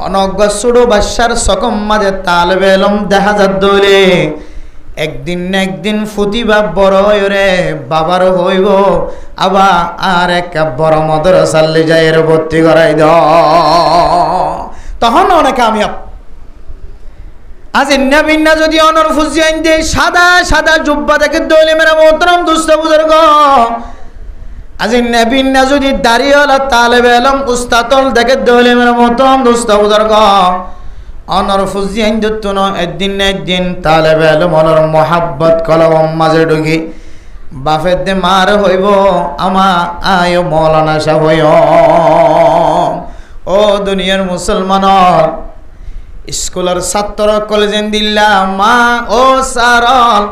হনগসুড়ো বাসার সকম মাঝে তালেবে এলম দেখা যাত দলে একদিন না একদিন ফুতিবা বড় হইরে বাবার হইব আবা আর এক বড় মাদ্রাসালে যাই এর ভর্তি করাই দ তখন অনেক আমি আজ ইন্না যদি অনর ফুজিয়াইন দে সাদা সাদা জুব্বা দেখে দলে মেরা মোহতরম দুস্থ বুজুর্গ আজ ইন্না যদি দাড়িওয়ালা তালেবে এলম উস্তাদল দেখে দলে মেরা মোহতরম দুস্থ বুজুর্গ অনর ফুজিয়াইন দত্ত ন একদিন না একদিন তালেবে এলম অনর মোহাব্বত কলম মাঝে ঢুকি বাফের দে মার হইব আমা আয় মৌলানা সাহ হইয় ও দুনিয়ার মুসলমানর স্কুলের ছাত্র কলেজেন দিল্লা মা ও সারল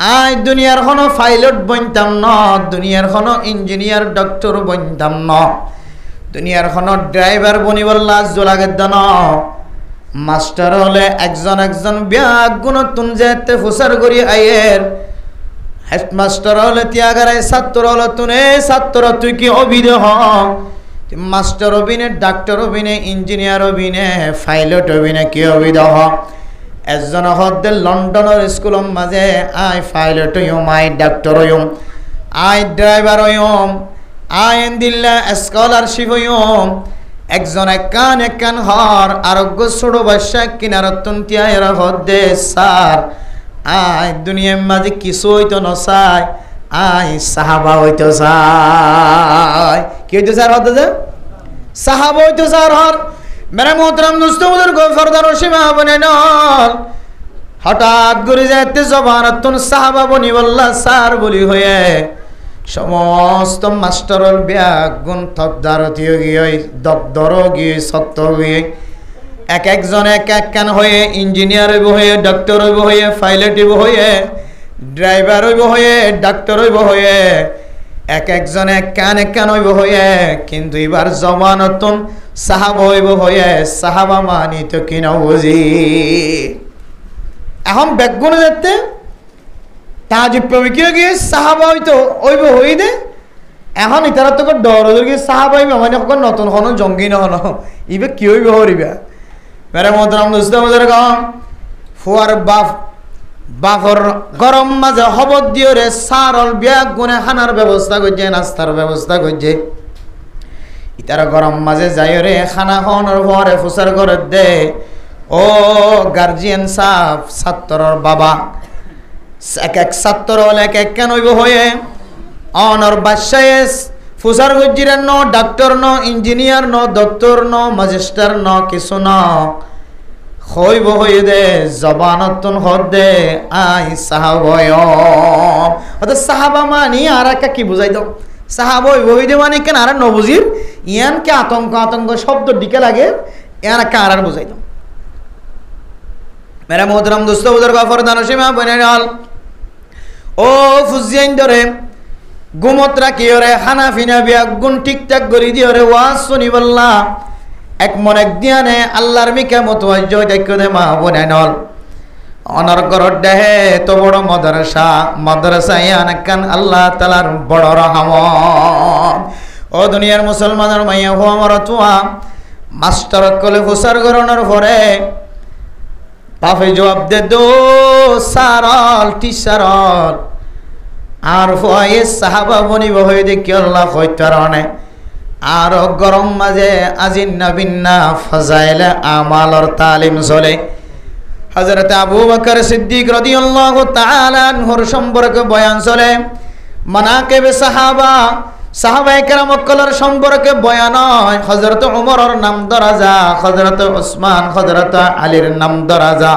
আই দুনিয়ার কোনো পাইলট বনতাম ন দুনিয়ার কোনো ইঞ্জিনিয়ার ডক্টর বনতাম ন দুনিয়ার কোনো ড্রাইভার বনিবর লাজ জোলাগের দান মাস্টার হলে একজন ব্যাগ গুণ তুন যেতে ফুসার করি আয়ের হেডমাস্টার হলে ত্যাগারায় ছাত্র হলে তুনে ছাত্র তুই কি অভিধে হ মাস্টার অভিনে ডাক্তার অভিনে ইঞ্জিনিয়ার অভিনে পাইলট অভিনে কি অভিধে হ একজন হদ্দে লন্ডনের স্কুলের মাঝে আই পাইলট হইম আই ডাক্তার হইম আই ড্রাইভার হইম আই দিল্লা স্কলারশিপ হইম একজন একান হর আরোগ্য ছোড়ো বাসা কিনারতন তিয়ারা হদ্দে সার আই দুনিয়ার মাঝে কিছু হইতো নসাই আই সাহাবা হইতো চাই কি হইতো স্যার হতে যে সাহাবা হইতো স্যার হর মেরা মোহতরম দুস্থ বুজুর্গ ফরদার সীমা বনে নল হঠাৎ করে যেতে জবানতন সাহাবা বনি বললা স্যার বলি হয়ে সমস্ত মাস্টারল ব্যাগ গুণ থকদারতি গিয়ে দপ্তর গিয়ে সত্য গিয়ে একজন এক হয়ে ইঞ্জিনিয়ার হইব হয়ে ডক্টর হইব হয়ে পাইলট হইব হয়ে ড্রাইভার হইব হয়ে ডাক্তার হইব হয়ে একজন এক কান হইব হয়ে কিন্তু এবার জমানতন সাহাবা হইব হয়ে সাহাবা মানি তো কিনা বুঝি এখন ব্যাগগুলো দেখতে তাজিব প্রবিকিও গিয়ে সাহাবা হইতো হইব হই দে এখন ইতারা তো ডর গিয়ে সাহাবা হইবে মানে নতুন হন জঙ্গি নহন ইবে কি হইব হরিবা মেরে মোহতরম দোস্ত মজার গাম ফুয়ার বাফর গরম মাঝে হবত দিয়ে রে সারল ব্যাগ গুনে খানার ব্যবস্থা করছে নাস্তার ব্যবস্থা করছে ইতারা গরম মাঝে যাই রে খানা খাওয়ানোর পরে ফুসার করে দে ও গার্জিয়ান সাহ ছাত্রর বাবা এক ছাত্র হলে এক কেন হইব হয়ে অনর বাসায় ফুসার গজ্জির ন ডাক্তার ন ইঞ্জিনিয়ার ন ডক্টর ন ম্যাজিস্ট্রেট ন কিছু ন হইব হয়ে দে জবানতন হদ দে আই সাহাবয় অত সাহাবা মানি আর একা কি বুঝাই দাও সাহাবা হইব হই দে মানে কেন আর নবুজির ইয়ানকে আতঙ্ক শব্দ দিকে লাগে ইয়ার একা আর বুঝাই দাও মেরা মোহতরম দোস্ত বুজুর্গ ফরদান সীমা বনাল ও ফুজিয়াইন ধরে গুমত রাখি ওরে হানা ফিনা বিয়া গুণ ঠিকঠাক করি দিয়ে ওরে ওয়াজ শুনি বললা এক মন এক দিয়ানে আল্লাহর মিকা মতো জয় দেখো দে মা বনে নল অনর করর দেহে তো বড় মাদ্রাসা ইয়ানকান আল্লাহ তাআলার বড় রহমত ও দুনিয়ার মুসলমানের মাইয়া হো আমার তুয়া মাস্টার কলে ফুসার গরনের পরে বাপে জবাব দে দো সারল টিচারল আর ফয়ে সাহাবা বনিব হয়ে দেখি আল্লাহ হইতারণে আর গরম মাঝে আজিন্না বিন্না ফাজাইলে আমালর তালিম চলে হযরত আবু বকর সিদ্দিক রাদিয়াল্লাহু তাআলা আনহুর সম্পর্কে বয়ান চলে মানাকিবে সাহাবায়ে কেরাম কলর সম্পর্কে বয়ান হয় হযরত ওমরের নাম দরাজা হযরত ওসমান হযরত আলীর নাম দরাজা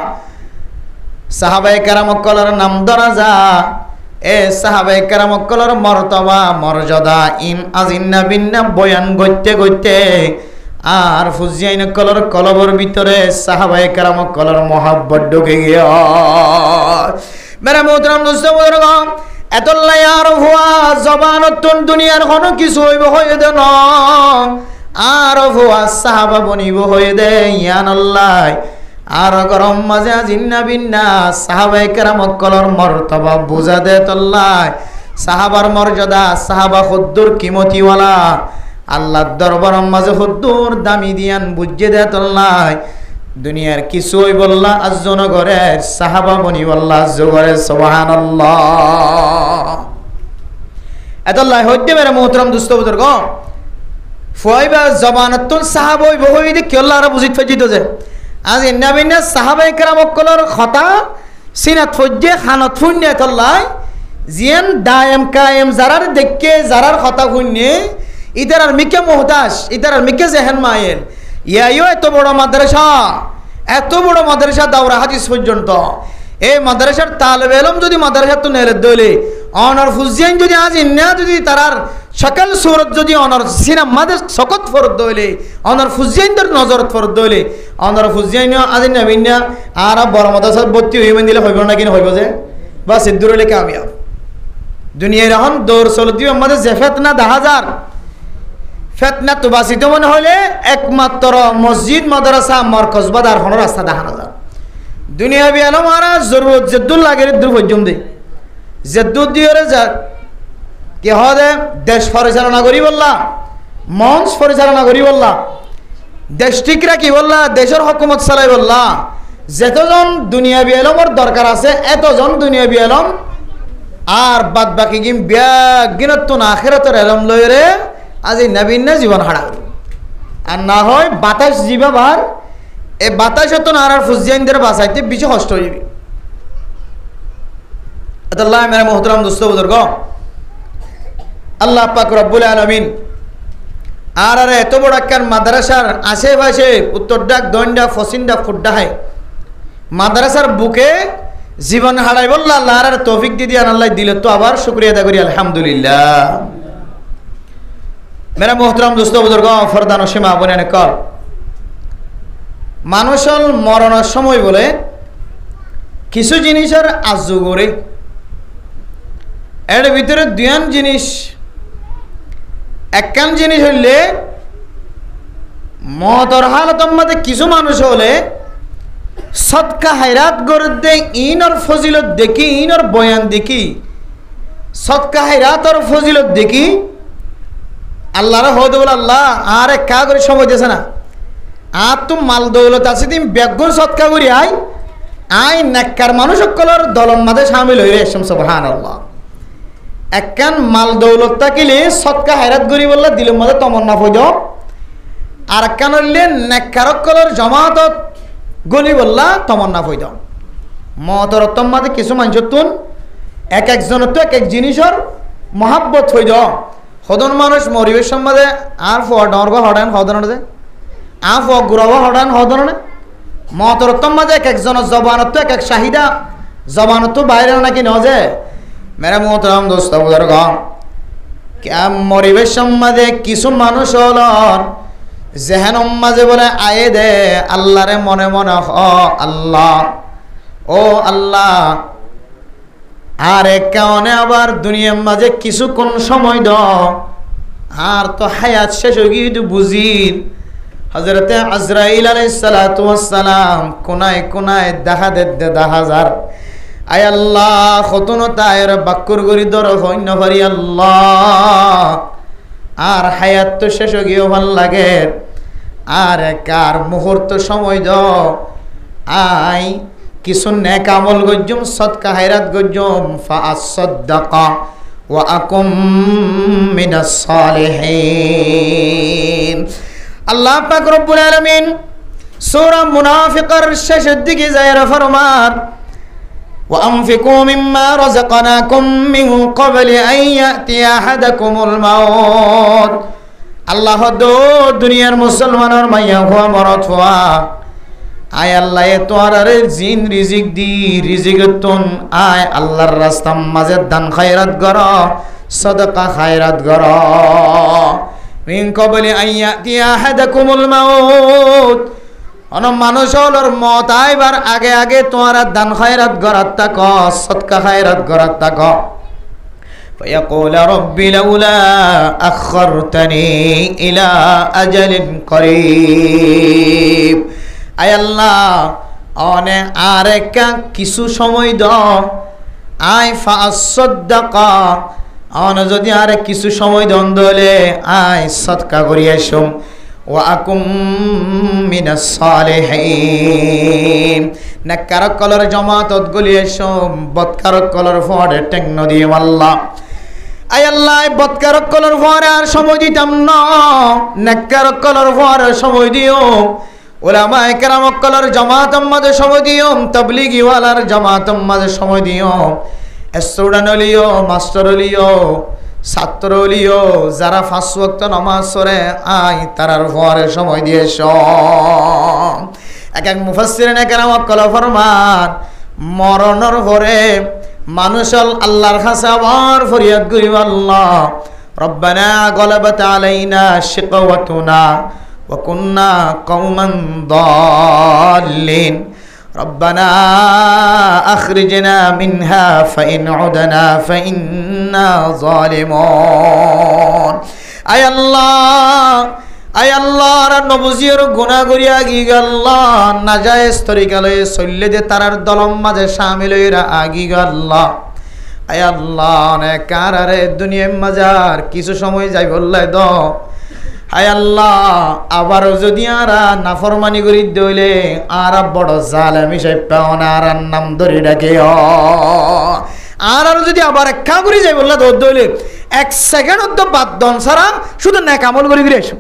সাহাবায়ে কেরাম কলর নাম দরাজা এ সাহাবায়ে কেরাম কলর মর্তবা মর্যাদা আজিন্না বিন্না বয়ান গইতে আর ফুজিয়াইন কলর কলবর ভিতরে সাহাবায়ে কেরাম কলর মহব্বত ঢুকে গিয়া মেরা মোহতরম দোস্ত বুজুর্গ এতলাই আর হুয়া জবানতন দুনিয়ার কোনো কিছু হইব হয়ে দে ন আর হুয়া সাহাবা বনিব হয়ে দে ইয়ান আল্লাহ আর গরম মাঝে জিন্না বিন্না সাহাবায়ে কেরাম কলর মর্তবা বুঝা দে তল্লাহ সাহাবার মর্যাদা সাহাবা খুদ্দুর কিমতিওয়ালা আল্লাহর দরবার মাঝে হুদ্দুর দামি দিয়ান বুঝে দে তল্লাই দুনিয়ার কিছুই বললা আজ্জন ঘরের সাহাবা বনি বললা আজ্জ ঘরের সুবহানাল্লাহ এতল্লাহ হইতে মেরে মোহতরম দুস্থ বুজুর্গ ফুয়াইবা জবানাতুল সাহাবাই বহুই দেখি আল্লাহরা বুঝিত ফজিত যে আজ ইন্না বিন্না সাহাবাই কেরাম অকলর কথা সিনাত ফজ্জে খানত ফুন্নে তল্লাই জিয়ান দায়েম কায়েম যারার দেখকে যারার কথা ফুন্নে ইতার আর মিকে মোহতাজ ইতার আর মিকে জেহেন মায়ের ইয়াইও এত বড় মাদ্রাসা দাওরা হাদিস পর্যন্ত এই মাদ্রাসার তালেবে ইলম যদি মাদ্রাসা তো নেলে দইলে অনর ফুজিয়ান যদি আজ ইন্না যদি তারার সকল সুরত যদি অনর সিনা মাদের সকত ফরদ দইলে অনর ফুজিয়ানদের নজরত ফরদ দইলে অনর ফুজিয়ান আজ নবিনা আর বড় মাদ্রাসার ভর্তি হইবেন দিলে হইব না কিনা হইব যে বা সিদ্ধুরলে কামিয়াব দুনিয়ার এখন দৌড় চলতি আমাদের যে ফেতনা 10,000 ফেতনা তো বাসিত মনে হলে একমাত্র মসজিদ মাদ্রাসা মরকজ বাজার হন রাস্তা 10,000 দুনিয়া বিয়ানো মারা জরুরত জেদ্দুল লাগে দূর পর্যন্ত জেদ্দুল দিয়ে যা কি হবে দেশ পরিচালনা করি বললা মঞ্চ পরিচালনা করি বললা দেশ ঠিক রাখি বললা দেশের হকুমত চালাই বললা যেতজন দুনিয়া বিয়ালমর দরকার আছে এতজন দুনিয়া বিয়ালম আর বাদ বাকি গিম বিয়াগিনত্তুন আখিরাতের এলম লইরে আজ এই নবীন জীবন হারা আর না হয় বাতাস জীবাবার এই বাতাস তো না আর ফুজিয়ানদের বাঁচাইতে বেশি কষ্ট হয়ে যাবে আল্লাহ মেরা মোহতরম দোস্ত বুজুর্গ আল্লাহ পাক রব্বুল আলামিন আর এত বড় একখান মাদ্রাসার আশেপাশে উত্তর ডাক দণ্ডা ফসিন্দা ফুড্ডাহায় মাদ্রাসার বুকে জীবন হারাই বললা আল্লাহ আর তৌফিক দিদি আল্লাহ দিলে তো আবার শুকরিয়া আদা করি আলহামদুলিল্লাহ মেরা মোহতরম দোস্ত বুজুর্গ ফরদান সীমা বনে কল মানুষের মরণের সময় বলে কিছু জিনিসের আজু করে এর ভিতরে দুয়ান জিনিস একখান জিনিস হইলে মতর হালতর মধ্যে কিছু মানুষ হলে সৎকা হায়রাত করে দে ইনর ফজিলত দেখি ইনর বয়ান দেখি সৎকা হায়রাতর ফজিলত দেখি আল্লাহর হদ বলে আল্লাহ আর কা করে সময় দিয়েছে না আর তো মাল দৌলত আছে তুমি বেগুন সৎকা করি আই নেককার মানুষ সকলের দলন মাঝে সামিল হইলে এসম সুবহানাল্লাহ একখান মাল দৌলত থাকিলে সৎকা হায়রাত করি বললে দিলের মাঝে তমন্না ফইদ আর একখান হইলে নেককার সকলের জমাতত গলি বললা তমন্না ফইদ মতর মাঝে কিছু মানুষের তুন এক একজনের তো এক এক জিনিসের মহাব্বত হইদ সদন মানুষ মরিবেশ সম্বাদে আর ফর্ডর্গ হডান হদন যে আ ফগুরব হডান হদন মতরত্তম মাঝে এক একজনের জবানত এক এক চাহিদা জবানত বাইরে নাকি নজে মেরা মোহতরম দোস্ত বুজুর্গ মরিবেশ সম্বাদে কিছু মানুষ হলর জেহেন মাঝে বলে আয়ে দে আল্লাহরে মনে মনে আল্লাহ ও আল্লাহ আর এক কারণে আবার দুনিয়ার মাঝে কিছুক্ষণ সময় দাও আর তো হায়াত শেষ হয়ে গিয়ে বুঝির হযরতে আজরাইল আলাইহিস সালাতু ওয়াস সালাম কোনায় কোনায় দেখা হাজার আয় আল্লাহ খতন তায়ের বাক্কুর গরি দর হইন পারি আল্লাহ আর হায়াত তো শেষ হয়ে গিয়ে ভাল লাগে আর কার মুহূর্ত সময় দাও আই কিছু নেক আমল গজ্জুম সদকা হায়রাত গজ্জুম ফাআসসাদাকা ওয়া আকুম মিনাস সালিহিন আল্লাহ পাক রব্বুল আলামিন সূরা মুনাফিকের শেষের দিকে যায় ফরমান ওয়া আনফিকু মিম্মা রাযাকনাকুম মিন ক্বাবলি আন ইয়াতিয়া আহাদাকুমুল মাউত আল্লাহ দো দুনিয়ার মুসলমানের মাইয়া হওয়া মরত হওয়া আয় আল্লাহ তোর আরে জিন রিজিক দি রিজিকতুন আয় আল্লাহর রাস্তার মাঝে দান খায়রাত কর সদকা খায়রাত কর মিন ক্বাবলি আন ইয়াতিয়া আহাদাকুমুল মাউত অন মানুষের মত আইবার আগে আগে তোর দান খায়রাত করাত তাক সদকা খায়রাত করাত তাক فيقول رب لولا أخرتني إلى أجل قريب আয় আল্লাহ অনে আরেকা কিছু সময় দাও আয় ফাসাদদাকা আন যদি আর কিছু সময় দ্বন্দ্ব হলে আয় সদকা করি এসো ওয়া আকুম মিনাস সালিহিন নেককারক কলর জামাতত গলি এসো বদকারক কলর ফড়ে টেং নদী আল্লাহ আয় আল্লাহ বদকারক কলর ফড়ে আর সময় দিতাম না নেককারক কলর ফড়ে সময় দিও উলামায়ে কেরাম কলর জামাতম মাঝে সময় দিও তাবলীগি ওয়ালার জামাতম মাঝে সময় দিও স্টুডেন্ট হলিও মাস্টার হলিও ছাত্র হলিও যারা 5 ওয়াক্ত নামাজ পড়ে আই তারার পরে সময় দিয়েছ এক মুফাসসিরিনে কেরাম কলা ফরমান মরণের পরে মানুষ আল্লাহর কাছে আবার ফরিয়াদ করিব আল্লাহ রব্বানা গলাবাত আলাইনা শিকওয়াতুনা ওয়া কুননা কওমান দাল্লিন ربنا أخرجنا منها فإن عدنا فإنا ظالمون أي الله নবজির গুনাহ করিয়া গিগাল্লাহ নাজায়েজ তরিকালে চললে যে তারার দলম মাঝে শামিল হইরা আগিগাল্লাহ আয় আল্লাহ নে কারারে দুনিয়ার মাজার কিছু সময় যাই বললাই দ আয় আল্লাহ আবার যদি আরা নাফরমানি করি দইলে আর বড় জালেম হিসেবে পাওনা আর নাম ধরে ডাকে আর যদি আবার একা করে যাই বললা দইলে 1 সেকেন্ড তো বাদ দন সারা শুধু নেক আমল করি ফিরে এসো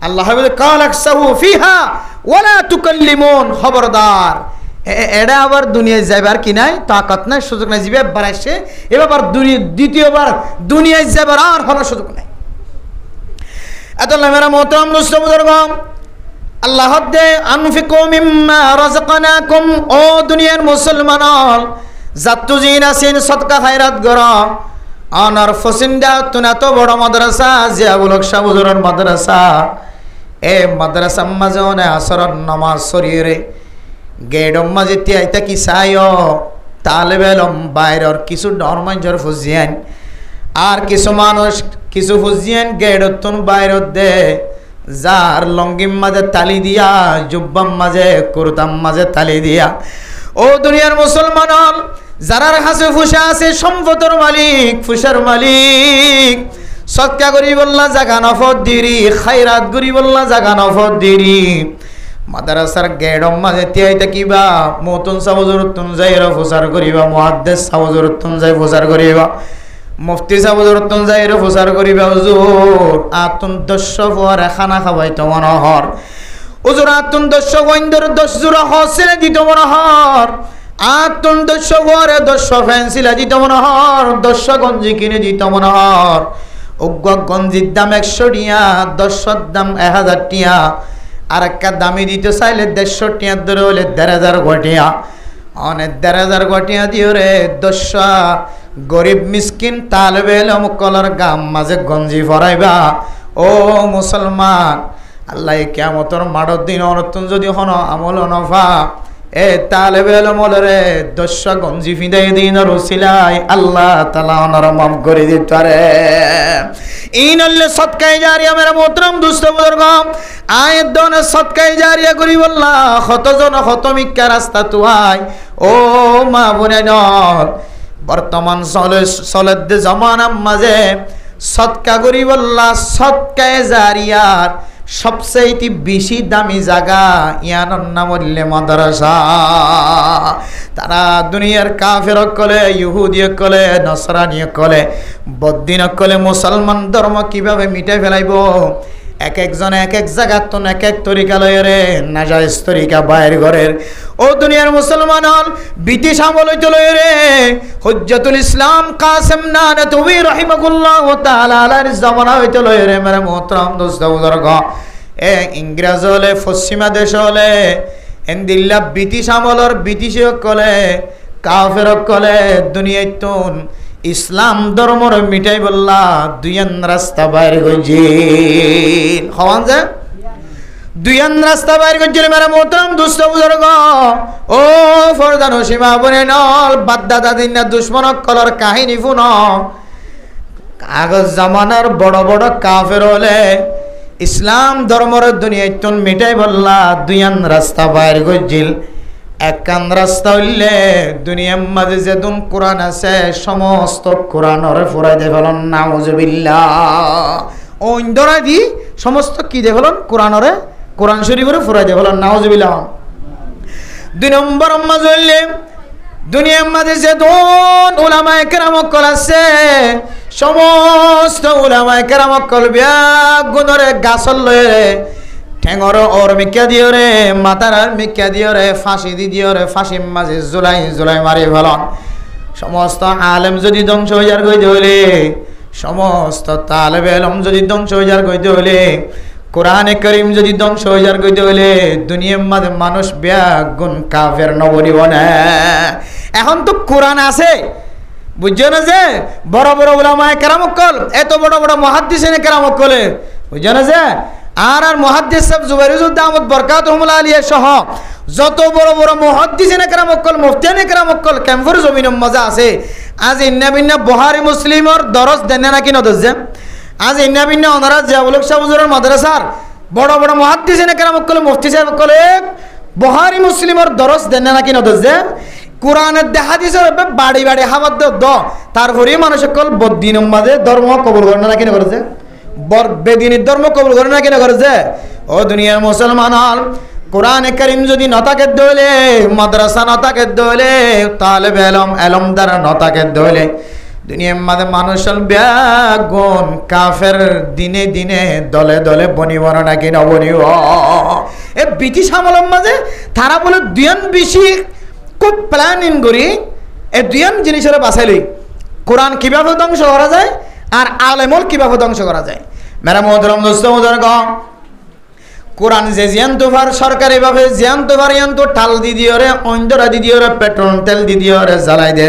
আল্লাহ বলে কাল আকসাহু ফিহা ওয়ালা তুকাল্লিমুন খবরদার এডা আবার দুনিয়ায় যাইবার কি নাই তাকাত নাই সুযোগ নাই জিবে বাড়াইছে এবার দ্বিতীয়বার দুনিয়ায় যাবার আর হলো সুযোগ নাই মেরা মোহতরম দুস্থ বুজুর্গ আল্লাহ দে আনফিকু মিম্মা রাযাকনাকুম ও দুনিয়ার মুসলমান জাত্তু জিন আছেন সদকা খায়রাত গরা আনার ফসিন্দা তুনা তো বড় মাদ্রাসা জিয়াবুলক শাহবুজুরের মাদ্রাসা এ মাদ্রাসা মাঝে আসরের নামাজ শরীরে গেডম মাঝে তিয়াইতা কি চাইও তালেবে এলম বাইরের কিছু ডরমাঞ্জর ফুজিয়ান আর কিছু মানুষ কিছু ফুজিয়ান গেডতুন বাইরত দে যার লঙ্গিম মাঝে তালি দিয়া জুব্বাম মাঝে কুরতাম মাঝে তালি দিয়া ও দুনিয়ার মুসলমান যারার হাসে ফুসা আছে সম্পদের মালিক ফুসার মালিক সদকা করি বললা জাগা নফত দিরি খায়রাত করি বললা জাগা নফত দিরি মাদ্রাসার গেডম মাঝে তিয়াইতা কিবা মতুন সাবজুরতুন যাইরা ফুসার করিবা মুহাদ্দিস সাবজুরতুন যাই ফুসার করিবা মুফতি সাবজুরতুন যাইরা ফুসার করিবা হুজুর আতুন 10 পরে খানা খাওয়াইতো মনোহর হুজুর আতুন 10 গইন্দর 10 জোড়া হসিলে দিত মনোহর আতুন 10 পরে 10 ফ্যান্সিলা দিত মনোহর 10 গঞ্জি কিনে দিত মনোহর উগ্গ গঞ্জির দাম 100 টিয়া 10 দাম 1000 টিয়া আর একটা দামি দিতে চাইলে 150 টিয়া ধরে হলে 1000 গটিয়া অনেক 1000 গটিয়া দিও রে 10 গরিব মিসকিন তালবে এলম কলর গাম মাঝে গঞ্জি ফরাইবা ও মুসলমান আল্লাহ কিয়ামতের মাড়র দিন অনতুন যদি হন আমল নফা এ তালেবে এলম রে 10 গঞ্জি ফিদাই দিন রসিলাই আল্লাহ তাআলা ওনার মাফ করে দিতে পারে ইনাল্লে সদকায়ে জারিয়া মেরা মোহতরম দুস্থ বুজুর্গ আয়ের দনে সদকায়ে জারিয়া করি বললা কতজন খতমিকা রাস্তা তুয়াই ও মা বোনেন বর্তমান চলেদ জামানার মাঝে সদকা করি বললা সদকায়ে জারিয়ার সবচেয়ে বেশি দামি জায়গা ইয়ানোর নাম হইলে মাদ্রাসা তারা দুনিয়ার কাফের কলে ইহুদি কলে নসরানি কলে বদ্দিন কলে মুসলমান ধর্ম কিভাবে মিটাই ফেলাইব এক একজন এক এক জায়গার তো এক এক তরিকা লয় রে নাজায়েজ তরিকা বাইর ঘরের ও দুনিয়ার মুসলমান ব্রিটিশ আমল হইতে লয় রে হুজ্জাতুল ইসলাম কাসেম নানতবী রাহিমাহুল্লাহ তাআলা আলার জামানা হইতে লয় রে মেরে মোহতরম দোস্ত বুজুর্গ এ ইংরেজ হলে পশ্চিমা দেশ হলে এন্দিল্লা ব্রিটিশ আমলর ব্রিটিশ কলে কাফের কলে দুনিয়াতুন ইসলাম ধর্মর মিটাই বললা দুইয়ান রাস্তা বাইরে গজিল হওয়ান যে দুইয়ান রাস্তা বাইরে গজিল মেরা মোহতরম দুস্থ বুজুর্গ ও ফরদান সীমা বনে নল বাদদাদা দিন দুশ্মন কলর কাহিনী ফুন আগজ জামানার বড় বড় কাফের হলে ইসলাম ধর্মর দুনিয়াতুন মিটাই বললা দুইয়ান রাস্তা বাইরে গজিল একখান রাস্তা হইলে দুনিয়ার মাঝে যেদুন কোরআন আছে সমস্ত কোরআনরে ফুরাই দে ফেলন নাউজুবিল্লাহ ও ইন্দরা দি সমস্ত কি দে ফেলন কোরআনরে কোরআন শরীফরে ফুরাই দে ফেলন নাউজুবিল্লাহ। 2 নম্বর মাঝে হইলে দুনিয়ার মাঝে যেদুন উলামায়ে কেরাম কল আছে সমস্ত উলামায়ে কেরাম কল বিয়া গুণরে গাছল লয়ে ঠেঙর ওর মিক্কা দিও রে মাথার মিক্কা দিও রে ফাঁসি দি দিও রে ফাঁসির মাঝে জুলাই জুলাই মারি ফেলন। সমস্ত আলেম যদি ধ্বংস হয়ে যার কইতে হইলে সমস্ত তালেবে ইলম যদি ধ্বংস হয়ে যার কইতে হইলে কোরআনে কারীম যদি ধ্বংস হয়ে যার কইতে হইলে দুনিয়ার মাঝে মানুষ ব্যাগুন কাফের নবনিব না। এখন তো কোরআন আছে বুঝছো না যে বড় বড় উলামায়ে কেরাম কল এত বড় বড় মুহাদ্দিসিনে কেরাম কলে বুঝছো না যে আর মুহাদ্দিস সাহেব জুবাইরুদ্দিন দামত বরকাতুহুল্লাহ আলাইহি সহ যত বড় বড় মুহাদ্দিসিনে কেরাম কল মুফতিয়ানে কেরাম কল ক্যাম্পর জমিনের মজা আছে। আজ ইন্না বিন্না বুখারী মুসলিমর দরস দেন নাকি নদজ আজ ইন্না বিন্না ওনারা জিয়াউল শাহ হুজুরের মাদ্রাসার বড় বড় মুহাদ্দিসিনে কেরাম কল মুফতি সাহেব কলে বুখারী মুসলিমর দরস দেন নাকি নদজ কোরআনের হাদিসের বাড়ি বাড়ি হাবাদ দ তারপরে মানুষ কল বদ্দিনের মাঝে ধর্ম কবুল করে নাকি না করেছে বেদিনীর ধর্ম কবুল করে না কিনা করেছে। ও দুনিয়ার মুসলমান কোরআনে কারীম যদি নতাকে দইলে মাদ্রাসা নতাকে দইলে তালেবে ইলম ইলম দ্বারা নতাকে দইলে দুনিয়ার মাঝে মানুষের ব্যাগুন কাফের দিনে দিনে দলে দলে বনিব না কিনা বনিব। এ ব্রিটিশ আমলের মাঝে তারা বলে দুয়ান বেশি খুব প্ল্যানিং করি এই দুয়ান জিনিসের বাঁচাইলি কোরআন কিভাবে ধ্বংস করা যায় আর আলেমল কিভাবে ধ্বংস করা যায়। মেরা মোহতরম দোস্ত মুজর্গ কোরআন যে জিয়ান তোফার সরকারি ভাবে জিয়ান তোফার ইয়ান তো টাল দি দিও রে অন্ধরা দি দিও রে পেট্রোল তেল দি দিও রে জ্বালাই দে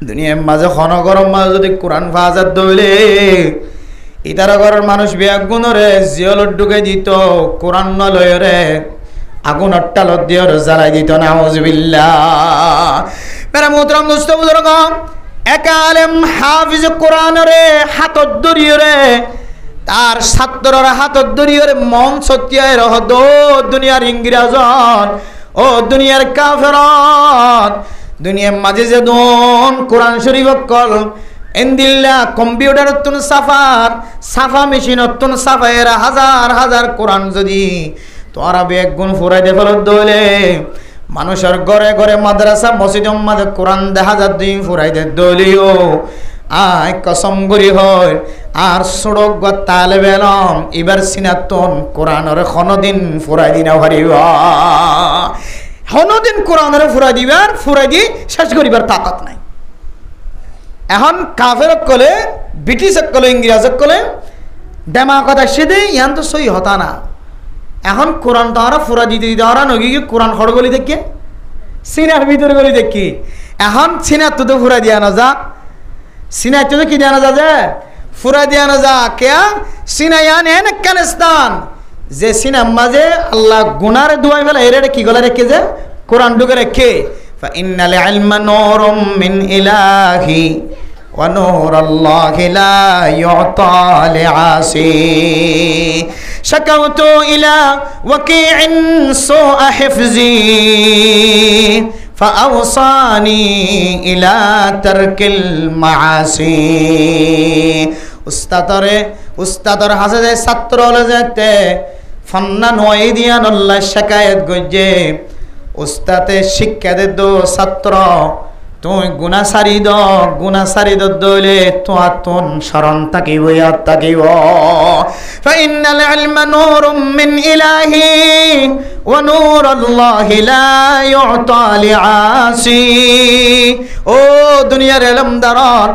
দুনিয়ার মাঝে খন গরম মাঝে যদি কোরআন ফাজাত দইলে ইতারা ঘরের মানুষ বেগুন রে জিয়লত ঢুকে দিত কোরআন ন লয় রে আগুন টালত দিও রে জ্বালাই দিত নাউজুবিল্লাহ। মেরা মোহতরম দোস্ত মুজর্গ এক আলেম হাফিজ কোরআন রে হাতত ধরিও রে তার ছাত্ররা হাতত ধরিও রে মন সত্যায় রহদ দুনিয়ার ইংরেজন ও দুনিয়ার কাফেরন দুনিয়ার মাঝে যে দন কোরআন শরীফ কল এন্দিল্লা কম্পিউটার তুন সাফা মেশিন তুন সাফায়ের হাজার হাজার কোরআন যদি তোরা বেগুন ফুরাই দে ফেলত দইলে মানুষের ঘরে ঘরে মাদ্রাসা মসজিদ মাঝে কোরআন দেখা যা দুই ফুরাই দে দলিও আয় কসম করি হয় আর সড়ক গ তালেবে ইলম এবার সিনাতন কোরআনের কোনদিন ফুরাই দিনা হারিবা কোনদিন কোরআনের ফুরাই দিবার ফুরাই দি শেষ করিবার তাকত নাই। এখন কাফের কলে ব্রিটিশ কলে ইংরেজ কলে দেমা কথা সেদে ইয়ান তো সই হতা না। এখন কোরআন তারা ফুরা দিতে দিতে ওরা নগি কোরআন খড়গলি দেখে সিনার ভিতরে গলি দেখি এখন সিনার তো ফুরা দিয়া না যা সিনার তো কি দিয়া না যা যে ফুরা দিয়া না যা কে সিনায়ান এন আফগানিস্তান যে সিনার মাঝে আল্লাহ গুনার দুয়াই ফেলা এর কি গলা রেখে যে কোরআন ঢুকে রেখে ফা ইন্নাল ইলমা নূরুম মিন ইলাহি ওয়া নূরুল্লাহি লা ইউতা লিআসি শাকাউতু ইলা ওয়াকি'in সুআ হিফজি ফাআওসানি ইলা তারকিল মাআসি। উস্তাদর হাসে ছাত্র হলে যেতে ফান্নান ওয়াইদিয়ান আল্লাহ শিকায়ত গজে উস্তাদে শিক্ষা দে দো ছাত্র তুই গুনাহ সারি দ দলে তো আতন শরণ তাকিব ইয়াত তাকিব ফা ইন্নাল ইলমা নূরুম মিন ইলাহি ওয়া নূরুল্লাহি লা ইউতা লিআসি। ও দুনিয়ার ইলম দারার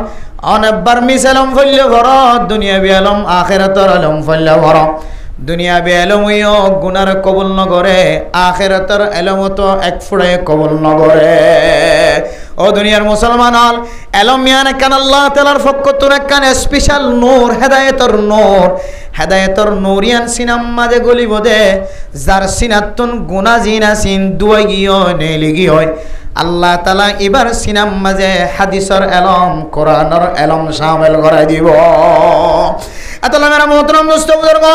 অনেকবার মিসালম ফল্লে ভর দুনিয়াবি ইলম আখিরাতের ইলম ফল্লে ভর দুনিয়াবি ইলম ইও গুনার কবুল নগরে আখিরাতের ইলম তো এক ফুড়ে কবুল নগরে। ও দুনিয়ার মুসলমান হল ইলম ইয়ানে কান আল্লাহ তাআলার পক্ষ থেকে কান স্পেশাল নূর হেদায়েতর নূর ইয়ান সিনাম মাঝে গলিব দে যার সিনাতুন গুনাহ জিনা সিন দুই গিও নেলিগি হয় আল্লাহ তাআলা এবার সিনাম মাঝে হাদিসের ইলম কোরআনের ইলম শামিল করাই দিব। এতলা মেরা মোহতরম দোস্ত বুজুর্গ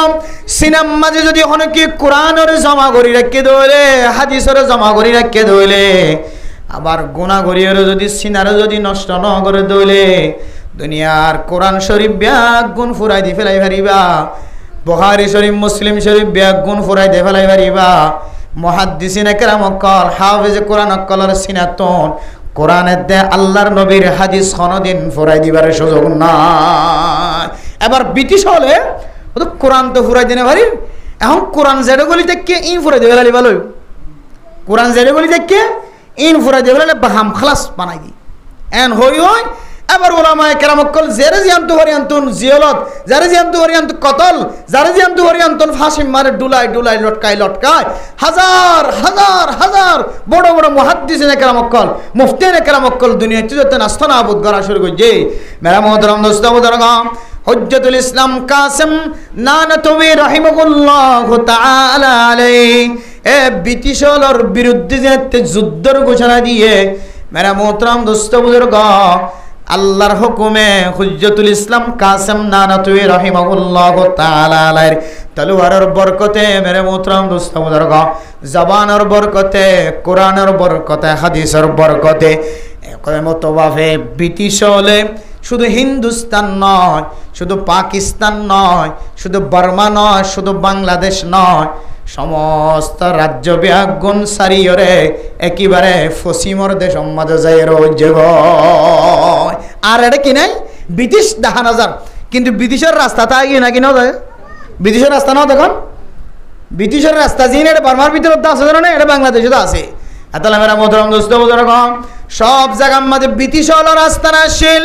সিনাম মাঝে যদি অনেকে কোরআনের জমা করি রাখতে দইলে হাদিসের জমা করি রাখতে দইলে আবার গুনাহ করিয়ের যদি সিনারে যদি নষ্ট ন করে দইলে দুনিয়ার কোরআন শরীফ ব্যাগ গুণ ফুরাই দি ফেলাই পারিবা বুখারী শরীফ মুসলিম শরীফ ব্যাগ গুণ ফুরাই দি ফেলাই পারিবা মুহাদ্দিসিন একরাম কল হাফেজ কোরআন কলর সিনাতন কোরআনের দে আল্লাহর নবীর হাদিস কোনদিন ফুরাই দিবার সুযোগ নাই এবার ব্রিটিশ হলে ও তো কোরআন তো ফুরাই দিনে পারি এখন কোরআন যেটা গলি থেকে ইন ফুরাই দিবে লালি ভালো কোরআন যেটা গলি থেকে ইন ফুরাই দিবে লালি বাহাম খালাস বানাই দি এন হই হয় এবার ওলামায়ে কেরাম কল জেরে জিয়ান্ত হরিয়ান্তন জিয়ালত যারে জিয়ান্ত হরিয়ান্ত কতল যারে জিয়ান্ত হরিয়ান্তন ফাঁসি মারে ডুলাই ডুলাই লটকায় লটকায় হাজার হাজার হাজার বড় বড় মুহাদ্দিসিন কেরাম কল মুফতিন কেরাম কল দুনিয়াতে যত নাস্তানা আবুদ করা শুরু করছে মেরা মুহতারাম দোস্ত বুজুর্গাম হুজ্জাতুল ইসলাম কাসেম নানতবী রাহিমাহুল্লাহ তাআলা আলাইহি এ ব্রিটিশর বিরুদ্ধে যে যুদ্ধের ঘোষণা দিয়ে মেরা মুহতারাম দোস্ত বুজুর্গ আল্লাহর হুকুমে হুজ্জাতুল ইসলাম কাসেম নানতবী রাহিমাহুল্লাহ তাআলা আলাইহির তলোয়ারের বরকতে মেরে মুহতারাম দোস্ত বুজুর্গ জবানের বরকতে কোরআনের বরকতে হাদিসের বরকতে একমতভাবে ব্রিটিশ হলে শুধু হিন্দুস্তান নয় শুধু পাকিস্তান নয় শুধু বার্মা নয় শুধু বাংলাদেশ নয় সমস্ত রাজ্য ব্যাগুন সারিয়রে একেবারে ফসিমর দেশ মাঝে যাই রোজগ আর এটা কি নাই ব্রিটিশ দেখা নজার কিন্তু ব্রিটিশের রাস্তা তা গিয়ে নাকি না যায় ব্রিটিশের রাস্তা না দেখুন ব্রিটিশের রাস্তা যিনি এটা বার্মার ভিতরে আছে জানো না এটা বাংলাদেশে তো আছে এতলা মেরা মোহতরম দোস্ত বুজুর্গ সব জায়গার মাঝে ব্রিটিশ হলো রাস্তা আসছিল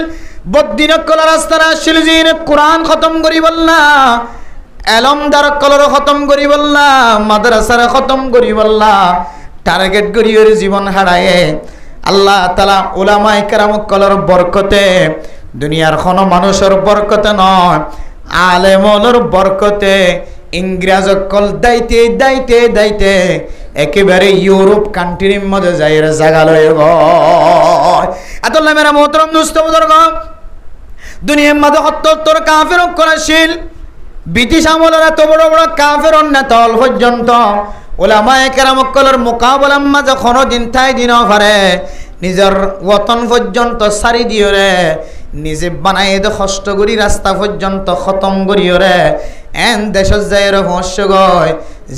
বদ্দিনকল রাস্তা আসছিল যিনি কোরআন খতম করি বললা এলমদার কলর খতম করি বললা মাদ্রাসার খতম করি বললা টার্গেট করি ওর জীবন হারায়ে আল্লাহ তাআলা উলামায়ে কেরাম কলর বরকতে দুনিয়ার কোনো মানুষের বরকতে নয় আলেমর বরকতে ইংরেজ কল দাইতে দাইতে দাইতে একেবারে ইউরোপ কান্ট্রির মধ্যে যাইয়ের জায়গা লয়ে গয় এতলা মেরা মোহতরম দোস্ত বুজুর্গ দুনিয়ার মধ্যে ৭০ কাফের করেছিল ব্রিটিশ আমলের এত বড় বড় কাফের নেতল পর্যন্ত উলামায়ে কেরাম কলর মোকাবেলার মাঝে কোনোদিন ঠাই দিন পারে নিজের ওতন পর্যন্ত সারি দিও রে নিজে বানাই দে কষ্ট করি রাস্তা পর্যন্ত খতম করিও রে এন দেশের যাই রহস্য গয়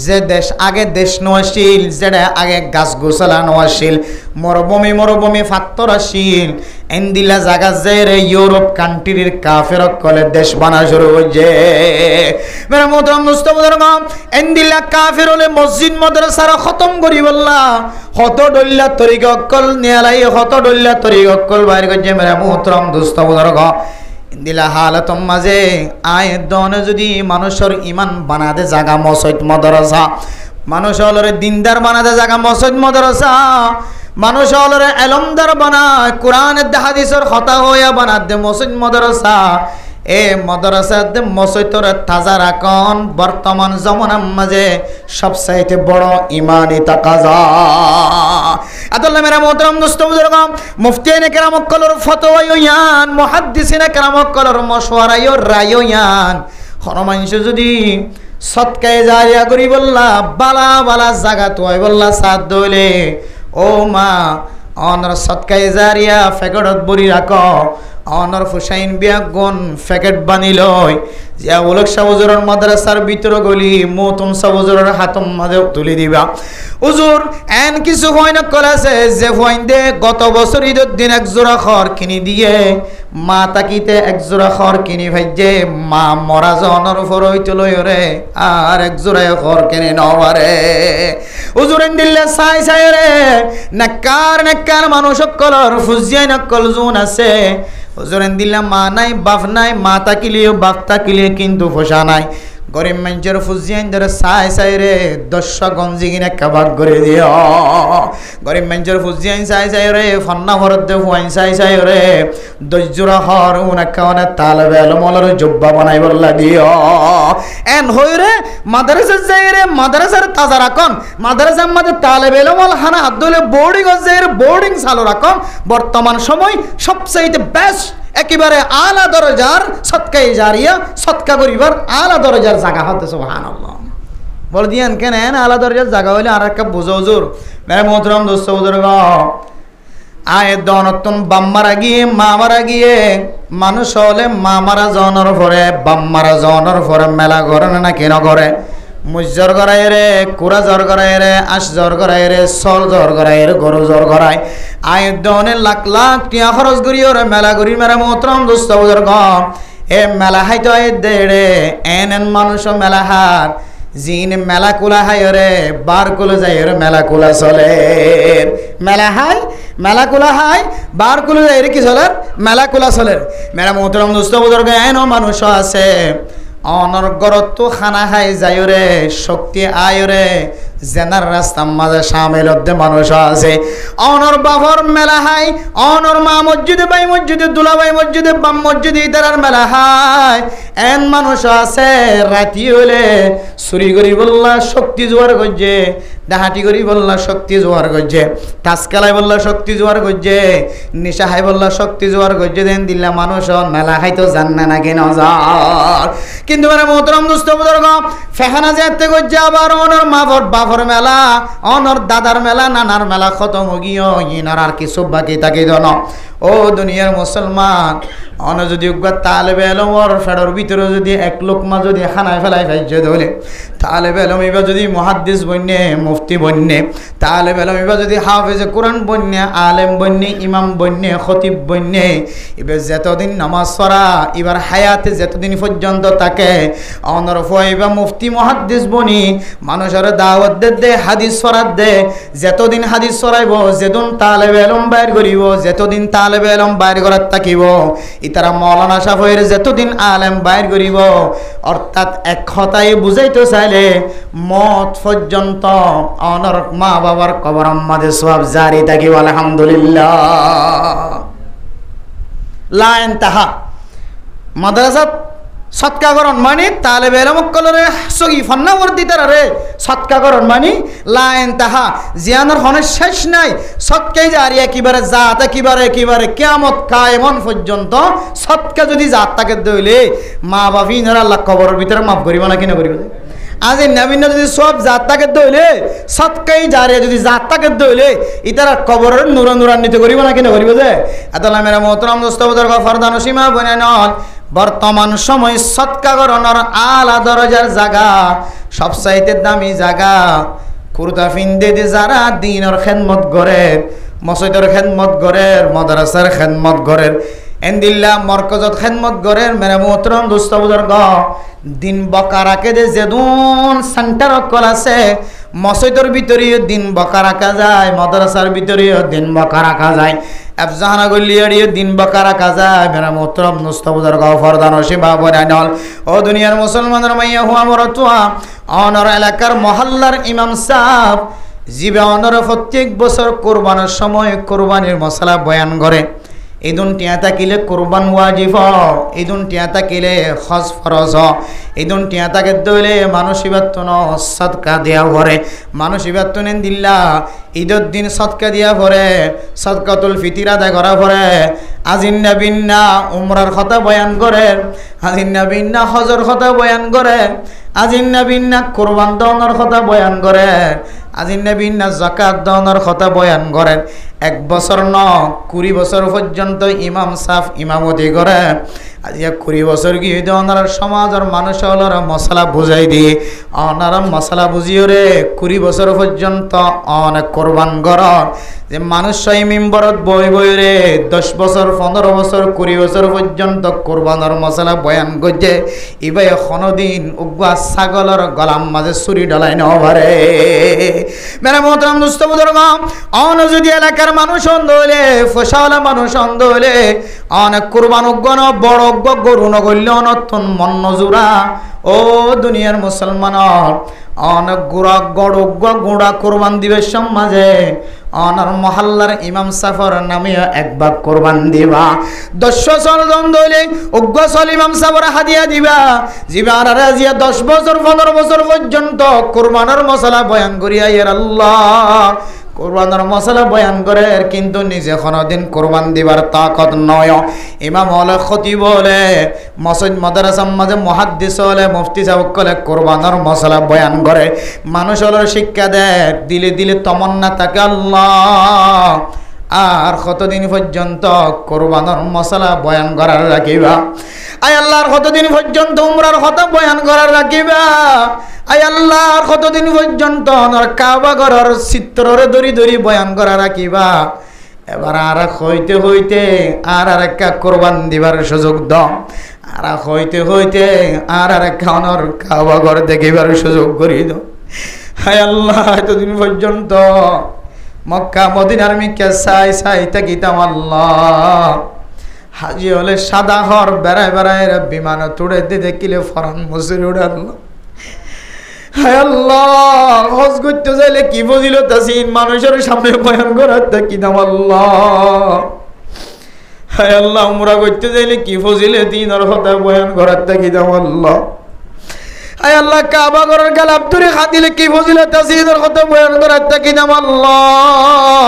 যে দেশ আগে দেশ নছিল যেটা আগে গাছ গোছালা নছিল মরুভূমি মরুভূমি ফাত্তর আসিল এন দিলা জায়গা যাই রে ইউরোপ কান্ট্রির কাফের কলে দেশ বানা শুরু হয়েছে মেরা মোহতরম দোস্ত বুজুর্গ এন দিলা কাফের হলে মসজিদ মাদ্রাসা খতম করি বললা হত ডল্লা তরিক অকল নিয়ালাই হত ডল্লা তরিক অকল বাইর করছে মেরা মোহতরম দোস্ত বুজুর্গ দিলা হালতম মাঝে আয় দনে যদি মানুষের ইমান বানাতে জাগা মসজিদ মাদ্রাসা মানুষ হলরে দিনদার বানাতে জাগা মসজিদ মাদ্রাসা মানুষ হলরে এলমদার বানায় কোরআনের হাদিসের কথা হইয়া বানাতে মসজিদ মাদ্রাসা এ মাদ্রাসাতে মসজিদর তাজা রাখন বর্তমান জমানার মাঝে সবচাইতে বড় ইমানি তাকাজা আদল্লা মেরা মোহতরম দোস্ত বুজুর্গ মুফতিয়ে কেরাম কলর ফতোয়া ইয়ান মুহাদ্দিসিনে কেরাম কলর মশওয়ারা রায় ইয়ান কোন মানুষ যদি সদকায়ে জারিয়া করি বললা বালা বালা জায়গা তোয় বললা সাদ দইলে ও মা অনর সদকায়ে জারিয়া ফেকড়ত বরি রাখো অনর হুসাইন বিয়াগুন প্যাকেট বানি লয় যে ওলক সাবজুরের মাদ্রাসার ভিতর গলি মতুম সাবজুরের হাতম মাঝে তুলি দিবা হুজুর এন কিছু হয় না কলেছে যে হইন দে গত বছর ঈদের দিন এক জোড়া খড় কিনি দিয়ে মা তাকিতে এক জোড়া খড় কিনি ভাইজে মা মরা জনের উপর হইতে লই রে আর এক জোড়া খড় কিনে নবারে হুজুর এন দিলে সাই সাই রে নাকার মানুষ কলর ফুজিয়াই নকল জুন আছে হুজুর এন দিলে মা নাই বাপ নাই মা তাকিলিও বাপ তাকিলিও কিন্তু ফসা নাই গরিব মানুষের ফুজিয়ান ধরে সাই সাই রে ১০ গঞ্জি কিনে কাবাব করে দিও গরিব মানুষের ফুজিয়ান সাই সাই রে ফন্না ভরত দে ফুয়াইন সাই সাই রে ১০ জোড়া হর উনাকানে তালবে আলমলর জুব্বা বানাই বললা দিও এন হই রে মাদ্রাসার যাই রে মাদ্রাসার তাজা রাখন মাদ্রাসার মধ্যে তালেবে আলমল হানা হাত ধরে বোর্ডিং যাই রে বোর্ডিং চালু রাখন বর্তমান সময় সবচাইতে বেস্ট একেবারে আলা দরজার সৎকাই জারিয়া, সৎকা করিবার আলা দরজার জায়গা হতে সুবহানাল্লাহ। বল দিয়ান কেন আলা দরজার জায়গা হইলে আর একটা বুঝো হুজুর মেরে মোহতরম দোস্ত বুজুর্গ আয় দনতন বাম্মারা গিয়ে মা মারা গিয়ে মানুষ হলে মা মারা জনের পরে বাম্মারা জনের পরে মেলা করে না কেন করে মুজ্জর গড়াই রে কুড়া জ্বর গড়াই রে আশ জ্বর গড়াই রে সল জ্বর গড়াই রে গরু জ্বর গড়াই আয় দনে লাখ লাখ টিয়া খরচ করি ওরে মেলা করি মেরে মোহতরম দোস্ত বুজুর্গ এ মেলা হাইতো আয় দে রে এন মানুষ মেলা হার জিন মেলা কুলা হাই রে বার কুলো যাই রে মেলা কুলা চলে মেলা হাই মেলা কুলা হাই বার কুলো যাই রে কি চলে মেলা কুলা চলে মেরা মোহতরম দোস্ত বুজুর্গ এন মানুষ আছে অনর্গরত খানা খাই যাই রে শক্তি আয় রে জেনার রাস্তার মাঝে সামিল হতে মানুষ আছে অনর বাবর মেলা হাই অনর মা মসজিদে বাই মসজিদে দুলা বাই মসজিদে বাম মসজিদে ইতার মেলা হাই এন মানুষ আছে রাতি হলে চুরি করি বললা শক্তি জোয়ার গজ্জে ডাহাটি করি বললা শক্তি জোয়ার গজ্জে টাচ খেলাই বললা শক্তি জোয়ার গজ্জে নিশা হাই বললা শক্তি জোয়ার গজ্জে দেন দিল্লা মানুষ মেলা খাইতো জান্না না কেন যার কিন্তু মানে মোহতরম দোস্ত বুজুর্গ ফেহানা যেতে গজ্জে আবার অনর মা বাবর মেলা অনর দাদার মেলা নানার মেলা খতম গিয়ে ইনার আর কিছু বাকি তাকে জন ও দুনিয়ার মুসলমান অন যদি তালেবে এলমর ফেডর ভিতরে যদি এক লোকমা যদি খানায় ফেলাই ফাইজ ধরে তালেবে এলম এবার যদি মহাদ্দিস বন্যে মুফতি বন্যে তালেবে এলম এবার যদি হাফেজে কোরআন বন্যে আলেম বন্যে ইমাম বন্যে খতিব বন্যে এবার যতদিন নামাজ পড়া এবার হায়াতে যতদিন পর্যন্ত থাকে অনর ফয়বা মুফতি মহাদ্দিস বনি মানুষের দাওয়াত দে হাদিস পড়াত দে যতদিন হাদিস পড়াইব যেদিন তালেবে এলম বাইর করিব যতদিন তালেবে এলম বাইর করার থাকিব ইতারা মৌলানা সাহেবের যতদিন আলেম বাইর করিব অর্থাৎ এক কথাই বুঝাইতে চাইলে মত পর্যন্ত অনর মা বাবার কবর আমাদের সওয়াব জারি থাকিব আলহামদুলিল্লাহ লা ইনতাহা মাদ্রাসা সৎকাকরণ মানে তালেবে এলম কলরে সগি ফন্নাবর দিতারা রে সৎকাকরণ মানে লা ইনতাহা জিয়ানোর হনে শেষ নাই সৎকাই জারি একেবারে জাত একেবারে কিয়ামত কায়েমন পর্যন্ত সৎকা যদি জাত তাকে দইলে মা বাবিনার আল্লাহ কবরের ভিতরে মাফ করিব না কিনা করিব আজ নবীন যদি সব জাত তাকে দইলে সৎকাই জারি যদি জাত তাকে দইলে ইতারা কবরের নুরান্বিত করিব না কিনা করিব যে আতাল্লাহ মেরা মোহতরম দোস্ত বুজুর্গ ফরদান সীমা বনে নন বর্তমান সময় সৎকাকরণের আলা দরজার জায়গা সবচাইতে দামি জায়গা কুর্তা ফিন্দে দিয়ে যারা দিনের খেদমত করে মসজিদের খেদমত করে মাদ্রাসার খেদমত করে এন্দিল্লা মরকজত খেদমত করে মেরে মোহতরম দোস্ত বুজুর্গ দিন বকা রাখে যে যেদুন সেন্টার কল আছে মসজিদের ভিতরেও দিন বকা রাখা যায় মাদ্রাসার ভিতরেও দিন বকা রাখা যায় আফজাহানা গলিয়াড়িও দিন বকা রাখা যায় মেরা মোহতরম দোস্ত বুজুর্গ ফরদান সীমা বনানল ও দুনিয়ার মুসলমানের মাইয়া হুয়া মরতুয়া অনর এলাকার মহল্লার ইমাম সাহেব জিবে অনর প্রত্যেক বছর কোরবানের সময় কোরবানির মশলা বয়ান করে ঈদুন টিয়া থাকিলে কোরবান ওয়াজিব ঈদুন টিয়া থাকিলে হজ ফরজ ঈদুন টিয়া তাকে দইলে মানুষ ইবাত্তন সদকা দেয়া ভরে মানুষ ইবাত্তন দিল্লা ঈদের দিন সদকা দিয়া ভরে সদকাতুল ফিতির আদায় করা ভরে আজিন নবিন্না উমরার কথা বয়ান করে আজিন নবিন্না হজর কথা বয়ান করে আজিন নবিন্না কোরবান দওয়ানোর কথা বয়ান করে আজিন নবিন্না যাকাত দওয়ানোর কথা বয়ান করেন এক বছর 20 বছর পর্যন্ত ইমাম সাহেব ইমামতি করে আজি 20 বছর কি ওনার সমাজের মানুষ ওনারা মশলা বুঝাই দিয়ে ওনারা মশলা বুঝিয়ে রে 20 বছর পর্যন্ত অনেক কোরবান করার যে মানুষ সেই মেম্বরত বই রে 10 বছর 15 বছর 20 বছর পর্যন্ত কোরবানের মশলা বয়ান করছে ইবাই কোনদিন উগ্গা ছাগলের গলার মাঝে ছুরি ডলাই নভারে মেরা মোহতরম দোস্ত বুজুর্গ অন যদি এলাকার মানুষ অন্ধ হইলে ফসাওয়ালা মানুষ অন্ধ হইলে অনেক কোরবান উগ্গন বড় উগ্গ গরু নগল্য অনতন মন নজুরা ও দুনিয়ার মুসলমান অনেক গুড়া গড় উগ্গ গুড়া কোরবান দিবের সমাজে অনার মহল্লার ইমাম সাফর নামে একবার কোরবান দিবা 10 চল দ্বন্দ্ব হইলে উগ্গ চল ইমাম সাফর হাদিয়া দিবা জিবার রাজিয়া 10 বছর 15 বছর পর্যন্ত কোরবানের মশলা বয়ান করিয়া ইয়ার আল্লাহ কোরবানের মশলা বয়ান করে কিন্তু নিজে কোনোদিন কোরবান দিবার তাকত নয়। ইমাম হলে খতিব বলে, মসজিদ মাদ্রাসার মাঝে মুহাদ্দিস হলে, মুফতি সাহেব কলে কোরবানের মশলা বয়ান করে, মানুষ হলে শিক্ষা দেয়, দিলে দিলে তমন্না থাকে আল্লাহ আর কতদিন পর্যন্ত কোরবানের মশলা বয়ান করার রাখিবা, আয় আল্লাহর কতদিন পর্যন্ত উমরার কথা বয়ান করার রাখিবা, আয় আল্লাহর কতদিন পর্যন্ত কাবা ঘরের চিত্ররে দড়ি দড়ি বয়ান করা রাখিবা। এবার আর হইতে হইতে আর একটা কোরবান দিবার সুযোগ দাও, আর হইতে হইতে আর একটা অনর কাবা ঘর দেখিবার সুযোগ করি দাও। হায় আল্লাহ এতদিন পর্যন্ত মক্কা মদিনার মিকে সাই সাই থাকিতাম আল্লাহ, হাজি হলে সাদা হর বেড়ায় বেড়ায় বিমান তুড়ে দিয়ে দেখিলে ফরান মুসির উড়াল। হায় আল্লাহ হজ করতে যাইলে কি ফজিলত আছে, মানুষের সামনে বয়ান করার থাকিতাম আল্লাহ। হায় আল্লাহ উমরা করতে যাইলে কি ফজিলত দিনের কথা বয়ান করার থাকিতাম আল্লাহ। আয় আল্লাহ কাবা ঘরের গালাব ধরে খাদিলে কি ফজিলত আছে এর কথা বয়ান করার থাকিতাম আল্লাহ।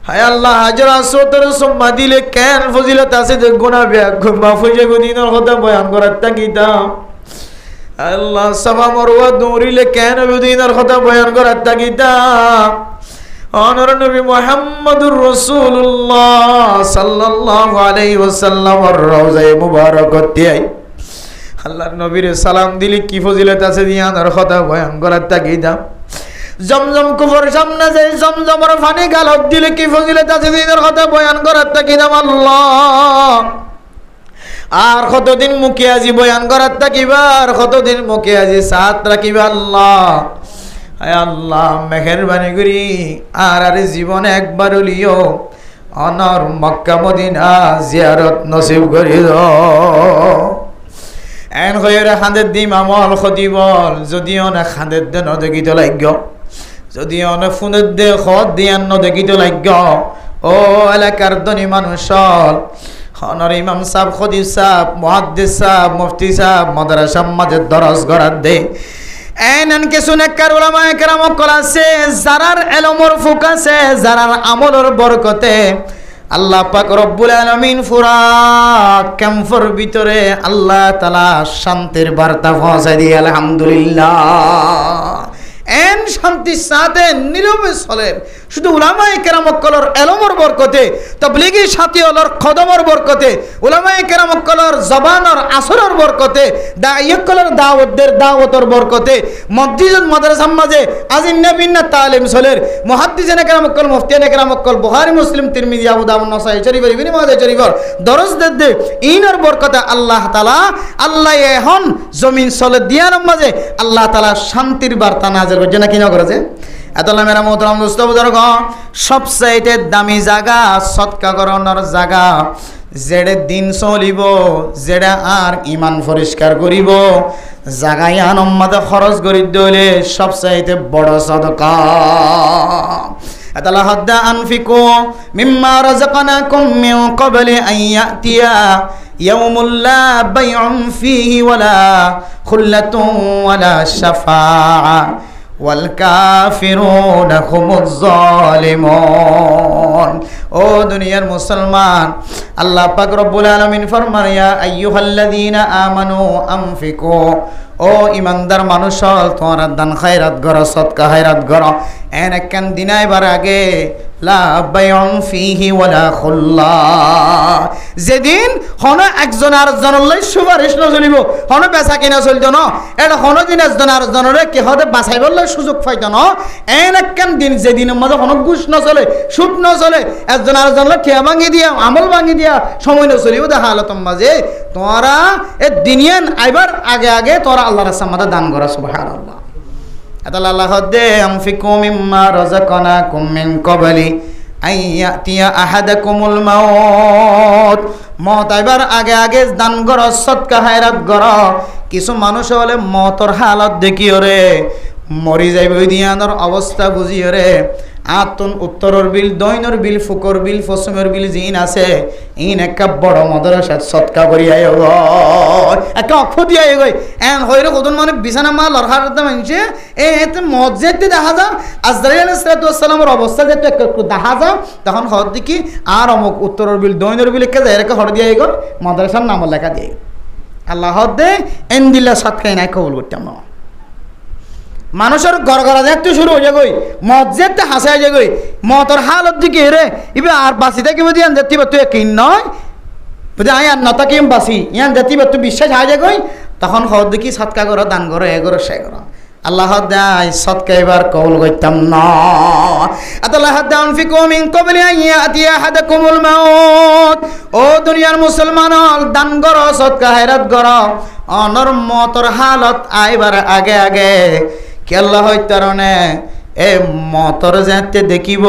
হায় আল্লাহ হাজরা সতর সম্মা দিলে কেন ফজিলত আছে যে গুনাহ মাফ হয়ে যাবে দিনের কথা বয়ান করার থাকিতাম আল্লাহ। সাফা মারওয়া দৌড়িলে কেন দিনের কথা বয়ান করার থাকিতাম। অনর নবী মুহাম্মদুর রাসূলুল্লাহ সাল্লাল্লাহু আলাইহি ওয়াসাল্লামের রওজায়ে মুবারাকাতে আল্লাহর নবীর সালাম দিলে কি ফজিলত আছে দিয়ার কথা বয়ান করার থাকিতাম। জমজম কুফর সামনে যাই জমজমের পানি গালত দিলে কি ফজিলত আছে দিনের কথা বয়ান করার থাকিতাম আল্লাহ। আর কতদিন মুখে আজি বয়ান করার থাকিবা, আর কতদিন মুখে আজি সাথ রাখিবা আল্লাহ। আয় আল্লাহ মেহেরবানি করি আর আর জীবনে একবার হলিও অনর মক্কা মদিনা জিয়ারত নসিব করি দাও। এন হয়ে খাঁদের দিম আমল খতিবল যদিও না খাঁদের দে নদেখিত লাগ্য, যদিও না ফোনের দে খত দিয়ান নদেখিত লাগ্য। ও এলাকার ধনী মানুষ হনর ইমাম সাহেব, খতিব সাহেব, মুহাদ্দিস সাহেব, মুফতি সাহেব মাদ্রাসার মাঝে দরস গড়ার দে এন কিছু নেককার উলামায়ে কেরাম কল আছে যারার এলমর ফুক আছে, যারার আমলর বরকতে আল্লাহ পাক রব্বুল আলামিন পুরা ক্যাম্পের ভিতরে আল্লাহ তাআলা শান্তির বার্তা পৌঁছায় দিয়ে আলহামদুলিল্লাহ। এন শান্তির সাথে নীরবে চলেন শুধু উলামায়ে কেরাম কলর এলমর বরকতে, তাবলীগী সাথী হলর কদমর বরকতে, উলামায়ে কেরাম কলর জবানর আসরের বরকতে, দাঈ কলর দাওয়াতর বরকতে, মসজিদ মাদ্রাসার মাঝে আজিন নবিনা তালিম চলের, মুহাদ্দিসিনে কেরাম কল, মুফতিয়ানে কেরাম কল, বুখারী মুসলিম তিরমিজি আবু দাউদ নাসাঈ শরীফের ইবনে মাজাহ শরীফের দরজ দে ইনার বরকতে আল্লাহ তাআলা আল্লাহ এখন জমিন চলে দিয়ার মাঝে আল্লাহ তাআলা শান্তির বার্তা নাযিল করছে না কি না করেছে। এতলা মেরা মোহতারাম দোস্ত বুজুর্গ সবচাইতে দামি জায়গা সদকা করানোর জায়গা, যেড়ে দিন চলিব, যেড়ে আর ইমান পরিষ্কার করিব, জাগাই আনম্মাদে খরচ করি দইলে সবচাইতে বড় সদকা। এতলা হদ্দা আনফিকু মিম্মা রাযাকনাকুম মিন ক্বাবলি আন ইয়াতিয়া ইয়াউমুল লা বাইউন ফীহি ওয়ালা খুল্লাতুন ওয়ালা শাফাআ ওয়াল কাফিরুনা হুমুজ জালিমুন। ও দুনিয়ার মুসলমান, আল্লাহ পাক রব্বুল আলামিন ফরমান ইয়া আইয়ুহাল্লাযীনা আমানু আনফিকু, ও ইমানদার মানুষ তোমরা দান খায়রাত করো, সদকা খায়রাত করো। এন একখান দিনাইবার আগে লা বাইউন ফীহি ওয়ালা খুল্লা, যেদিন হন একজন আরেকজনের লাই সুপারিশ নচলিব, হন বেচা কিনা চলিত ন, এটা হন দিন একজন আরেকজনের কি হতে বাঁচাইবার সুযোগ পাইত ন। এন একখান দিন যেদিনের মধ্যে হন ঘুষ নচলে, সুদ নচলে, একজন আরেকজনের ঠিয়া ভাঙি দিয়া, আমল ভাঙি দিয়া সময় নচলিব। দেখা হলো তোমার যে তোমরা এ দিনিয়ান আইবার আগে আগে তোরা আল্লাহর রাস্তার মধ্যে দান করা। সুবহানাল্লাহ। আতাল্লাহ আল্লাহ দে আনফিকু মিম্মা রাযাকনাকুম মিন ক্বাবলি আন ইয়াতিয়া আহাদাকুমুল মাউত, মত আইবার আগে আগে দান করো, সদকা খায়রাত করো। কিছু মানুষ হলে মতর হালত দেখি ওরে মরি যাইব ওই দিয়ানোর অবস্থা বুঝিও রে আতন উত্তরের বিল দৈনর বিল ফুকর বিল পশ্চিমের বিল জিন আছে ইন একটা বড় মাদ্রাসাত সৎকা করিয়া একটা অক্ষ দিয়া গই এন হইরে কতন মানে বিছানা মা লড়হারতে মানছে এতে মসজিদে দেখা যা আজরাইল আলাইহিস সালামের অবস্থা যেতে একটু দেখা যা তখন হদ দেখি আর অমুক উত্তরের বিল দৈনর বিল কে যায় রেখে হর দিয়া গই মাদ্রাসার নাম লেখা দিয়ে আল্লাহ হদে এন দিলা সৎকাই নাই কবুল করতাম না মানুষের ঘর ঘরা দেখতে শুরু হয়ে যাগই মসজিদতে হাসাই যাগই মতর হালত দিকে রে ইবে আর বাসি থাকিব দিয়ান যেতিব তুই কিন নয় বুঝে আই আর নতা কিম বাসি ইয়ান যেতিব তুই বিশ্বাস হাই যাগই তখন হদ দেখি সৎকা করো দান করো এ করো সে করো আল্লাহ দাই সৎকা এবার কবুল করতাম না আল্লাহ দান ফিকুম মিন ক্বাবলি আন ইয়াতি আহাদাকুমুল মাউত ও দুনিয়ার মুসলমান দান করো সৎকা হেরাত করো অনর মতর হালত আইবার আগে আগে কেল্লা হইতারণে এ মতর যাতে দেখিব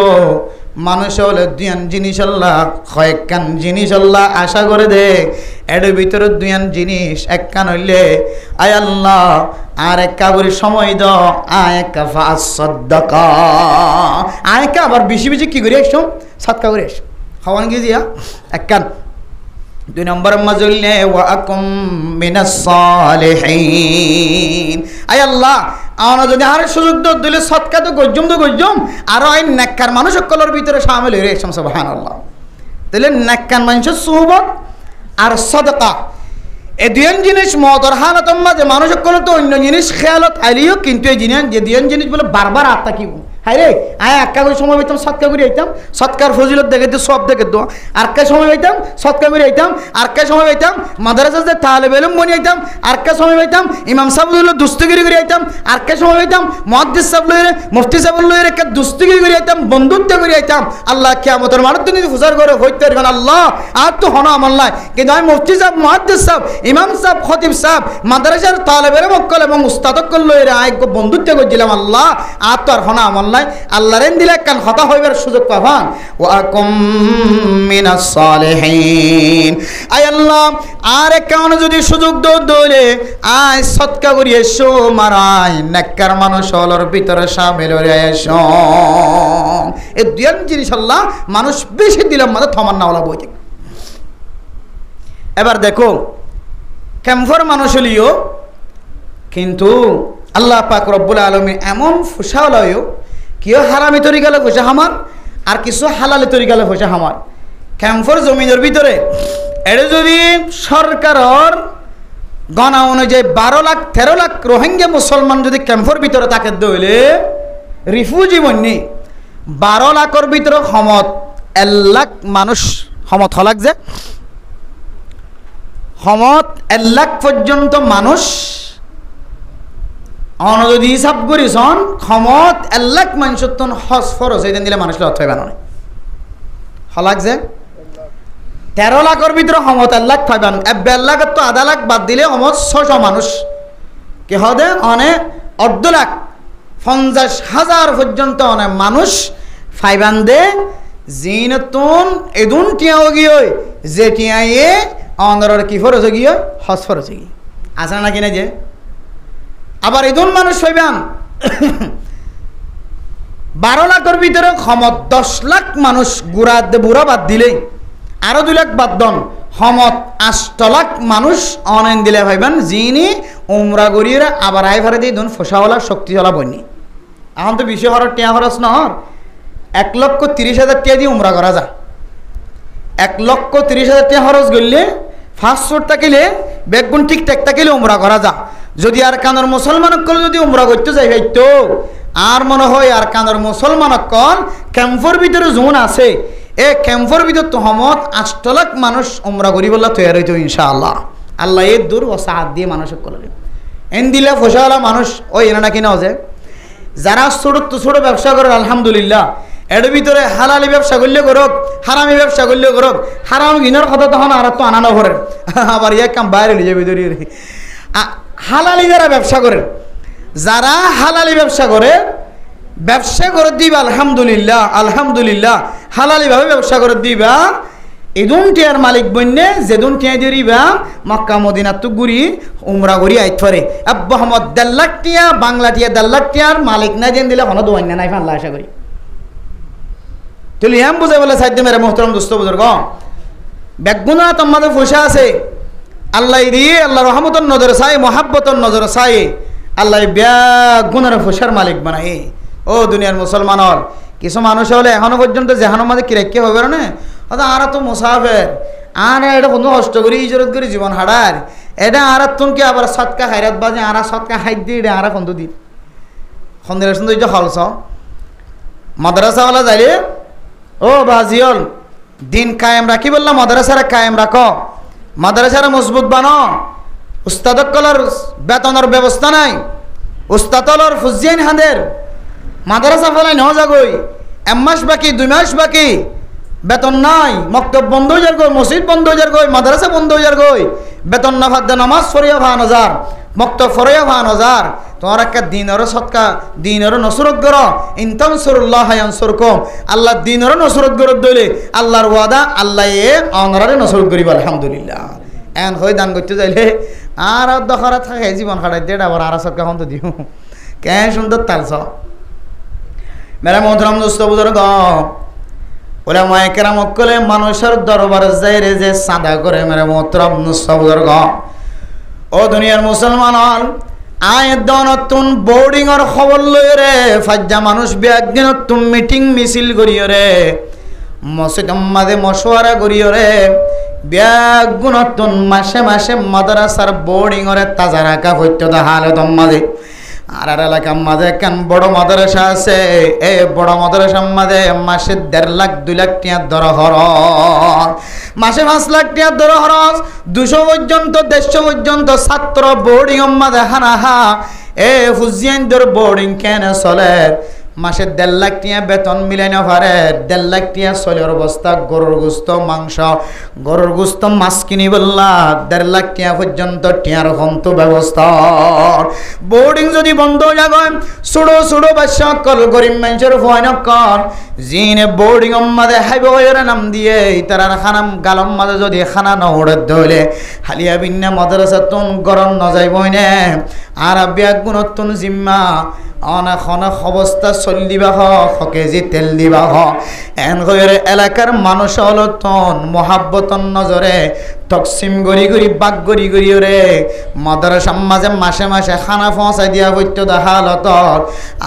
মানুষ হলে দুয়ান জিনিস আল্লাহ কয়েকখান জিনিস আল্লাহ আশা করে দে এর ভিতরে দুয়ান জিনিস একখান হইলে আয় আল্লাহ আর এক কাবরি সময় দ আয় একা ফাস সদ্দাকা আয় কা আবার বেশি বেশি কি করে আসছো সাতকা করে আসো খাওয়ান গিয়ে দিয়া একখান 2 নম্বর মাজুলনে ওয়া আকুম মিনাস সালিহিন আয় আল্লাহ আওনা যদি আর সুযোগ দিলে সৎকা তো গজ্জম আর আই নেককার মানুষ সকলের ভিতরে শামিল হয়ে রেখেছেন সুবহানাল্লাহ তাহলে নেককার মানুষের সুহবত আর সদকা এই দুই জিনিস মদর হালত মাঝে মানুষ সকল তো অন্য জিনিস খেয়ালত আইলিও কিন্তু এই জিনিস যে দুই জিনিস বলে বারবার আত্মা কি হাই রে আয় একা করে সময় পাইতাম সৎকা করে আইতাম সৎকার ফজিলত দেখে তো সব দেখে তো আর কে সময় পাইতাম সৎকা করে আইতাম আর কে সময় পাইতাম মাদ্রাসাতে তালেব ইলম বনি আইতাম আর কে সময় পাইতাম ইমাম সাহেব লইলে দুস্তিগিরি করে আইতাম আর কে সময় পাইতাম মুহাদ্দিস সাহেব লইলে মুফতি সাহেব লইলে কে দুস্তিগিরি করে আইতাম বন্ধুত্ব করে আইতাম আল্লাহ কিয়ামতের মাঠ দিন ফুজার করে হইতে গেল আল্লাহ আর তো হনা আমল নাই কিন্তু আমি মুফতি সাহেব মুহাদ্দিস সাহেব ইমাম সাহেব খতিব সাহেব মাদ্রাসার তালেব ইলম কল এবং উস্তাদক কল লইরে আই বন্ধুত্ব করেছিলাম আল্লাহ আর তো আর হনা আমল নাই আল্লাহর দিলে কান কথা হইবার সুযোগ পাবান ওয়া আকুম মিনাস সালিহিন আয় আল্লাহ আর কারণে যদি সুযোগ দলে আয় সৎকা করি এসো মারাই নেককার মানুষ হলর ভিতরে শামিল হয়ে এসো এই দুই জিনিস আল্লাহ মানুষ বেশি দিলাম মাঝে থমান না ওলা বইতে এবার দেখো ক্যাম্পর মানুষ হলিও কিন্তু আল্লাহ পাক রব্বুল আলামিন এমন ফুসাওলায়ও কেউ হারামি তরিকালে পয়সা হামার আর কিছু হালালি তরিকালে পয়সা হামার ক্যাম্পর জমিনের ভিতরে এটা যদি সরকারের গণনা অনুযায়ী 12 লাখ 13 লাখ রোহিঙ্গা মুসলমান যদি ক্যাম্পর ভিতরে থাকে দইলে রিফিউজি বন্যি 12 লাখের ভিতরে সমত 1 লাখ মানুষ সমত হলাক যে সমত 1 লাখ পর্যন্ত মানুষ অন যদি হিসাব করিছন ক্ষমত 1 লাখ মানুষের তো হজ ফরজ এই দিলে মানুষের অর্থ হইবা নয় হলাক যে 13 লাখের ভিতরে ক্ষমত 1 লাখ পাইবান 1 লাখের তো আধা লাখ বাদ দিলে ক্ষমত 600 মানুষ কে হদে অনে 1.5 লাখ 50,000 পর্যন্ত অনেক মানুষ ফাইবান দে জিনতুন এদুন টিয়াও গিয়ে যে টিয়াইয়ে অনরের কি ফরজ গিয়ে হজ ফরজ গিয়ে আসে না কিনা যে আবার এদুন মানুষ হইবান 12 লাখের ভিতরে ক্ষমত 10 লাখ মানুষ বুড়া বাদ দিলে আরো 2 লাখ বাদ দন ক্ষমত 8 লাখ মানুষ অনলাইন দিলে ভাইবান যিনি উমরা গড়িয়ে আবার আই ভারে দিয়ে দুন ফসাওয়ালা শক্তিওয়ালা বন্যি এখন তো বিষয় হওয়ার টিয়া খরচ নহর 1,30,000 টিয়া দিয়ে উমরা করা যায় 1,30,000 টিয়া খরচ করলে 500 টাকিলে বেগুন ঠিকঠাক থাকিলে উমরা করা যায় যদি আর কানের মুসলমান কল যদি উমরা করতে যাই হয়তো আর মনে হয় আর কানের মুসলমান কল ক্যাম্পর ভিতরে জোন আছে এ ক্যাম্পর ভিতর তো হমত 8 লাখ মানুষ উমরা করি বললা তৈরি হইতো ইনশাআল্লাহ আল্লাহ এর দূর ও সাহায্য দিয়ে মানুষ করলে এন দিলে ফসাওয়ালা মানুষ ওই এনা নাকি না যে যারা ছোট ব্যবসা করে আলহামদুলিল্লাহ এর ভিতরে হালালি ব্যবসা করলে করুক হারামি ব্যবসা করলে করুক হারাম গিনার কথা তখন আর তো আনানো করে আবার এক কাম বাইরে নিয়ে যাবে ধরিয়ে হালালি যারা ব্যবসা করে যারা হালালি ব্যবসা করে দিবা আলহামদুলিল্লাহ হালালিভাবে ব্যবসা করে দিবা এদুন টিয়ার মালিক বন্যে যেদুন টিয়া দিবা মক্কা মদিনা তো ঘুরি উমরা ঘুরি আইত পারে আব্বা আহমদ 1.5 লাখ টিয়া বাংলা টিয়া 1.5 লাখ টিয়ার মালিক না যেন দিলে কোনো দোয়ান নাই ফাল্লা আশা করি তুলি এম বুঝে বলে সাইড মেরে মোহতরম দোস্ত বুজুর্গ বেগুনা তোমাদের পয়সা আছে আল্লাহ দিয়ে আল্লাহ রহমতর নজর চাই মহাব্বতর নজর চাই আল্লাহ বেগুনার পয়সার মালিক বানাই ও দুনিয়ার মুসলমানর কিছু মানুষ হলে এখনো পর্যন্ত যেহানোর মাঝে কিরাক্কে হবে না অর্থাৎ আর তো মুসাফের আর এটা কোনো কষ্ট করি ইজরত করে জীবন হারার এটা আর তুমি আবার সৎকা খাইরাত বাজে আর সৎকা খাই দিয়ে এটা আর খন্দ দি খন্দের সুন্দর যে হলস মাদ্রাসাওয়ালা যাইলে ও বাজিয়ল দিন কায়েম রাখি বললাম মাদ্রাসারা কায়েম রাখো মাদ্রাসারা মজবুত বানো উস্তাদকলার বেতনের ব্যবস্থা নাই উস্তাদলর ফুজিয়ান হাঁদের মাদ্রাসা ফেলাই ন যাগই 1 মাস বাকি 2 মাস বাকি বেতন নাই মক্তব বন্ধ হয়ে যার গই মসজিদ বন্ধ হয়ে যার গই মাদ্রাসা বন্ধ হয়ে যার গই বেতন না ভাদ নামাজ ফরিয়া ভান হাজার মক্তব ফরিয়া ভান হাজার তোমার একটা দিনেরও সৎকা দিনেরও নসরত গর ইনতানসুরুল্লাহ ইয়ানসুরকুম আল্লাহ দিনেরও নসরত গর দইলে আল্লাহর ওয়াদা আল্লাহ এ অনরারে নসরত করিব আলহামদুলিল্লাহ এন হই দান করতে যাইলে আর দখরা থাকে জীবন খাটাই দেড় আবার আর সৎকা হন তো দিও কে সুন্দর তালছ মেরা মোহতরম দোস্ত বুজুর্গ ওলামায়ে কেরাম কলে মানুষের দরবার যাই রে যে সাদা করে মেরা মোহতরম দোস্ত বুজুর্গ ও দুনিয়ার মুসলমান আয়ের দনতুন বোর্ডিং এর খবর লই রে ফাজ্জা মানুষ বিয়াগিনতুন মিটিং মিছিল করিও রে মসজিদ মাঝে মশওয়ারা করিও রে বিয়াগুনতুন মাসে মাসে মাদ্রাসার বোর্ডিং এর তাজা রাখা হইতো দা হালত মাঝে আর এলাকার মাঝে কেন বড় মাদ্রাসা আছে এই বড় মাদ্রাসার মাঝে মাসে 1.5 লাখ 2 লাখ টাকা দর খরচ মাসে 5 লাখ টাকা দর খরচ 200 পর্যন্ত 150 পর্যন্ত ছাত্র বোর্ডিং মাঝে হানাহা এ ফুজিয়ানদের বোর্ডিং কেন চলে মাসে 1.5 লাখ টাকা বেতন মিলাই না পারে 1.5 লাখ টাকা চলের অবস্থা গরুর গোস্ত মাংস গরুর গোস্ত মাছ কিনি বললা 1.5 লাখ টাকা পর্যন্ত টিয়ার হন্ত ব্যবস্থা বোর্ডিং যদি বন্ধ হয়ে যায় ছোটো ছোটো বাচ্চা কল গরিব মানুষের ভয় নকর জিনে বোর্ডিং মাঝে হাইবের নাম দিয়ে তার খানাম গালম মাঝে যদি খানা নহড়ে ধরলে হালিয়া বিন্না মাদ্রাসা তুন গরম ন যাইবই নে আর বিয়াগুণতুন জিম্মা অনেক অনেক অবস্থা চলিবা কেজি তেল দিবা এন করে এলাকার মানুষ হলো তন মহাব্বতন নজরে তকসিম গড়ি গড়ি বাগ গড়ি গড়ি রে মাদ্রাসার মাঝে মাসে মাসে খানা পৌঁছাই দিয়া হইতো হালত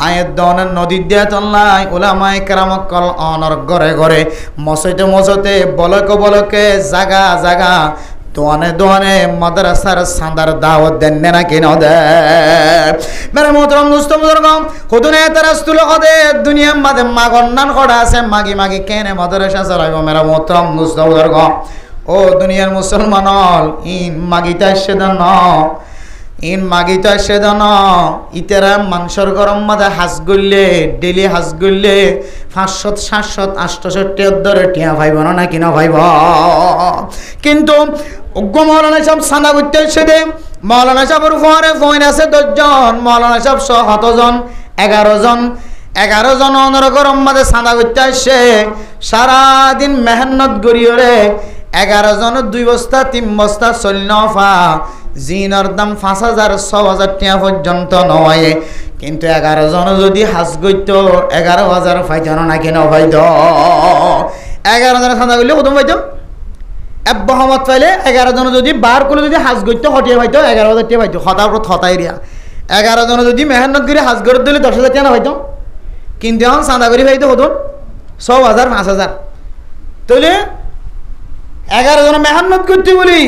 আয়ের দনের নদী দিয়া তল্লাই ওলামায়ে কেরাম কল অনর ঘরে ঘরে মসজিদে মসজিদে বলকে বলকে জাগা জাগা দোয়ানে দোয়ানে মাদ্রাসার সান্দার দাওয়াত দেন না কেন দে মেরে মোহতরম দোস্ত বুজুর্গ খুদুনে তারাস্তুল হদে দুনিয়ার মাঝে মাগন্নান করা আছে মাগি মাগি কেনে মাদ্রাসা চালাইব মেরে মোহতরম দোস্ত বুজুর্গ ও দুনিয়ার মুসলমান ইন মাগিতা সেদান ইন মাগিতা সেদান ইতারা মানুষের গরম মাঝে হাঁস গড়লে ডেলি হাঁস গড়লে 500 700 800 ধরে টিয়া ভাইব না কিনা ভাইব কিন্তু উগ্র মৌলানা সাহেব সাদা করতে এসে মৌলানা সাহেবের ফোয়ারে ফোন আছে 10 জন মৌলানা সাহেব 7 জন 11 জন 11 জন অনর গরম মাঝে সাদা করতে আসে সারাদিন মেহনত করিও রে 11 জন 2 বস্তা 3 বস্তা চলনফা জিনের দাম 5000 6000 টাকা পর্যন্ত নয় কিন্তু 11 জন যদি হাজ গইত 11000 পাইতো না কেন ভাইদ 11 জন সাদা করলে কত পাইতো আব্বা আহমদ পাইলে 11 জন যদি বার করে যদি হাজ গইত হটিয়ে পাইতো 11000 টাকা পাইতো হতার উপর হতাই রিয়া 11 জন যদি মেহনত করে হাজ করে দিলে 10000 টাকা না পাইতো কিন্তু এখন সাদা করি পাইতো কত 6000 5000 তাহলে 11 জন মেহনত করতে বলি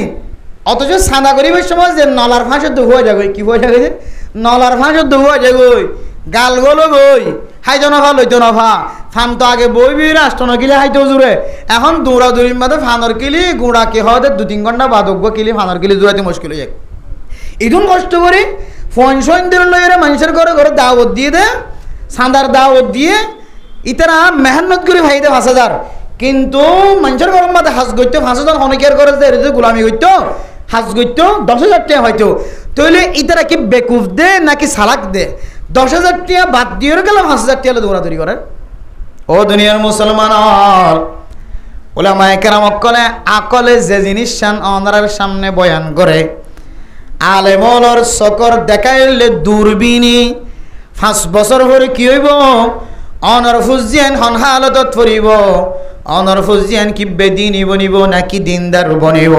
অথচ সাদা করিবার সময় যে নলার ফাঁসে দুহুয়া যাবে কি হয়ে যাবে নলার ফাঁসে দুহুয়া যাবে গাল গলো গই হাইতো নফা লইতো নফা ফান তো আগে বইবি রাষ্ট্র নকিলে হাইতো জুড়ে এখন দৌড়া দৌড়ির মাঝে ফানর কিলি গুঁড়া কে হওয়াতে 2-3 ঘন্টা বাদ কিলি ফানর কিলি জোড়াতে মুশকিল হয়ে যায় ইদুন কষ্ট করি ফোন সোন দিন লইরে মানুষের ঘরে ঘরে দাওয়াত দিয়ে দে সান্দার দাওয়াত দিয়ে ইতারা মেহনত করে ভাইতে 5000 কিন্তু মানুষের ঘরের মাঝে হাজ গইতো 5000 অনেকের ঘরে যে গোলামি গইতো হাজ গইতো 10000 টাকা হয়তো তাহলে ইতারা কি বেকুফ দে নাকি সালাক দে 10000 টাকা বাদ দিয়ে গেল 5000 টাকা দৌড়াদৌড়ি করে ও দুনিয়ার মুসলমান উলামায়ে কেরাম কলে আকলে যে জিনিস শান অনারের সামনে বয়ান করে আলেমলর চকর দেখাইলে দূরবীনী 5 বছর পরে কি হইব অনর ফুজিয়ান হন হালতত পড়িব অনর ফুজিয়ান কি বেদিনী বনিব নাকি দিনদার বনিব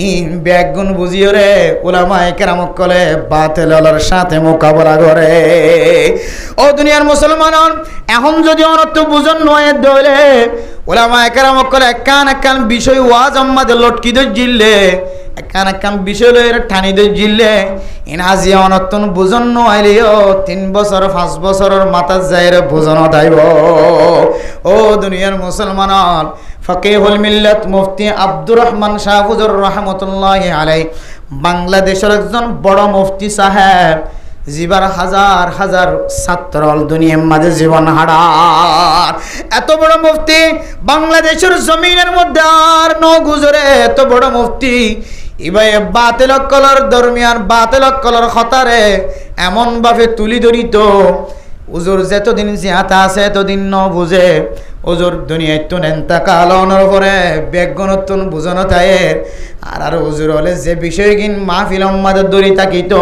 ইন ব্যাগুন বুঝিও রে উলামায়ে কেরাম কলে বাতিলের সাথে মোকাবেলা করে। ও দুনিয়ার মুসলমান এখন যদি অনর্থ বুঝন নয় দলে উলামায়ে কেরাম কলে কান বিষয় ওয়াজ আম্মাদের লটকি দই জিল্লে কান বিষয় লয়ের ঠানি দই জিল্লে ইনাজি অনর্থন বুঝন নইলেও 3 বছর 5 বছরের মাথা যায়রে বুঝন দাইব। ও দুনিয়ার মুসলমান ফকিহুল মিল্লাত মুফতি আব্দুর রহমান শাহ হুজুর রাহমাতুল্লাহি আলাইহি বাংলাদেশের একজন বড় মুফতি সাহেব জিবার হাজার হাজার ছাত্র দুনিয়ার মাঝে জীবন হারার এত বড় মুফতি বাংলাদেশের জমিনের মধ্যে আর ন গুজরে এত বড় মুফতি ইবাই বাতিল কলর দরমিয়ান বাতিল কলর খতারে এমন ভাবে তুলি ধরিত হুজুর যতদিন জিয়াতা আছে এতদিন ন বুঝে হুজুর দুনিয়ায় তো এন্তাকাল অনর পরে বেগনতুন বুঝানো তায়ের আর হুজুর হলে যে বিষয় কিন মাহফিল আমাদের দড়ি থাকিত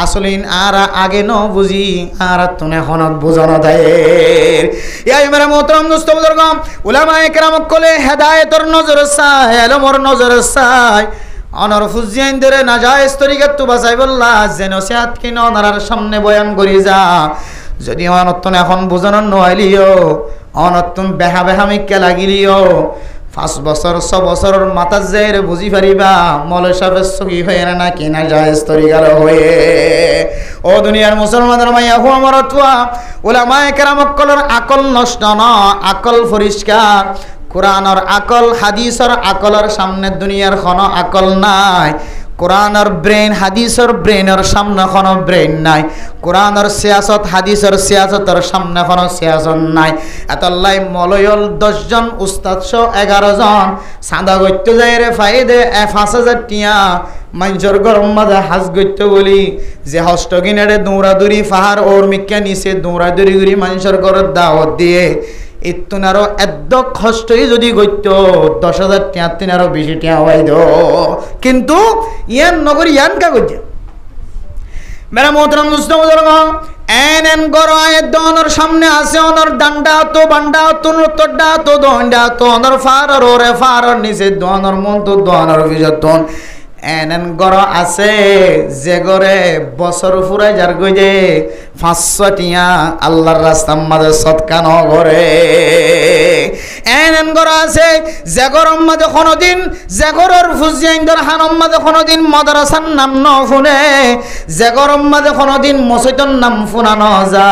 আসলিন আর আগে ন বুঝি আর তুনে হনক বুঝানো তায়ের ইয়াই মেরা মোহতরম দোস্ত বুজুর্গ উলামায়ে কেরাম কলে হেদায়েতর নজর চাই এলমর নজর চাই অনর ফুজিয়ান দরে নাজায়েজ তরিকাত তো বাঁচাই বললা যেন সিয়াত কিন অনার সামনে বয়ান করি যা যদি অনর্তন এখন বুঝানো নইলিও অনর্তন বেহা বেহামিকে লাগিলিও 5 বছর 6 বছরের মাথা যাইরে বুঝি পারিবা মৌলভী সাহেবের সহি হয়ে না কি না জায়েজ তরিকার হয়ে। ও দুনিয়ার মুসলমানের মাইয়া হো আমার তুয়া উলামায়ে কেরাম কলর আকল নষ্ট না আকল পরিষ্কার কোরআনের আকল হাদিসের আকলের সামনে দুনিয়ার কোনো আকল নাই। কোরআনের ব্রেন হাদিসের ব্রেনের সামনে কোনো ব্রেন নাই। কোরআনের সিয়াসত হাদিসের সিয়াসতের সামনে কোনো সিয়াসত নাই। এতলাই মলয়ল 10 জন উস্তাদ 11 জন সাদা গত্য যাইরে ফাইদে 5000 টিয়া মানুষের গরম মাঝে হাজ গত্য বলি যে হস্তগিনারে দৌড়াদৌড়ি পাহাড় ওর মিক্কা নিচে দৌড়াদৌড়ি করি মানুষের ঘরের দাওয়াত দিয়ে ইতুনারও এদ্দ কষ্টই যদি গত্য 10,000 টিয়া তিনারও বেশি টিয়া হইদ কিন্তু ইয়ান নগরী ইয়ান কা গজ্জা মেরা মোহতরম দোস্ত বুজুর্গ এন গর আয়াত অনর সামনে আছে অনর ডান্ডা তো বান্ডা তো নতডা তো দন্ডা তো অনর ফারর ওরে ফারর নিচে দনর মন তো দনর বিজতন এন গর আছে যে গরে বছর ফুরাই যার গইজে 500 টিয়া আল্লাহর রাস্তার মাঝে সদকা ন করে এন গর আছে যে গরম মাঝে কোনদিন যে গরর ফুজিয়াইন্দর হানম মাঝে কোনদিন মাদ্রাসার নাম ন শুনে যে গরম মাঝে কোনদিন মসজিদের নাম শুনা ন যা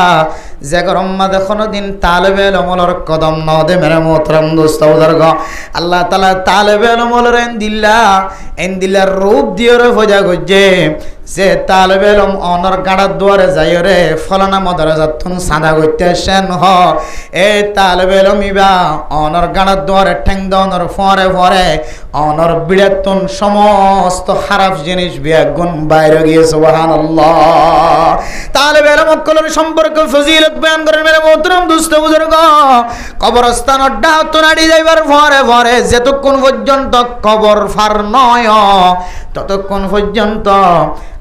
যে গরম মাঝে কোনদিন তালেবে ইলমর কদম ন দে মেরে মোহতরম দোস্ত বুজুর্গ আল্লাহ তাআলা তালেবে ইলমর এন্দিলার রূপ দিয়রে ফজা গজ্জে যে তালেবে ইলম অনর গাড়ার দুয়ারে যাইরে ফলানা মাদ্রাসাতুন সাদা গইতে সেন হ এ তালেবে ইলম ইবা অনর গাড়ার দুয়ারে ঠ্যাং দনর ফরে ফরে অনর বিড়াতুন সমস্ত খারাপ জিনিস বিয়াগুন বাইরে গিয়ে সুবহানাল্লাহ তালেবে ইলম কলর সম্পর্ক ফজিলত বয়ান করেন মেরে মোহতরম দোস্ত বুজুর্গ কবরস্থান অড্ডা তো নাড়ি যাইবার ফরে ফরে যতক্ষণ পর্যন্ত কবর ফার নয় ততক্ষণ পর্যন্ত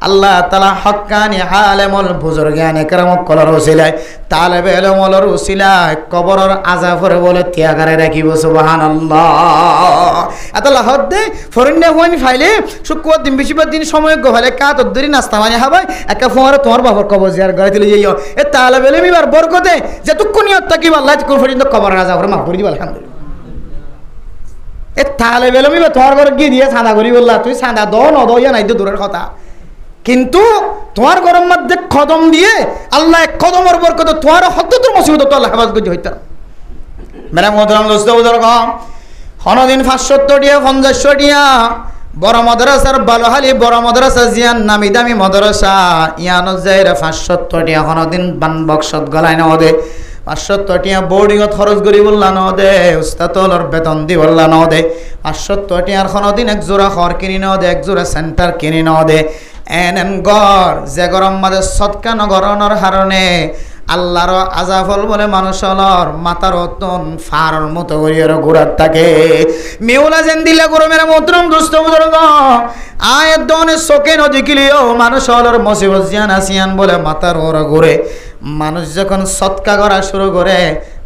আল্লাহ তাআলা হক্কানি আলেমুল বুজুর্গানে কেরাম কলর ওসিলায় তালেবে ইলমর ওসিলায় কবরের আযাবের বলে ত্যাগারে রাখিব সুবহানাল্লাহ আতাল্লাহ হদ্দে ফরিন্নে হইন ফাইলে শুক্রবার দিন বেশিরভাগ দিন সময় গহলে কাত দরি নাস্তা মানে হাবাই একা ফোরে তোমার বাবার কবর জিয়ার করে দিলে যাইও এ তালেবে ইলমিবার বরকতে যতক্ষণ নিয়ত থাকিব আল্লাহ কোন পর্যন্ত কবরের আযাবের মাফ করে দিব আলহামদুলিল্লাহ। এ তালেবে ইলমিবা তোমার ঘরে গিয়ে দিয়ে সাদা করি বললা তুই সাদা দ ন দ ইয়া নাই তো দূরের কথা কিন্তু তোমার ঘরের মধ্যে কদম দিয়ে আল্লাহ কদমের বরকতে তোমার হদ্দতুল মুসিবত তো আল্লাহ হেফাজত করে হইতা মেরা মোহতরম দোস্ত বুজুর্গ হনদিন 570 টিয়া 50 টিয়া বড় মাদ্রাসার বালহালি বড় মাদ্রাসা জিয়ান নামি দামি মাদ্রাসা ইয়ানো যাইরা 570 টিয়া হনদিন বান বক্সত গলায় না ওদে 570 টিয়া বোর্ডিংত খরচ করি বললা ন দে উস্তাদর বেতন দি বললা ন দে 570 টিয়ার হনদিন এক জোড়া খর কিনি ন দে এক জোড়া সেন্টার কিনি ন দে এন গর যে গরম মাঝে সদকা নগরণের হারণে আল্লাহর আজাফল বলে মানুষ হলর মাথার অতন ফারর মতো করিয়ার ঘোরার থাকে মেউলা যেন দিলে গরমের মতরম দুষ্ট বুজুর্গ আয়ের দনে চোখে নদী কিলিও মানুষ হলর মুসিবত জিয়ান আসিয়ান বলে মাথার ওরা ঘুরে মানুষ যখন সৎকা করা শুরু করে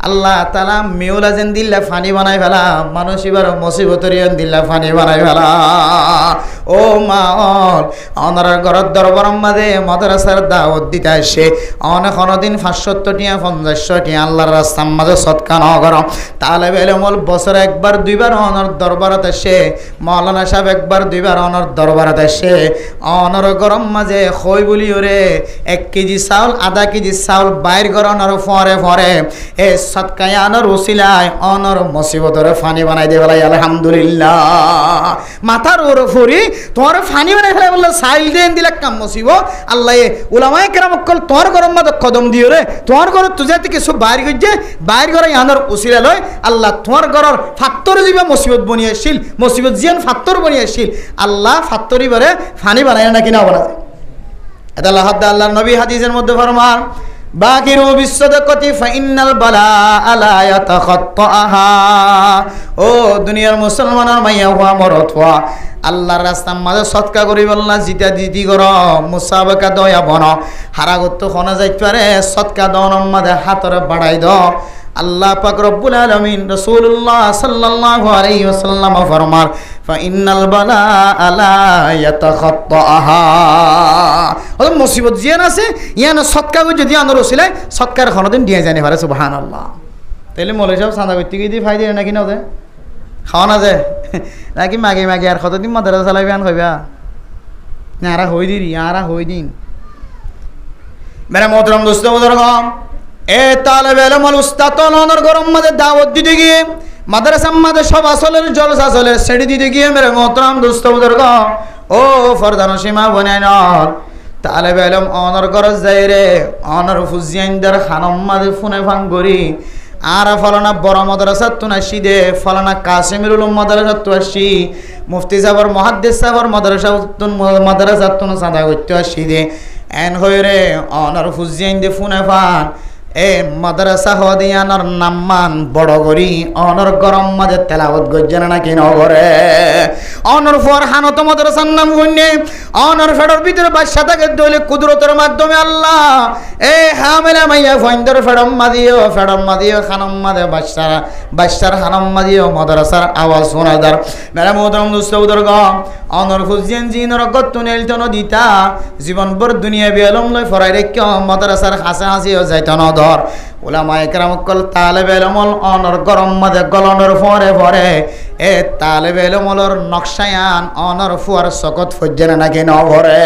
আল্লাহ তাআলা মেউলা যেন দিল্লা ফানি বানাই ফেলা মানুষ এবার মুসিবতের দিল্লা ফানি বানাই ফেলা ও মা অনার ঘরের দরবারের মাঝে মাদ্রাসার দাওয়াত দিতে আসে অনেক দিন 570 টিয়া 50 টিয়া আল্লাহর রাস্তার মাঝে সৎকা ন কর তালেবে ইলম বছরে একবার দুইবার অনার দরবারত আসে মাওলানা সাহেব একবার দুইবার অনার দরবারত আসে অনার গরম মাঝে খই বলি ওরে 1 কেজি চাউল আধা কেজি চাউল বাইর গরনার ফরে ফরে এ সৎকায় আনার ওসিলায় অনার মুসিবতের ফানি বানাই দে বলাই আলহামদুলিল্লাহ মাথার ওর ফুরি তোমার ফানি বানাই ফেলে বললো সাইল দেন দিলে কাম মুসিব আল্লাহ উলামায়ে কেরাম কল তোমার গরম মাঝে কদম দিও রে তোমার ঘর তুজা থেকে সব বাইর গইছে বাইর ঘরে আনার ওসিলা লয় আল্লাহ তোমার ঘরের ফাত্তর জিবা মুসিবত বনিয়েছিল মুসিবত জিয়ান ফাত্তর বনিয়েছিল আল্লাহ ফাত্তরি বারে ফানি বানায় না কিনা বানায় এটা আল্লাহ নবী হাদিসের মধ্যে ফরমান বাকিরু বিসসাদাকাতি ফাইন্নাল বালাআ লা ইয়াতাখাত্তাহা ও দুনিয়ার মুসলমানের মাইয়া হওয়া মরত হওয়া আল্লাহর রাস্তার মাঝে সৎকা করি বললা জিতা দিদি কর মুসাবাকা দয়া বন হারাগত খনা যাইতে পারে সৎকা দনের মাঝে হাতরে বাড়াই দ আল্লাহ পাক রব্বুল আলামিন রাসূলুল্লাহ সাল্লাল্লাহু আলাইহি ওয়াসাল্লাম ফরমান ফাইন্নাল বালাআ লা ইয়াতাখাত্তাহা ও মুসিবত জিয়ান আছে ইয়ান সৎকা কই যদি আনর ওসিলায় সৎকার খনদিন দিয়ে জানি পারে সুবহানাল্লাহ তাইলে মৌলভী সাহেব চাঁদা করতে গিয়ে দিয়ে ফাই দিয়ে নাকি না খাওয়া না যায় নাকি মাগে মাগে আর কতদিন মাদ্রাসা চালাইবে আন কইবা না আরা হই দিন আরা হই দিন মেরা মোহতরম দোস্ত বুজুর্গ এ তালেবে ইলম উস্তাদ ওনার গরম মাঝে দাওয়াত দিতে গিয়ে মাদ্রাসার মাঝে সব আসলের জলসা চলে সেটি দিতে গিয়ে মেরে মোহতরম দোস্ত বুজুর্গ ও ফরদান সীমা বনাইনর তালেবে ইলম ওনার গরজ যাই রে ওনার ফুজিয়াইনদার খানম মাঝে ফোনে ফাং করি আর ফলানা বড় মাদ্রাসা তুনাসি দে ফলানা কাসিমুল উলুম মাদ্রাসা তুনাসি মুফতি সাহেবর মুহাদ্দিস সাহেবর মাদ্রাসা তুন সাদা করতে আসি দে এন হই রে অনার ফুজিয়াইন দে ফোনে ফান এ মাদ্রাসা হদিয়ানোর নাম্মান বড় করি অনর গরম মাঝে তেলাওয়াত গজ্জানা নাকি নগরে অনর ফরহানত মাদ্রাসার নাম গুণে অনর ফেডর ভিতরে বাদশা থাকে দলে কুদরতের মাধ্যমে আল্লাহ এ হামেলা মাইয়া ফইন্দর ফেডম মাদিও খানম মাদে বাদশার খানম মাদিও মাদ্রাসার আওয়াজ শোনা দার মেরা মোহতরম দোস্ত বুজুর্গ অনর খুঁজিয়েন জিনর গত্তু নেলতন দিতা জীবনভর দুনিয়া বিয়ালম লই ফরাই রেখ মাদ্রাসার হাসা হাসিও যাইতন ধর উলামায়ে কেরাম কল তালেবে ইলমল অনর গরম মাঝে গলনের ফরে ফরে এ তালেবে ইলমলর নকশায়ান অনর ফুয়ার সকত ফজ্জানা নাকি নভরে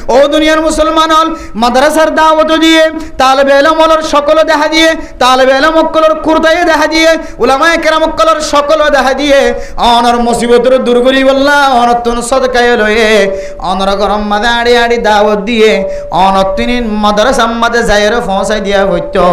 ও দুনিয়ার মুসলমান হল মাদ্রাসার দাওয়াত দিয়ে তালেবে ইলমলর সকল দেখা দিয়ে তালেবে ইলমকলর কুরতায়ে দেখা দিয়ে উলামায়ে কেরাম কলর সকল দেখা দিয়ে অনর মুসিবতের দূর করি বললা অনতুন সদকায়ে লয়ে অনর গরম মাঝে আড়ি আড়ি দাওয়াত দিয়ে অনতিন মাদ্রাসার মাঝে যাইরে পৌঁছাই দিয়া হইতো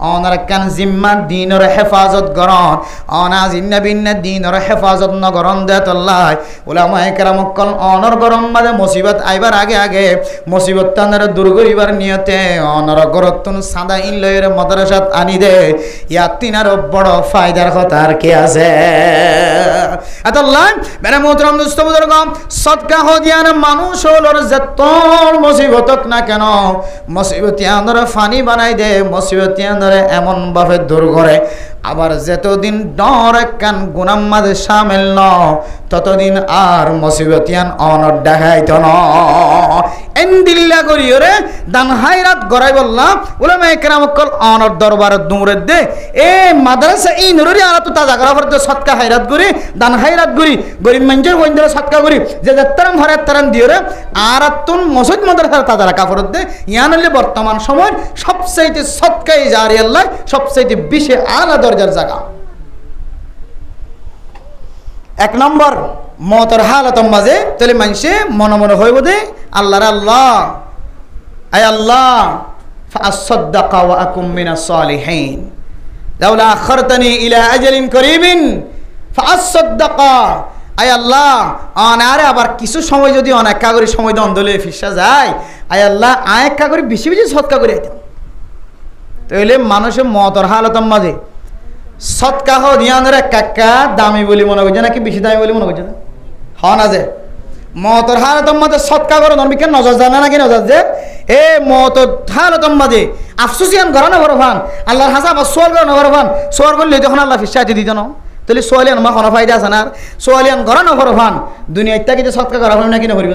অনার কান জিম্মা দিনের হেফাজত গরন অনা জিন্না বিন্না দিনের হেফাজত নগরন দেতল্লাহ উলামায়ে কেরাম কল অনর গরম মাঝে মুসিবত আইবার আগে আগে মুসিবত তানের দূর করিবার নিয়তে অনর গরতুন সাদা ইনলয়ের মাদ্রাসাত আনি দে ইয়াতিনার বড় ফায়দার কথা আর কি আছে আল্লাহ মেরে মোহতরম দোস্ত বুজুর্গ সদকা হদিয়ান মানুষ হলর যতর মুসিবতক না কেন মুসিবতি আন্দর ফানি বানাই দে মুসিবতি আন্দরে এমন ভাবে দূর করে আবার যতদিন ডর কান গুনাম মাঝে শামিল ন ততদিন আর মুসিবতিয়ান অনর দেখাইত ন এন্দিল্লা করিও রে দান হায়রাত গড়াই বললাম উলামায়ে কেরাম কল অনর দরবার দূরে দে এ মাদ্রাসা এই নুরি আর তো তাজা করা পড়তে সদকা হায়রাত করি দান হায়রাত করি গরিব মানুষের বন্ধুরা সদকা করি যে যাত্রাম ভরে তারাম দিও রে আর তুন মসজিদ মাদ্রাসা তাজা রাখা পড়ত দে ইয়ানলে বর্তমান সময় সবচাইতে সদকাই জারি আল্লাহ সবচাইতে বেশি আলা দরজার জায়গা এক নম্বর মতর হালাতম মাঝে তাহলে মানুষে মনে মনে হইব দে আল্লাহর আল্লাহ আয় আল্লাহ ফাসাদদাকা ওয়া আকুম মিনাস সালিহিন লাউলা আখরতানি ইলা আজালিন করিবিন ফাসাদদাকা আয় আল্লাহ আনারে আবার কিছু সময় যদি অনেক কাগরি সময় দন দলে ফিসা যায় আয় আল্লাহ আয় কাগরি বেশি বেশি সদকা করে আইতাম তাহলে মানুষের মতর হালতর মাঝে সৎকা হিয়ানের কাকা দামি বলে মনে করছে নাকি বেশি দামি বলে মনে করছে না হওয়া না যে মতর হালতর মাঝে সৎকা করে নরবিকে নজর জানে নাকি নজর যে এ মতর হালতর মাঝে আফসুসিয়ান ঘর না ঘর ফান আল্লাহর হাসাব সোয়াল করে না ঘর ফান সোয়াল করলে তখন আল্লাহ ফিসাইতে দিত না তাহলে সোয়ালিয়ান মা কোনো ফায়দা আছে না সোয়ালিয়ান ঘর না ঘর ফান দুনিয়া ইত্যাদি সৎকা করা হয় নাকি না করিবে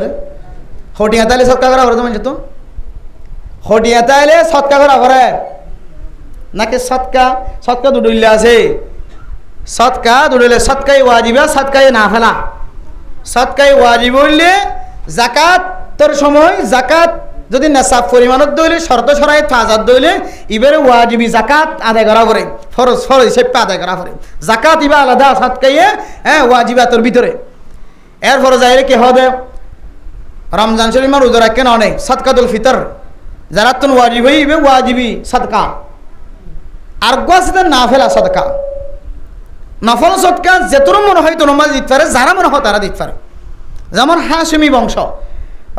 হটিয়া তাইলে সৎকা করা করে মানে তো হটিয়া তাইলে সৎকা করা করে নাকি সৎকা দুডুল্লা আছে সৎকা দুডুলে সৎকাই ওয়াজিবা সৎকাই না ফেলা সৎকাই ওয়াজিব হইলে জাকাতের সময় জাকাত যদি নেশাব পরিমাণত দইলে শর্ত সরাই ফাজাত দইলে ইবারে ওয়াজিবি জাকাত আদায় করা পড়ে ফরজ হিসেবে আদায় করা পড়ে জাকাত ইবা আলাদা সৎকাইয়ে ওয়াজিবাতের ভিতরে এরপরে যাইলে কি হবে রমজান শরীফের রোজা রাখেন অনেক সদকাতুল ফিতর যারা তো ওয়াজিব হইবে ওয়াজিবি সদকা আর গোয়াসিতে না ফেলা সদকা নফল সদকা যেতর মনে হয় তোর মাঝে দিতে পারে যারা মনে হয় তারা দিতে পারে যেমন হাশিমি বংশ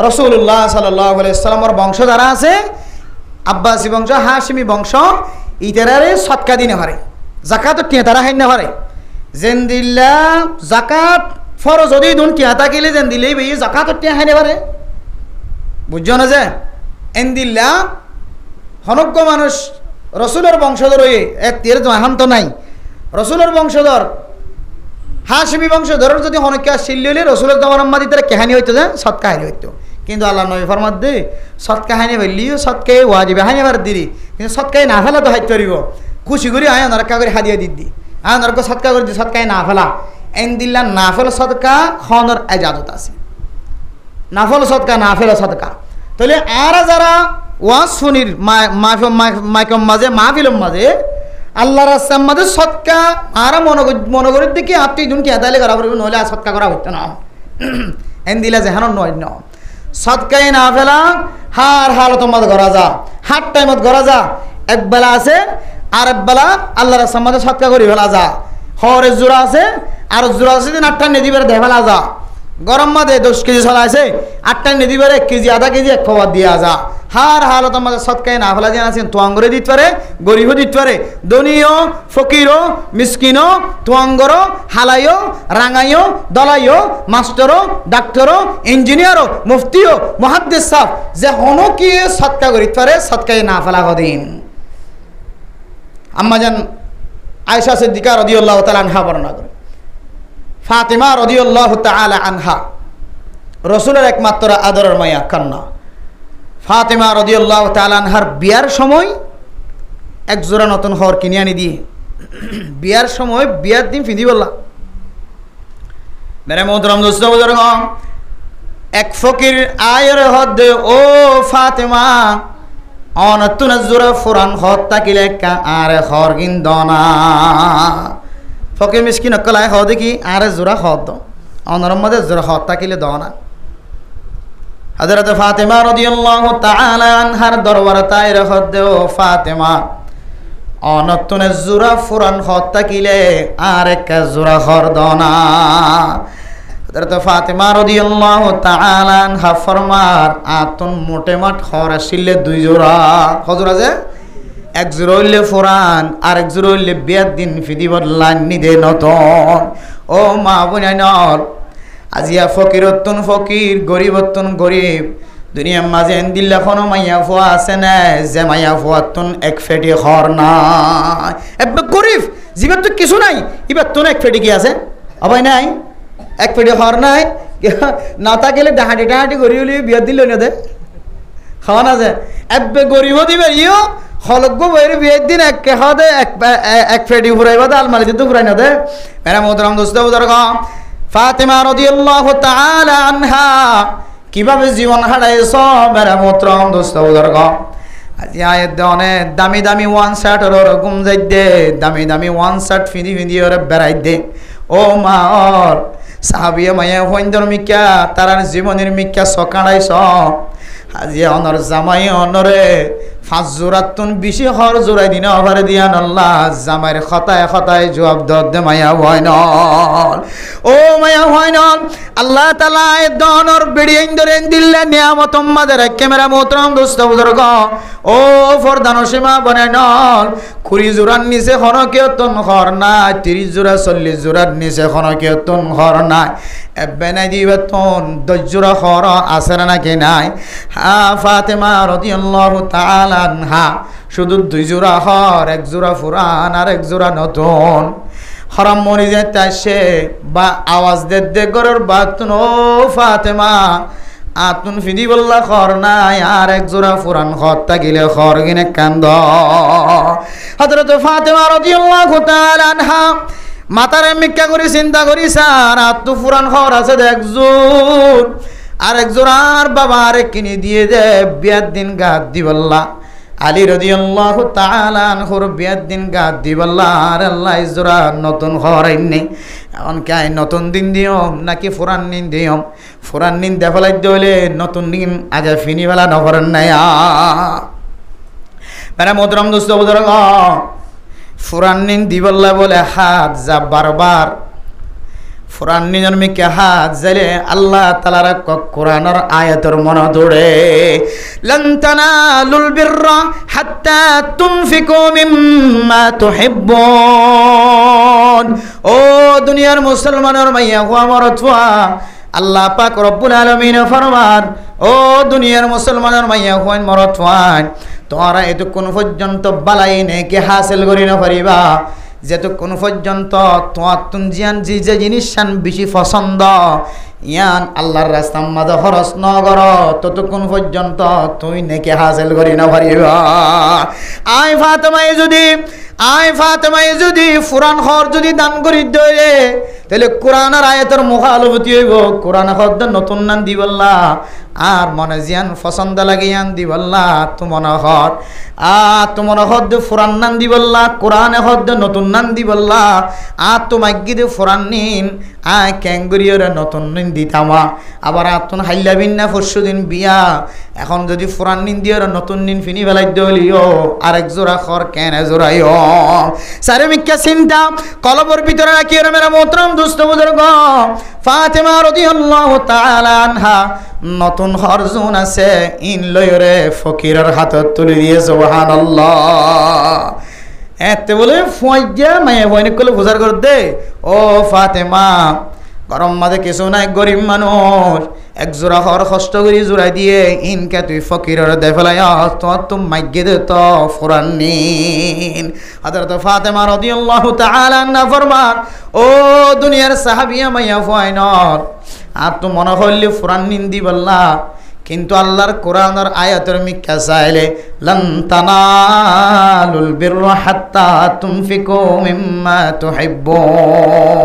রাসূলুল্লাহ সাল্লাল্লাহু আলাইহি ওয়াসাল্লামের বংশ যারা আছে আব্বাসী বংশ হাশিমি বংশ ইতারারে সদকা দিনে পারে জাকাত টিয়া তারা হাইন না পারে যেন দিল্লা জাকাত ফরজ যদি দুন টিয়া তাকিলে যেন দিলেই ভাই জাকাত টিয়া হাইনে পারে বুঝছো না যে এন দিল্লা হনজ্ঞ মানুষ রসুলের বংশধর হয়ে এক তীর এখন তো নাই রসুলের বংশধর হাশিমি বংশধরের যদি হনকা শিল্লি রসুলের দমানম্মা দিতে কাহানি হইতো যে সৎ কাহিনী হইতো কিন্তু আল্লাহ নবী ফরমাত দে সৎ কাহিনী বললিও সৎকে ওয়াজিবে হানি বার দিদি কিন্তু সৎকাই না ফেলা তো হাইতে পারিব খুশি করি আয় নরকা করে হাদিয়া দিদি আয় নরক সৎকা করে দি সৎকাই না ফেলা এন দিল্লা না ফেলা সৎকা খনর এজাজত আছে না ফেলা সৎকা না ফেলা সৎকা তাহলে আর যারা ওয়াজ শুনির মাইকম মাঝে মাহফিলম মাঝে আল্লাহ রাস্তার মাঝে সৎকা আর মনোগরের দিকে আপনি দুনটি আদালে করা পড়বে নহলে আর সৎকা করা হইতো না এন দিলা যেহান নয় ন সৎকাই না ফেলা হার হালত মাঝে ঘরা যা হার টাইমত ঘরা যা একবেলা আছে আর একবেলা আল্লাহ রাস্তার মাঝে সৎকা করি ফেলা যা হরের জোড়া আছে আর জোড়া আছে দিন 8টা নেদি বেড়ে দেখে ফেলা যা গরম মাঝে 10 কেজি চলা আছে 8টা নেদি বেড়ে 1 কেজি আধা কেজি 1 খবর দিয়া যা হার হালত মাঝে সৎকাই না ফেলা যে আছেন তোয়াঙ্গরে দিতে পারে গরিবও দিতে পারে ধনীও ফকিরও মিসকিনও তোয়াঙ্গরও হালাইও রাঙাইও দলাইও মাস্টরও ডাক্তারও ইঞ্জিনিয়ারও মুফতিও মুহাদ্দিস সাহেব যে হনো কি সৎকা করিতে পারে সৎকাই না ফেলা কদিন আম্মাজান আয়েশা সিদ্দিকা রাদিয়াল্লাহু তাআলা আনহা বর্ণনা করে ফাতিমা রাদিয়াল্লাহু তাআলা আনহা রাসূলের একমাত্র আদরের মায়া কন্যা ফাতিমা রাদিয়াল্লাহু তাআলা আনহার বিয়ার সময় এক জোড়া নতুন হর কিনে আনি দিয়ে বিয়ার সময় বিয়ার দিন ফিদি বললা মেরে মোহতরম দোস্ত বুজুর্গ এক ফকির আয়ের হদ ও ফাতিমা অনতুন জোড়া ফুরান হদ তাকিলে আর হর কিন দনা ফকির মিসকিন কলায় হদ কি আর জোড়া হদ অনরম মধ্যে জোড়া হদ তাকিলে দনা হযরত ফাতিমা রাদিয়াল্লাহু তাআলা আনহার দরবারে তাইর হদ ও ফাতিমা অনতুন জোড়া ফুরান হদ তাকিলে আর এক জোড়া হর দনা হযরত ফাতিমা রাদিয়াল্লাহু তাআলা আনহা ফরমার আতুন মোটে মাঠ হর আসিলে 2 জোড়া হজরা যে এক জোড়া হইলে ফুরান আর এক জোড়া হইলে বিয়ার দিন ফিদি বদলান নিদে নতুন ও মা বোনাইনর আজিয়া ফকিরতুন ফকির গরিবতুন গরিব দুনিয়ার মাঝে এন্দিল্লা কোনো মাইয়া ফুয়া আছে না যে মাইয়া ফুয়াতুন এক ফেটি হর না একবার গরিব জীবন তো কিছু নাই এবার তুন এক ফেটি কি আছে অবাই নাই এক ফেটি হর নাই না থাকলে ডাহাটি ডাহাটি গরিব হলে বিয়ার দিল না দে খাওয়া না যায় একবার গরিবও দিবে ইও হলগ্য বইয়ের বিয়ের দিন এক হদে এক ফেটি ফুরাইবা দে আলমারিতে তো ফুরাই না দে মেরা মোহতরম দোস্ত বুজুর্গ ফাতিমা রাদিয়াল্লাহু তাআলা আনহা কিভাবে জীবন হারাইছ মেরা মোহতরম দোস্ত বুজুর্গ আজি আয়াত দনে দামি দামি ওয়ান শার্ট ওর গুম যাই দে দামি দামি ওয়ান শার্ট ফিদি ফিদি ওর বেড়াই দে ও মা ওর সাহাবিয়া মায়া হইন্দর মিক্কা তারার জীবনের মিক্কা সকাড়াইছ আজি অনর জামাই অনরে 5 জোড়াতুন বেশি হর জোড়াই দিন অভারে দিয়ান আল্লাহ জামাইর খতায় খতায় জবাব দে মায়া হয় না ও মায়া হয় না আল্লাহ তাআলা এ দনর বিড়িন ধরেন দিল্লে নিয়ামত উম্মাদের ক্যামেরা মোহতরম দোস্ত বুজুর্গ ও ফরদানো সীমা বনে নল 20 জোড়ার নিচে খনকিয়তন ঘর নাই 30 জোড়া 40 জোড়ার নিচে খনকিয়তন ঘর নাই এবেনাই দিবেতন 10 জোড়া ঘর আছে নাকি নাই ফাতেমা রাদিয়াল্লাহু তাআলা আনহা শুধু 2 জোড়া ঘর 1 জোড়া পুরান আর 1 জোড়া নতুন হরাম মরি যেতে আসে বা আওয়াজ দে গরর বাতুন ও ফাতেমা আতুন ফিদি বল্লা খর নাই আর 1 জোড়া পুরান ঘর তাকিলে খর গিনে কান্দ হযরত ফাতেমা রাদিয়াল্লাহু তাআলা আনহা মাতারে মিক্কা করে চিন্তা করি স্যার আতু পুরান ঘর আছে একজন আর 1 জোড়ার বাবা আরে কিনে দিয়ে দে বিয়ার দিন গাদ দিবল্লা আলী রাদিয়াল্লাহু তাআলা আনহুর বিয়ার দিন গাদ দিবল্লা আর আল্লাহ জোড়া নতুন ঘর আইনে এখন কে নতুন দিন দিও নাকি পুরান দিন দিও পুরান দিন দেফলাই দইলে নতুন দিন আগে ফিনি বেলা নকরেন নাই মেরা মোহতরম দোস্ত বুজুর্গ পুরান দিন দিবল্লা বলে হাত যা বারবার পুরান দিনের মিকে হাত জালে আল্লাহ তাআলার কোরআনের আয়াতের মনে ধরে লন তানালুল বিররা হাত্তা তুনফিকু মিম্মা তুহিব্বুন ও দুনিয়ার মুসলমানের মাইয়া ও আমার তোয়া আল্লাহ পাক রব্বুল আলামিন ফরমান ও দুনিয়ার মুসলমানের মাইয়া হইন মরত হইন তোরা এতক্ষণ পর্যন্ত বালাই নেকি হাসিল করি না পারিবা যেতক্ষণ পর্যন্ত তোমার তুন জিয়ান যে জিনিস বেশি পছন্দ ইয়ান আল্লাহর রাস্তার মাঝে খরচ নগর ততক্ষণ পর্যন্ত তুই নেকি হাসিল করি না পারিবা আই ফাতেমাই যদি ফুরান খর যদি দান করি দইলে তাহলে কোরআনের আয়াতের মুখালবতি হইব কোরআন শব্দ নতুন নাম দিবল্লা আর মনে জিয়ান পছন্দ লাগে ইয়ান দিবল্লা তোমার হর তোমার শব্দ ফুরান নাম দিবল্লা কোরআন শব্দ নতুন নাম দিবল্লা তোমাক গিয়ে ফুরান নিন ক্যাঙ্গুরিয়র নতুন নিন দিতামা আবার আতুন হাইলাবিন না পরশু দিন বিয়া এখন যদি ফুরান নিন দিয়ে নতুন নিন ফিনি বেলাই দলিও আরেক জোড়া খর কেন জোড়াইও সারে মিক্কা চিন্তা কলবর ভিতরে রাখি মেরা মোহতরম দুস্থ বুজুর্গ ফাতেমা রাদিয়াল্লাহু তাআলা আনহা নতুন হরজুন আছে ইন লয়রে ফকিরের হাতত তুলে দিয়ে সুবহানাল্লাহ এতে বলে ফয়জা মায়ে বইনে কলে বুঝার কর দে ও ফাতেমা গরম মাঝে কিছু নাই গরিব মানুষ 1 জোড়া হর কষ্ট করে জোড়াই দিয়ে ইনকে তুই ফকিরের দে ফেলাই তোমার তো মাইগে দে তো ফুরান নিন হযরত ফাতেমা রাদিয়াল্লাহু তাআলা আনহা ফরমান ও দুনিয়ার সাহাবিয়া মাইয়া ফাইনাল আর তো মনে হইলে ফুরান নিন দিবল্লা কিন্তু আল্লাহর কোরআনের আয়াতের মিক্কা চাইলে লন তানালুল বিররা হাত্তা তুনফিকু মিম্মা তুহিব্বুন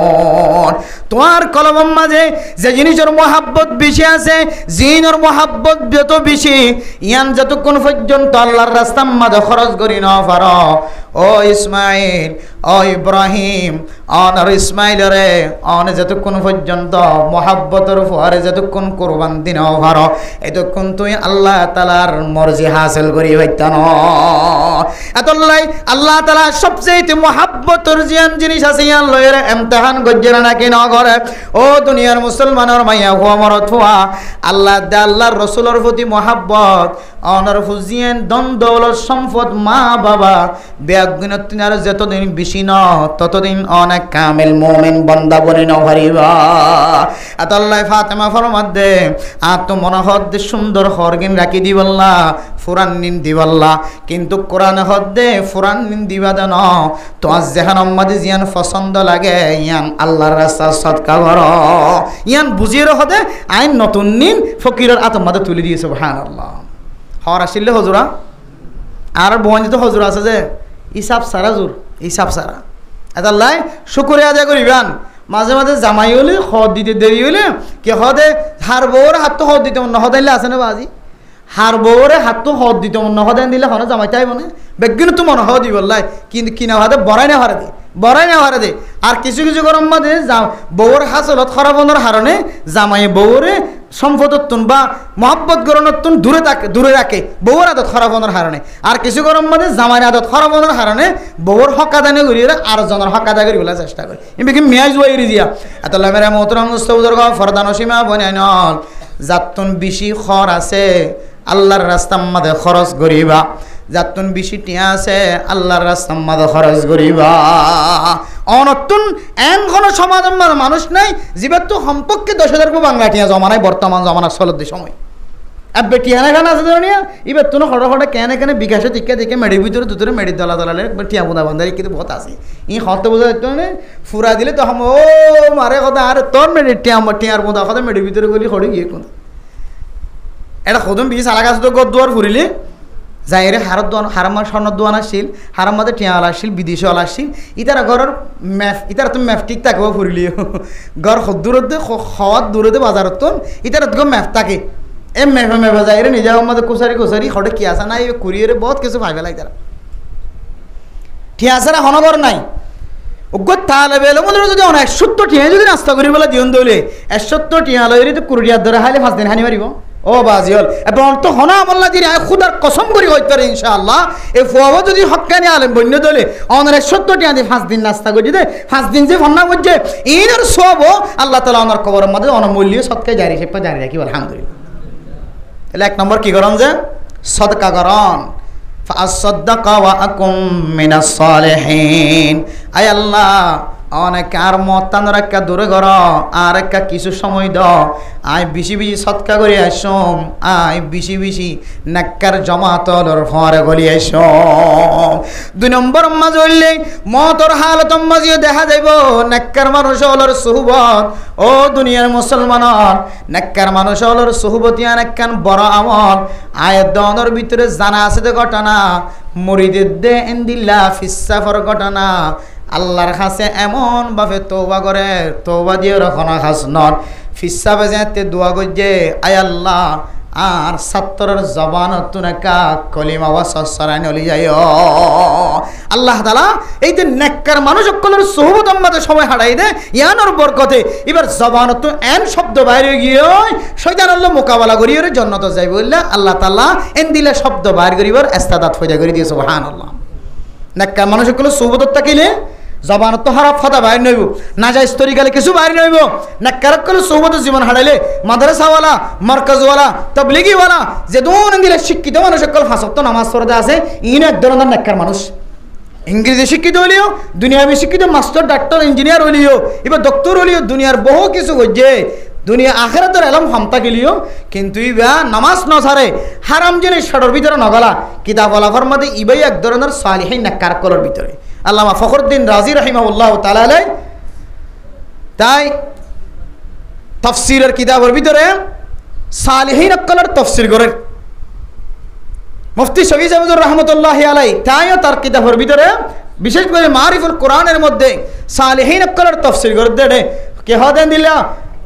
তোমার কলমের মাঝে যে জিনিসের মহব্বত বেশি আছে জিনের মহব্বত যত বেশি ইয়ান যতক্ষণ পর্যন্ত আল্লাহর রাস্তার মাঝে খরচ করি না পারো ও ইসমাইল ও ইব্রাহিম অনর ইসমাইলরে অন যতক্ষণ পর্যন্ত মহব্বতের ফুয়ারে যতক্ষণ কোরবান দিন পারো এতক্ষণ তুই আল্লাহ তাআলার মর্জি হাসিল করি হইতান এতলাই আল্লাহ তাআলা সবচেয়ে মহব্বতের জিনিস আছে ইয়ান লয়ের ইমতিহান গজ্জেরা নাকি না করে ও দুনিয়ার মুসলমানের মাইয়া হুয়া মরত হুয়া আল্লাহ দে আল্লাহর রাসূলের প্রতি মহব্বত অনর ফুজিয়ান দন দৌলত সম্পদ মা বাবা বেগুনত আর যতদিন বেশি ন ততদিন অনেক কামেল মুমিন বান্দা বনে না হারিবা আল্লাহ ফাতেমা ফরমাত দে আত মনোহদ সুন্দর হরগিন রাখি দিবল্লা ফুরান নিন দিবল্লা কিন্তু কোরআন হদ্দে ফুরান নিন দিবা দেন তো আজ যেখান আমাদের জিয়ান পছন্দ লাগে ইয়ান আল্লাহর রাস্তা সদকা কর ইয়ান বুঝিয়ে হদে আইন নতুন নিন ফকিরের আত্মাতে তুলে দিয়ে সুবহানাল্লাহ হর আসিলে হজুরা আর বঞ্জিত হজুরা আছে যে ইসাব সারা জোর ইসাব সারা এতাল্লাই শুকরিয়া আদায় করিবান মাঝে মাঝে জামাই হলে হদ দিতে দেরি হইলে কে হদে হার বউরে হাত তো হদ দিতে মন হদাইলে আছে না বাজি হার বউরে হাত তো হদ দিতে মন হদাইন দিলে হনে জামাই চাইব না বেগিন তো মনে হদি বললাই কিন্তু কিনা হাতে বড়াই না হারে দে আর কিছু কিছু গরম মাঝে বউর হাসলত খরাবনের হারণে জামাই বউরে সম্পদত্তুন বা মহব্বত গরণত্তুন দূরে রাখে বউর আদত খরাবনের হারণে আর কিছু গরম মধ্যে জামাইয়ের আদত খরাবনের হারণে বউর হকাদানে ঘুরিয়ে আর জনের হকাদা করি বলার চেষ্টা করে এমনি মেয়াজ বই দিয়া এত মেরা মোহতরম মুস্তফুজর ফরদান সীমা বনাইনল যাতুন বেশি খর আছে আল্লাহর রাস্তার মধ্যে খরচ করিবা যাতুন বেশি টিয়া আছে আল্লাহর রাস্তার মধ্যে খরচ করিবা অনতুন এন কোনো সমাজের মানুষ নাই জীবের তো সম্পর্কে 10,000 বাংলা টিয়া জমা নাই বর্তমান জমানার চলতি সময় এবার টিয়ানা খান আছে ধরনিয়া এবার তো হঠাৎ কেনে কেনে বিকাশে টিকা দেখে মেডির ভিতরে দুতরে মেডি দলা দলালে টিয়া বোঁদা বান্ধারি কিন্তু বহুত আছে ই হতে বোঝা যেত মানে ফুরা দিলে তো ও মারে কথা আরে তোর মেডি টিয়ার বোঁদা কথা মেডির ভিতরে গলি খড়ি গিয়ে কোন এটা সদম বিশ আলা গাছ তো গদ দুয়ার ফুরিলে যাইরে হারত দোয়ান হারামার স্বর্ণর দোয়ান আসছিল হারাম মাঝে টিয়াওয়ালা আসছিল বিদেশে ওলা আসছিল ইতারা ঘরের ম্যাফ ইতারা তুমি ম্যাফ ঠিক থাকবো ফুরিলি ঘর দূরতে খাওয়ার দূরতে বাজারত তো ইতারা তো ম্যাফ থাকে এ মেফে যাইরে নিজে আমাদের কোসারি হঠে কি আসা নাই কুরিয়ারে বহুত কিছু ভাই ফেলাই তারা ঠিক আছে না হনগর নাই ওগত তাহলে বেলে মনে যদি অনেক 70 টিয়া যদি নাস্তা করি বলে দিন দইলে 70 টিয়া লইরে তো কুরিয়ার ধরে হাইলে 5 দিন হানি মারিব ও বাজিল এবং তো হনা আমল্লা দিন খুদার কসম করি হইতে পারে ইনশাআল্লাহ এই ফুয়াও যদি হক্কানি আলেম বন্য দলে অনেক 70 টিয়া দিয়ে 5 দিন নাস্তা করি দে 5 দিন যে ফন্না করছে এর সব আল্লাহ তাআলা ওনার কবরের মধ্যে অনমূল্য সদকায় জারি হিসেবে জারি রাখি আলহামদুলিল্লাহ তাহলে এক নম্বর কি করন যে সদকা করন ফাসাদদাকা ওয়া আকুম মিনাস সালিহিন আয় আল্লাহ অনেক আর মতান রাখা দূরে ঘর আর একটা কিছু সময় দাও আয় বেশি বেশি সৎকা করে আসম আয় বেশি নাক্কার জমাতর ফরে গলি আসম 2 নম্বর মাঝে হইলে মতর হালত মাঝে দেখা যাইব নাক্কার মানুষ হলর সুহবত ও দুনিয়ার মুসলমান নাক্কার মানুষ হলর সুহবতিয়ান একখান বড় আমল আয়ের দনের ভিতরে জানা আছে যে ঘটনা মুরিদের দে ইন্দিল্লা ফিসাফর ঘটনা আল্লাহর কাছে এমন ভাবে তওবা করে তওবা দিয়ে রাখা খাস নট ফিসাবে যেতে দোয়া করছে আয় আল্লাহ আর ছাত্রের জবানত নাকা কলিমা ওয়াসসারানি হলি যায় আল্লাহ তাআলা এই যে নেককার মানুষ সকলের সুহবত আমাদের সময় হারাই দে ইয়ানোর বরকতে এবার জবানত এন শব্দ বাইরে গিয়ে শয়তান আল্লাহ মোকাবেলা করিয়ে জান্নাতে যাইব বললে আল্লাহ তাআলা এন দিলে শব্দ বাইর করিবার ইস্তাদাত ফয়দা করে দিয়ে সুবহানাল্লাহ নেককার মানুষ সকলের সুহবত থাকিলে জবানত তো হারাপ ফাদা বাইর নইব নাজাইজ তরিকালে কিছু বাইর নইব নেককার সকল সুহবত জীবন হারাইলে মাদ্রাসাওয়ালা মার্কাজওয়ালা তাবলিগিওয়ালা যে দুন দিলে শিক্ষিত মানুষ সকল ফাঁসক্ত নামাজ পড়তে আছে ইনি এক ধরনের নেককার মানুষ ইংরেজি শিক্ষিত হলিও দুনিয়াবি শিক্ষিত মাস্টার ডাক্তার ইঞ্জিনিয়ার হলিও এবার ডক্টর হলিও দুনিয়ার বহু কিছু হচ্ছে দুনিয়া আখেরাতের এলম হামতা গেলিও কিন্তু ইবা নামাজ ন ছাড়ে হারাম জিনিস শরর ভিতরে নগলা কিতাব আলাফার মধ্যে ইবাই এক ধরনের সালিহিন নেককার কলর ভিতরে আল্লামা ফখরুদ্দিন রাজি রাহিমাহুল্লাহ তাআলা তাই তাফসীরের কিতাবের ভিতরে সালিহিন কলর তাফসীর করেন মুফতি শফি সাহেবুর রহমতুল্লাহি আলাইহি তাইও তার কিতাবের ভিতরে বিশেষ করে মারিফুল কোরআনের মধ্যে সালিহিন কলর তাফসীর করে দেন কে হদেন দিলা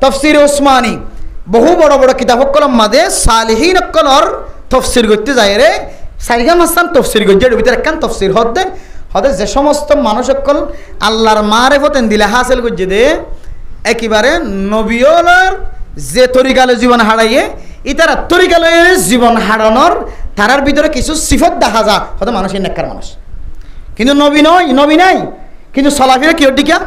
তফসির উসমানী বহু বড় বড় কিতাব কলম মাঝে সালিহিন কলর তফসির করতে যায় রে সাইগাম হাসান তফসির করছে এর ভিতরে একখান তফসির হতে যে সমস্ত মানুষ সকল আল্লাহর মারিফতেন দিলে হাসিল করছে দে একেবারে নবীওয়ালার যে তরিকালে জীবন হারাইয়ে ইতারা তরিকালে জীবন হারানোর তারার ভিতরে কিছু সিফত দেখা যায় হয়তো মানুষের নেককার মানুষ কিন্তু নবী নাই কিন্তু সলাফিরা কি ডিকা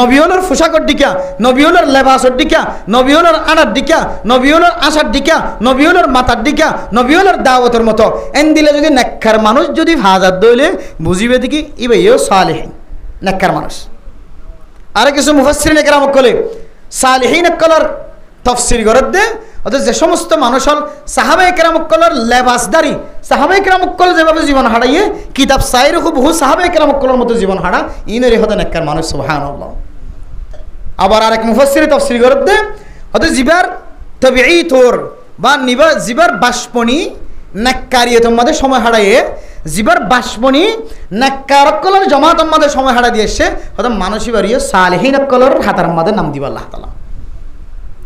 নবীওয়ালার পোশাকর দিকা নবীওয়ালার লেবাসর দিকা নবীওয়ালার আনার দিকা নবীওয়ালার আশার দিকা নবীওয়ালার মাথার দিকা নবীওয়ালার দাওয়াতের মতো এন দিলে যদি নেককার মানুষ যদি হাজার দইলে বুঝিবে দেখি ইবেও সালেহিন নেককার মানুষ আর কিছু মুফাসসিরিন কেরাম কলে সালেহিন কলর তাফসীর করে দে অর্থাৎ যে সমস্ত মানুষ হল সাহাবায়ে কেরাম কলর লেবাসদারি সাহাবায়ে কেরাম কল যেভাবে জীবন হারাইয়ে কিতাব সাইর বহু সাহাবায়ে কেরাম কলর মতো জীবন হারা ইনের হতে নেককার মানুষ সুবহানাল্লাহ আবার আরেক মুফাসসির তাফসীর করে দে অর্থাৎ জিবার তাবিঈ তোর বা নিবা জিবার বাষ্পনি নেককারিয়ত মধ্যে সময় হারাইয়ে জিবার বাষ্পনি নেককার কলর জামাত মধ্যে সময় হারা দিয়েছে অর্থাৎ মানুষই বাড়িয়ে সালেহিন কলর হাতার মধ্যে নাম দিবা আল্লাহ তাআলা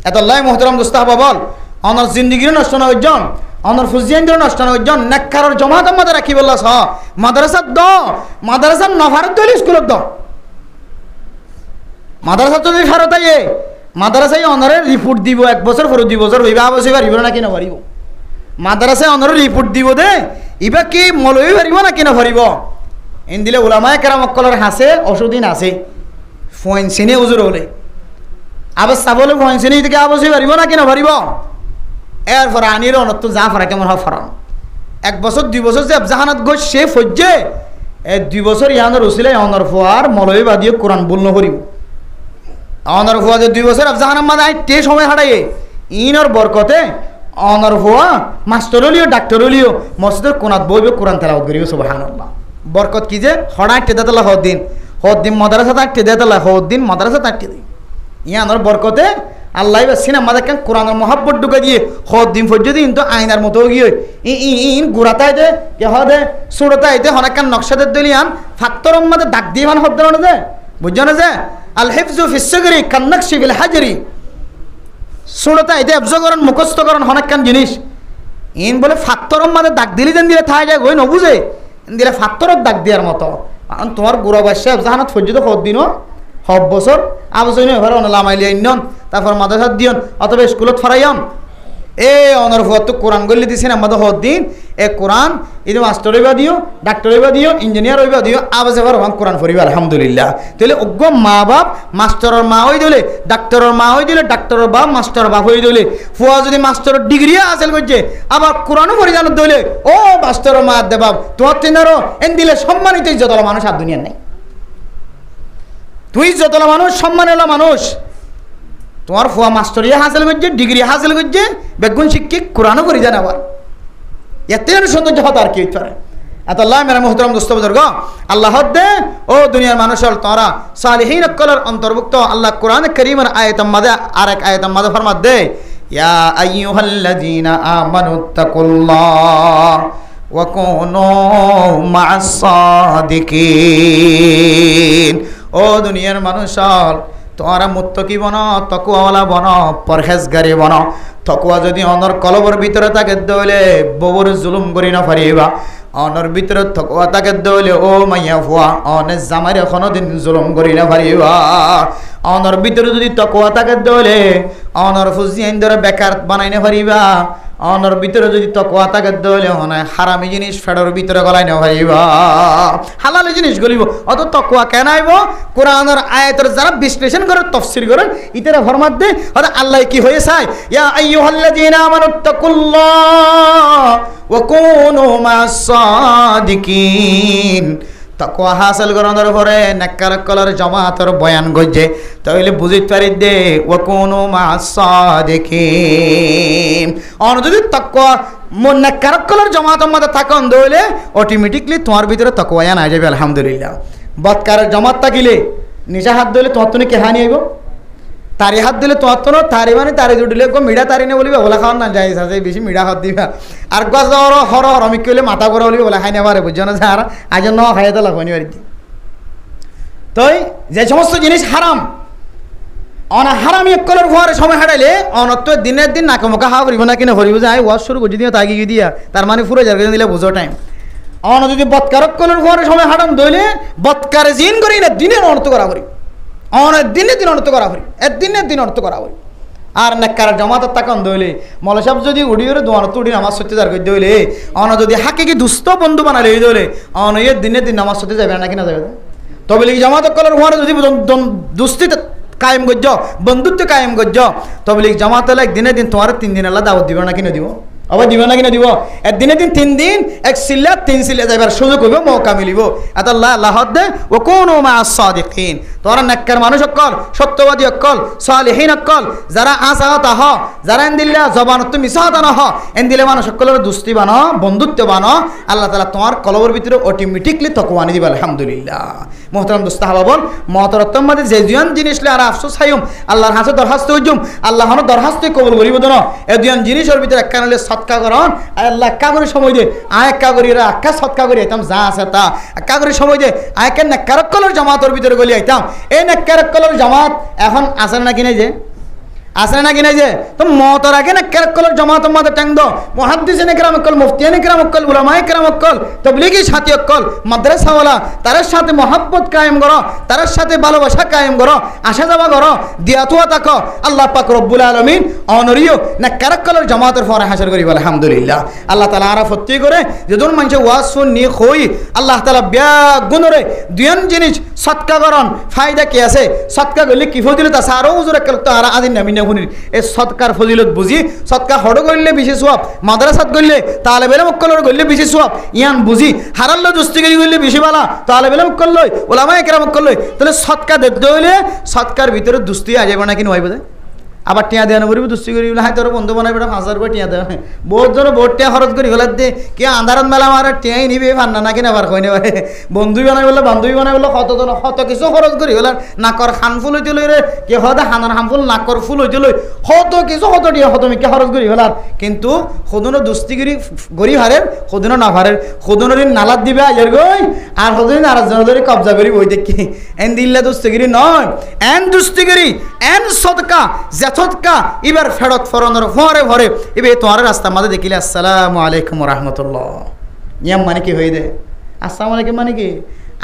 এত আল্লাহ মোহতরম দুস্তাহাবা বল অনর জিন্দগির নষ্ট না হইজন অনর ফুজিয়ানদের নষ্ট না হইজন নেককারর জমাত আমাদের রাখি বললাস মাদ্রাসাত দ মাদ্রাসার নফারত দইল স্কুলত দ মাদ্রাসা যদি ফেরত আইয়ে মাদ্রাসায় অনারে রিপোর্ট দিব 1 বছর পরে 2 বছর হইবা আবশ্যই পারিব না কিনা পারিব মাদ্রাসায় অনারে রিপোর্ট দিব দে ইবা কি মলই পারিব না কিনা পারিব এন দিলে উলামায়ে কেরাম অকলের হাসে অসুদিন আছে ফয়েন সিনে হুজুর হলে আবার সাবলে ফয়েন সিনে থেকে আবশ্যই পারিব না কিনা পারিব এরপর আনির অনত যা ফারা কেমন হয় ফরান 1 বছর 2 বছর যে জাহানাত গো সে ফজ্জে 2 বছর ইয়ানোর উসিলে অনর ফুয়ার মলই বাদিও কোরআন বলনো করিব অনর ফুয়া যে 2 বছর জাহানাত মাদা তে সময় হারাইয়ে ইনর বরকতে অনর ফুয়া মাস্টার হলিও ডাক্তার হলিও মসজিদের কোনাত বইবে কোরআন তেলাওয়াত করিব সুবহানাল্লাহ বরকত কি যে হড়া তে দাতলা হদ্দিন মাদ্রাসা তাকতে দেতলা হদ্দিন মাদ্রাসা তাকতে দি ইয়ানোর বরকতে আল্লাহ বা সিনেমা দেখেন কোরআনের মহাব্বত ঢুকে দিয়ে হদ্দিন ফজ্জদি কিন্তু আইনার মতো গিয়ে ইন গুড়াতাইতে কে হদে সুরতাইতে হনাকান নকশাদের দলিয়ান ফাত্তরম মাদে দাগ দিয়ে মান হদ্দ না যে বুঝছো না যে আল হিফজু ফিস সিগরি কান্নাকশি ফিল হাজরি সুরতাইতে অবজগরণ মুখস্থকরণ হনাকান জিনিস ইন বলে ফাত্তরম মাদে দাগ দিলি দেন দিলে থাই যায় গই নবুঝে দিলে ফাত্তরত দাগ দিয়ার মতো কারণ তোমার গুড়া বাসে জাহানাত ফজ্জদ হদ্দিনও হব বছর আবশ্যই নয় ঘরে লামাইলি আইন তারপর মাদ্রাসাত দিয়ন অথবা স্কুলত ফরাইয়ন এ অনর ফুয়াত কোরআন গল্লি দিছেন আমাদের হদ্দিন এ কোরআন ইদে মাস্টার হইবা দিও ডাক্তার হইবা দিও ইঞ্জিনিয়ার হইবা দিও আবাজে ভরবান কোরআন ফরিবা আলহামদুলিল্লাহ তাহলে অজ্ঞ মা বাপ মাস্টারের মা হই দিলে ডাক্তারের মা হই দিলে ডাক্তারের বাপ মাস্টার বাপ হই দিলে ফুয়া যদি মাস্টারের ডিগ্রি হাসিল করছে আবার কোরআনও পড়ি জানো দিলে ও মাস্টারের মা দে বাপ তোমার তিনারও এন দিলে সম্মানিত যতলা মানুষ আর দুনিয়ার নাই তুই যতলা মানুষ সম্মানেলা মানুষ তোমার ফুয়া মাস্টারিয়া হাসিল করছে ডিগ্রি হাসিল করছে বেগুন শিক্ষিক কোরআনও করে জানে আবার এত সৌন্দর্য হতো আর কি হইতে পারে এত আল্লাহ মেরা মোহতরম দোস্ত বুজুর্গ আল্লাহ দে ও দুনিয়ার মানুষের তোরা সালিহিন কলার অন্তর্ভুক্ত আল্লাহ কোরআন কারীমের আয়াতের মধ্যে আরেক আয়াতের মধ্যে ফরমাত দে ইয়া আইয়ুহাল্লাযীনা আমানুত্তাকুল্লাহ ওয়া কুনু মা'আস সাদিকিন ও দুনিয়ার মানুষের তোরা মুত্তকি বন তকওয়ালা বন পরহেজগারি বন তকওয়া যদি অনর কলবর ভিতরে থাকে দইলে ববর জুলুম করি না পারিবা অনর ভিতরে তকওয়া থাকে দইলে ও মাইয়া ফুয়া অনে জামাইরে কোনদিন জুলুম করি না পারিবা অনর ভিতরে যদি তকওয়া থাকে দইলে অনর ফুজি আইন্দরে বেকার বানাই না পারিবা অনর ভিতরে যদি তকওয়া থাকে দইলে অনে হারামি জিনিস ফেডর ভিতরে গলাই না পারিবা হালাল জিনিস গলিব অত তকওয়া কেন আইব কোরআনের আয়াতের যারা বিশ্লেষণ করে তাফসীর করে ইতারা ফরমাত দে আর আল্লাহ কি হয়ে চায় ইয়া আইয়ুহাল্লাযীনা আমানুত্তাকুল্লাহ ওয়া কুনু মা'আস সাদিকিন তাকওয়া হাসিল করানোর পরে নেককার কলার জামাতের বয়ান গজে তাহলে বুঝিতে পারি দে ওয়া কুনু মা'আস সাদিকিন অন যদি তাকওয়া নেককার কলার জামাতের মধ্যে থাকন দইলে অটোমেটিকলি তোমার ভিতরে তাকওয়া আনা যাবে আলহামদুলিল্লাহ বদকারের জামাত থাকিলে নিশা হাত দিলে তোমার তো কে হানি আইব তারি হাত দিলে তোমার তো তারি মানে তারি জুটিলে মিঠা তারি নে বলিবা ওলা খাওয়ার না যাই আছে বেশি মিঠা হাত দিবা আর গছ হর হরমিক কইলে মাথা করে বলিবা ওলা খাই না পারে বুঝছো না যে আর আজ ন খাই তো লাগনি বাড়িতে তই যে সমস্ত জিনিস হারাম অনা হারামি একলের ভরে সময় হারাইলে অনত্ব দিনের দিন নাকমুখা হাওয়া করিব না কিনা ভরিব যায় ওয়াজ শুরু করে দিও তাগি দিয়া তার মানে পুরো জায়গা দিলে বুঝো টাইম অন যদি বৎকারক কলের ভরে সময় হারাম দইলে বৎকারে জিন করি না দিনের অনর্থ করা করি অনেক দিনের দিন অনর্থ করা করি দিনের দিন অনর্থ করা করি আর নেককার জামাতের তাকান দইলে মৌলা সাহেব যদি উড়িয়ে দোয়ানত উড়ি নামাজ সত্যি যার করে দইলে অন যদি হাকে কি দুস্থ বন্ধু বানালে এই দইলে অন দিনের দিন নামাজ সত্যি যাবে না কিনা যাবে তবে লিখি জামাতের কলের ভরে যদি দুস্থিত কায়েম করছ বন্ধুত্ব কায়েম করছ তবে লিখ জামাত এক দিনে দিন তোমার 3 দিন আল্লাহ দাওয়াত দিবে না কিনা দিব আবার দিবে না কিনা দিব দিনে দিন 3 দিন এক সিল্লা 3 সিল্লা যাইবার সুযোগ হইব মৌকা মিলিব এত আল্লাহ আল্লাহ দে ও কোন মা'আস সাদিকিন তোরা নেককার মানুষ অকল সত্যবাদী অকল সালিহিন অকল যারা আসাহত হ যারা এন্দিল্লা জবানত মিসাহত না হ এন্দিলে মানুষ অকলের দুস্তি বানো বন্ধুত্ব বানো আল্লাহ তাআলা তোমার কলবের ভিতরে অটোমেটিকলি তাকওয়া আনি দিবে আলহামদুলিল্লাহ মোহতারাম দোস্ত হাবাবল মহতরত্তম মাঝে যে জিয়ান জিনিস লে আর আফসোস হাইম আল্লাহর হাতে দরখাস্ত হইজুম আল্লাহ হন দরখাস্ত কবুল করিব দন এ দুয়ান জিনিসের ভিতরে একখানে সৎকা করন আল্লাহ একা করে সময় দে আয় একা করি রা একা সৎকা করি আইতাম যা আছে তা একা করে সময় দে আয় কেন নেককারক কলর জামাতের ভিতরে গলি আইতাম এই নেককারক কলর জামাত এখন আছে না কিনে যে আসে নাকি নাই যে তো মতর আগে না কেরকলের জামাতের মাঝে ট্যাং দো মুহাদ্দিসিনে কেরাম কল মুফতিয়ানে কেরাম কল উলামায়ে কেরাম কল তাবলীগী সাথী কল মাদ্রাসাওয়ালা তার সাথে মহব্বত কায়েম করো তার সাথে ভালোবাসা কায়েম করো আসা যাওয়া করো দিয়াতুয়া তাকো আল্লাহ পাক রব্বুল আলামিন অনরিও না কেরকলের জামাতের ফরে হাসর করি বলে আলহামদুলিল্লাহ আল্লাহ তাআলা আরা ফত্তি করে যেজন মানুষ ওয়াজ শুনি কই আল্লাহ তাআলা বিয়া গুণরে দুইন জিনিস সদকা করন ফায়দা কি আছে সদকা করলে কি ফজিলত আছে আরো হুজুর একল তো আর আদিন নামি না শুনি এই সদকার ফজিলত বুঝি সদকা হড় করলে বেশি সওয়াব মাদ্রাসাত করলে তালেব ইলম কলর করলে বেশি সওয়াব ইয়ান বুঝি হারাল্লো দস্তিগিরি করলে বেশি ভালো তালেব ইলম করলে উলামায়ে কেরাম করলে তাহলে সদকা দিতে হইলে সদকার ভিতরে দুস্তি আ যাবে না কি নয় বোধ আবার টিয়া দেওয়া নবী দুস্তি করি বলে হ্যাঁ তোর বন্ধু বানাবে 5,000 করে টিয়া দেওয়া বহুত ধরো বহুত টিয়া খরচ করি হলে দে কে আন্ধারত মেলা আমার টিয়াই নিবে ভান্না নাকি না বার কইনে পারে বন্ধুই বানাই বলে বান্ধবী বানাই বলে কত কিছু খরচ করি হলে নাকর খান ফুল হইতে লই রে কে হদা হানার হামফুল নাকর ফুল হইতে লই কত কিছু কত টিয়া কত মিকে খরচ করি হলার কিন্তু সদনো দুস্তিগিরি গরি হারের সদনো না হারের সদনো দিন নালাত দিবে আইয়ার গই আর সদনো আর জনদরি কবজা করি বই দেখি এন দিল্লা দুস্তিগিরি নয় এন দুস্তিগিরি এন সদকা সদকা এবার ফেরত ফরনের ভরে ভরে এবার তোমার রাস্তার মাঝে দেখিলে আসসালামু আলাইকুম রাহমাতুল্লাহ ইয়াম মানে কি হয়ে দে আসসালামু আলাইকুম মানে কি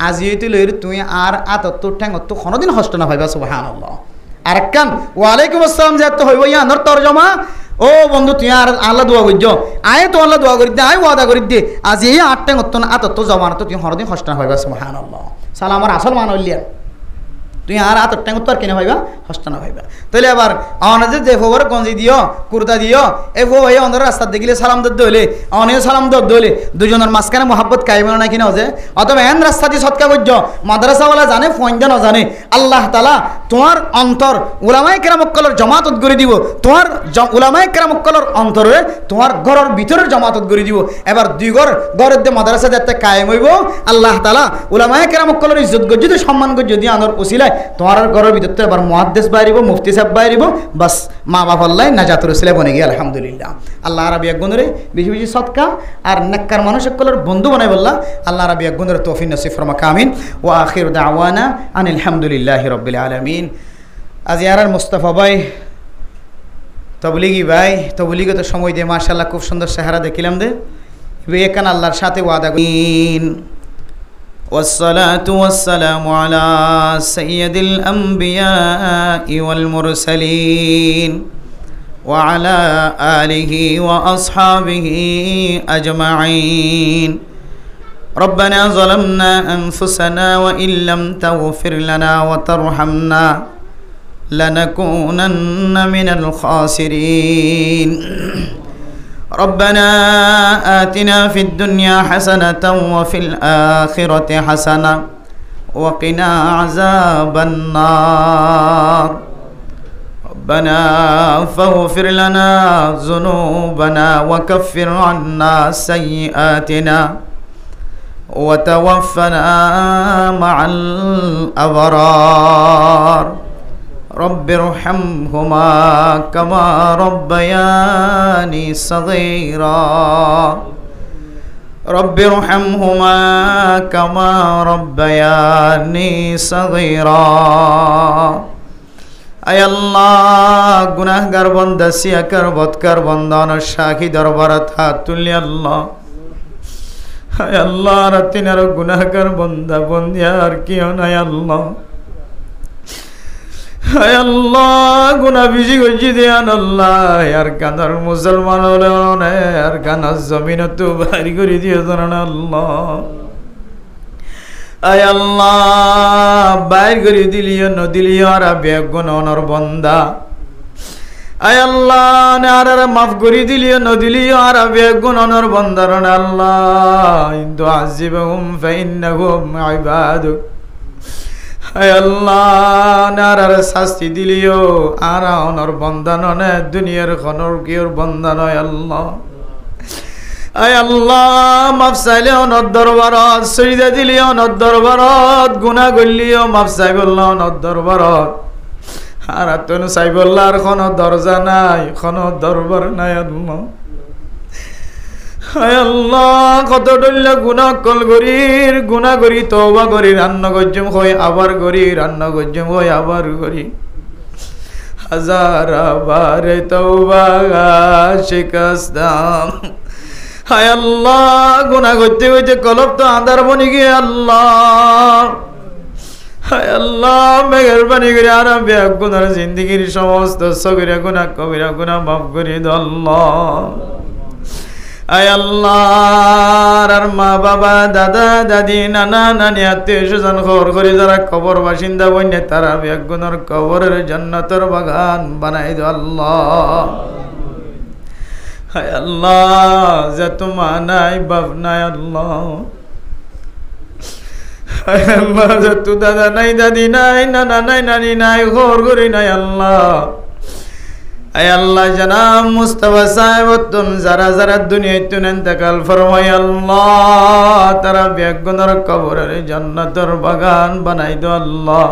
আজি হইতে লইর তুই আর তোর ঠ্যাং তো কোনোদিন হষ্ট না ভাইবা সুবহানাল্লাহ আর কান ওয়ালাইকুম আসসালাম যে তো হইব ইয়ানোর তরজমা ও বন্ধু তুই আর আল্লাহ দোয়া করিজ আয় তো আল্লাহ দোয়া করি দে আয় ওয়াদা করি দে আজি এই আট ঠ্যাং তো জমানা তো তুই কোনোদিন হষ্ট না ভাইবা সুবহানাল্লাহ সালামার আসল মান হইলিয়া তুই আর আতর ট্যাঙ্গ তো আর কিনে ভাইবা হস্ত না ভাইবা তাহলে আবার অনাজে যে ফোবর গঞ্জি দিও কুর্তা দিও এ ফো ভাই অন্ধর রাস্তা দেখিলে সালাম দে হইলে অনেক সালাম দইলে দুজনের মাঝখানে মহাব্বত কাইবে না কিনা যে অথবা এন রাস্তা দিয়ে সৎকা করছ মাদ্রাসাওয়ালা জানে ফোনজা না জানে আল্লাহ তালা তোমার অন্তর উলামায়ে কেরামকলের জমাতত করে দিব তোমার উলামায়ে কেরামকলের অন্তরে তোমার ঘরের ভিতরের জমাতত করে দিব এবার দুই ঘরের দিয়ে মাদ্রাসা যাতে কায়েম হইব আল্লাহ তালা উলামায়ে কেরামকলের ইজ্জত গজ্জিত সম্মান গজ্জি আনোর উসিলায় তোমার ঘরের ভিতর এবার মুহাদ্দিস বাইরিব মুফতি সাহেব বাইরিব বাস মা বাবা আল্লাহ নাজাতুর উসিলা বনে গিয়ে আলহামদুলিল্লাহ আল্লাহ রাবি একগুণরে বেশি বেশি সদকা আর নেককার মানুষ সকলের বন্ধু বানাই বললা আল্লাহ রাবি একগুণরে তৌফিক নসিব ফরমা কামিন ওয়া আখির দাওয়ানা আনিল হামদুলিল্লাহি রাব্বিল আলামিন আজ ইয়ার মুস্তাফা ভাই তবলিগি ভাই তবলিগে তো সময় দিয়ে মাশাআল্লাহ খুব সুন্দর চেহারা দেখিলাম দে এখানে আল্লাহর সাথে ওয়াদা করিন والصلاة والسلام على سيد الأنبياء والمرسلين وعلى آله وأصحابه أجمعين ربنا ظلمنا أنفسنا وإن لم تغفر لنا وترحمنا لنكونن من الخاسرين ربنا آتنا في الدنيا حسنة وفي الآخرة حسنة وقنا عذاب النار ربنا فاغفر لنا ذنوبنا وكفر عنا سيئاتنا وتوفنا مع الأبرار رب ارحمهما كما ربياني صغيرا رب ارحمهما كما ربياني صغيرا আয় আল্লাহ গুনাহগার বান্দা সিয়াকার বদকার বান্দা অনসাখী দরবারে হাত তুলি আল্লাহ আয় আল্লাহ রাতিনার গুনাহগার বান্দা বন্দিয়ার কিও নাই আল্লাহ আয় আল্লাহ গুনাহ বেশি কইছি দেন আল্লাহ আর কানার মুসলমান হলে আর কানার জমিন তো বাইর করে দিয়ে জানান আল্লাহ আয় আল্লাহ বাইর করে দিলিও নদিলিও আর বেগুন অনর বন্দা আয় আল্লাহ আর মাফ করে দিলিও নদিলিও আর বেগুন অনর বন্দার আল্লাহ ইনতু আজিবহুম ফাইন্নাহুম ইবাদুক আয় আল্লাহ নারার শাস্তি দিলিও আর অনর বন্দা নয় দুনিয়ার খনর কিওর বন্দা নয় আল্লাহ আয় আল্লাহ মাফ চাইলে অনর দরবারত সরিদা দিলি অনর দরবারত গুনাহ করলিও মাফ চাই বলল অনর দরবারত আর তুমি চাই বললা আর কোনো দরজা নাই কোনো দরবার নাই আল্লাহ আয় আল্লাহ কত ডল্লা গুনাহ কল গরির গুনাহ করি তওবা করি রান্ন গজ্জম হই আবার করি রান্ন গজ্জম হই আবার করি হাজার তওবা শিকস্তাম। হায় আল্লাহ, গুনাহ করতে করতে কলব তো আন্ধার বনি গিয়ে আল্লাহ। হায় আল্লাহ, মেহেরবানি করে আর বেগুনার জিন্দেগির সমস্ত সগীরা গুনাহ কবিরা গুনাহ মাফ করে দাও আল্লাহ। আয় আল্লাহ, আর মা বাবা দাদা দাদি নানা নানি আত্মীয় স্বজন খবর করে যারা কবর বাসিন্দা বন্যে তারা বেগুনার কবরের জান্নাতের বাগান বানাই দাও আল্লাহ। হায় আল্লাহ, যত মা নাই বাপ নাই আল্লাহ। হায় আল্লাহ, যত দাদা নাই দাদি নাই নানা নাই নানি নাই ঘর ঘরে নাই আল্লাহ। আয় আল্লাহ, জনাব মুস্তাফা সাহেব যারা যারা দুনিয়ায় তুন ইন্তেকাল ফরমাই আল্লাহ, তারা বেগুনার কবরের জান্নাতের বাগান বানাই দাও আল্লাহ।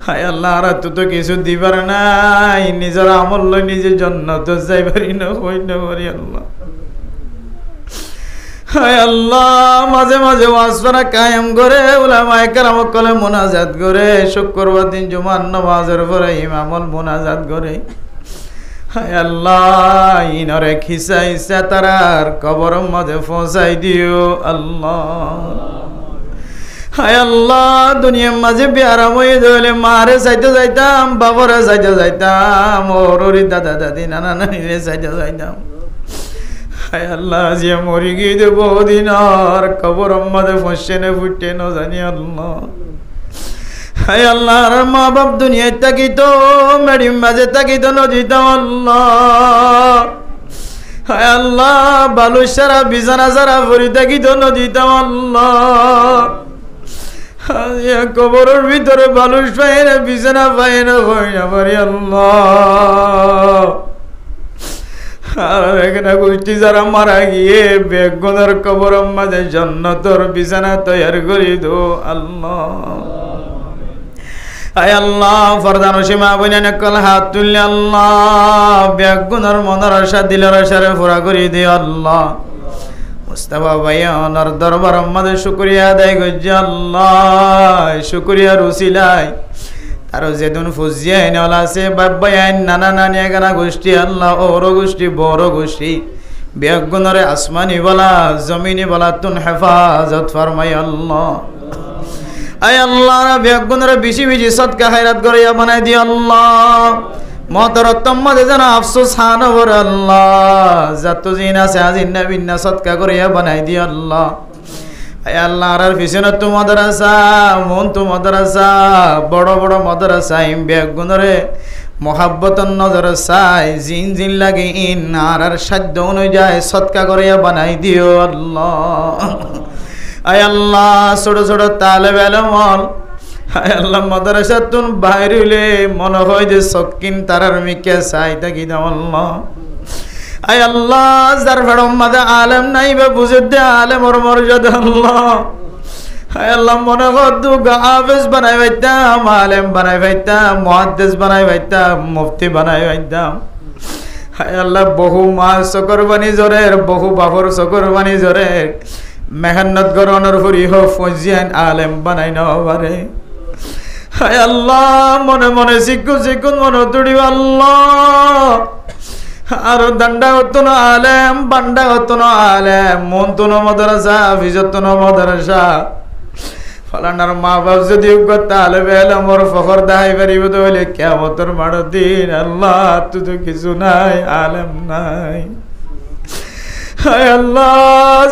হায় আল্লাহ, আর তো কিছু দিবার নাই, নিজের আমল লই নিজের জান্নাত যাইবারি না হই না পারি আল্লাহ। হায় আল্লাহ, মাঝে মাঝে ওয়াজফারা কায়েম করে উলামায়ে কেরাম কলে মুনাজাত করে, শুক্রবার দিন জুমার নামাজের পরে ইমামুল মুনাজাত করে। হায় আল্লাহ, ইনরে খিসাইসা তারার কবরের মধ্যে পৌঁছাই দিও আল্লাহ। হায় আল্লাহ, দুনিয়ার মাঝে বিয়ারাম হয়ে ধরলে মারে চাইতে যাইতাম, বাবারে চাইতে যাইতাম, ওরি দাদা দাদি নানা নানিরে চাইতে যাইতাম। হায় আল্লাহ, যে মরি গিয়ে বহুদিন আর কবর মধ্যে ফসে নে ফুটে ন জানি আল্লাহ। হায় আল্লাহ, আর মা বাপ দুনিয়ায় তাকিত মেডিম মাঝে তাকিত নদীতাম আল্লাহ। হায় আল্লাহ, বালু সারা বিছানা সারা ভরি তাকিত নদীতাম আল্লাহ। কবরের ভিতরে বালুস পাই না, বিছানা পাই না, হই না পারি আল্লাহ। আর এখানে গোষ্ঠী যারা মারা গিয়ে বেগুনার কবরের মাঝে জান্নাতের বিছানা তৈরি করে দো আল্লাহ। আয় আল্লাহ, ফরদান সীমা বইনা নকল হাত তুললে আল্লাহ, বেগুনার মনের আশা দিলের আশারে পুরা করে দিও আল্লাহ। মুস্তাফা ভাইয়ার দরবার আমাদের শুকরিয়া আদায় করছি আল্লাহ। শুকরিয়ার উসিলায় তারও যেদিন ফুজিয়া আইনওয়ালা আছে বাব্বাই আইন নানা নানি এগানা গোষ্ঠী আল্লাহ, ওর গোষ্ঠী বড় গোষ্ঠী বেগুনরে আসমানি বলা জমিনি বলা তুন হেফাজত ফরমাই আল্লাহ। আয় আল্লাহ, বেগুনরে বেশি বেশি সদকা খায়রাত করে বানাই দিও আল্লাহ। মতরত্তম মধ্যে যেন আফসোস হান বর আল্লাহ, যত জিন আছে আজিন্না বিন্না সদকা করে বানাই দিও আল্লাহ। আয় আল্লাহ, আর পিছনে তো মাদ্রাসা, মন তো মাদ্রাসা, বড় বড় মাদ্রাসা বেগুনরে মহাব্বতন নজর চাই, জিন জিন লাগে ইন আর সাধ্য অনুযায়ী সদকা করে বানাই দিও আল্লাহ। আয় আল্লাহ, ছোট ছোট তালেবে ইলম, আয় আল্লাহ, মাদ্রাসা তুন বাইরে হইলে মনে হয় যে সকিন তারার মিকে চাই থাকি দাও আল্লাহ। আয় আল্লাহ, যার ফেরম মাঝে আলেম নাই বা বুঝে দে আলেমর মর্যাদা আল্লাহ। আয় আল্লাহ, মনে কর দু হাফেজ বানাই পাইতাম, আলেম বানাই পাইতাম, মুহাদ্দিস বানাই পাইতাম, মুফতি বানাই পাইতাম। আয় আল্লাহ, বহু মা চকর বানি জরের, বহু বাপর চকর বানি জরের মেহনত গরনের ফুরি হোক ফজিয়ান আলেম বানাই নেওয়া পারে। হায় আল্লাহ, মনে মনে শিখুন মনে তুড়ি আল্লাহ। আর দান্ডা হতো না আলেম, বান্ডা হতো না আলেম, মন তো না মাদ্রাসা, ফিজত না মাদ্রাসা। ফলানার মা বাপ যদি উগত আলেম আমার ফখর দাহাই পারিব তো বলে কিয়ামতের মাঠ দিন আল্লাহ তুই তো কিছু নাই, আলেম নাই। হায় আল্লাহ,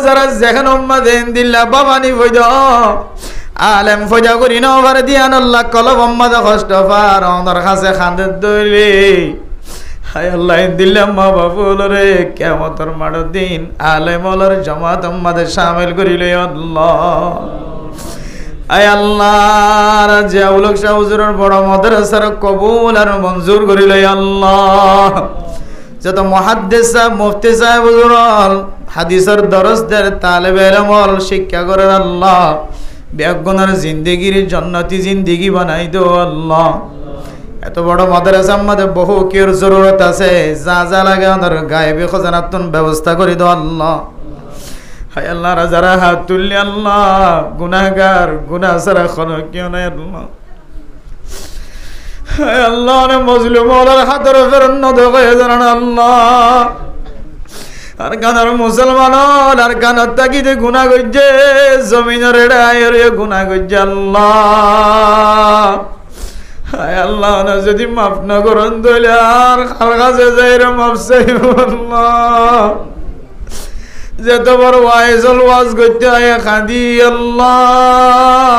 যারা যেখানে উম্মাদেন দিল্লা বাবানি ফয়দা আলেম ফয়দা করি না ওভারে দিয়ান আল্লাহ কলব উম্মাদে কষ্ট পার ওনার কাছে খান্দে দইলে। হায় আল্লাহ, দিল্লা মা বাবুল রে কিয়ামতের মাঠ দিন আলেম ওলার জামাত উম্মাদে শামিল করিলে আল্লাহ। আয় আল্লাহ, যে উলক শাহ হুজুরের বড় মাদ্রাসার কবুল আর মঞ্জুর করিলে আল্লাহ। যত মুহাদ্দিস সাহেব মুফতি সাহেব হুজুর হাদিসের দরজদের তালেবে ইলম শিক্ষা করেন আল্লাহ, বেগুনার জিন্দেগির জান্নাতি জিন্দেগি বানাই দো আল্লাহ। এত বড় মাদ্রাসার মধ্যে বহু কের জরুরত আছে, যা যা লাগে ওদের গায়েবী খজানাতুন ব্যবস্থা করে দো আল্লাহ। হায় আল্লাহ, যারা হাত তুললে আল্লাহ গুনাহগার, গুনাহ ছাড়া কোনো কেউ নাই আল্লাহ। আল্লাহ মজলুম ওলার হাতের ফেরন্ন দেখে জানান আল্লাহ আর কানার মুসলমান আর কানার তাকিতে গুণা করছে জমিনের এড়ায় গুণা করছে আল্লাহ আল্লাহ যদি মাফ না করেন তাহলে আর কার কাছে যাই রে মাফ চাইব আল্লাহ যত বড় ওয়াইজল ওয়াজ করতে হয় খাদি আল্লাহ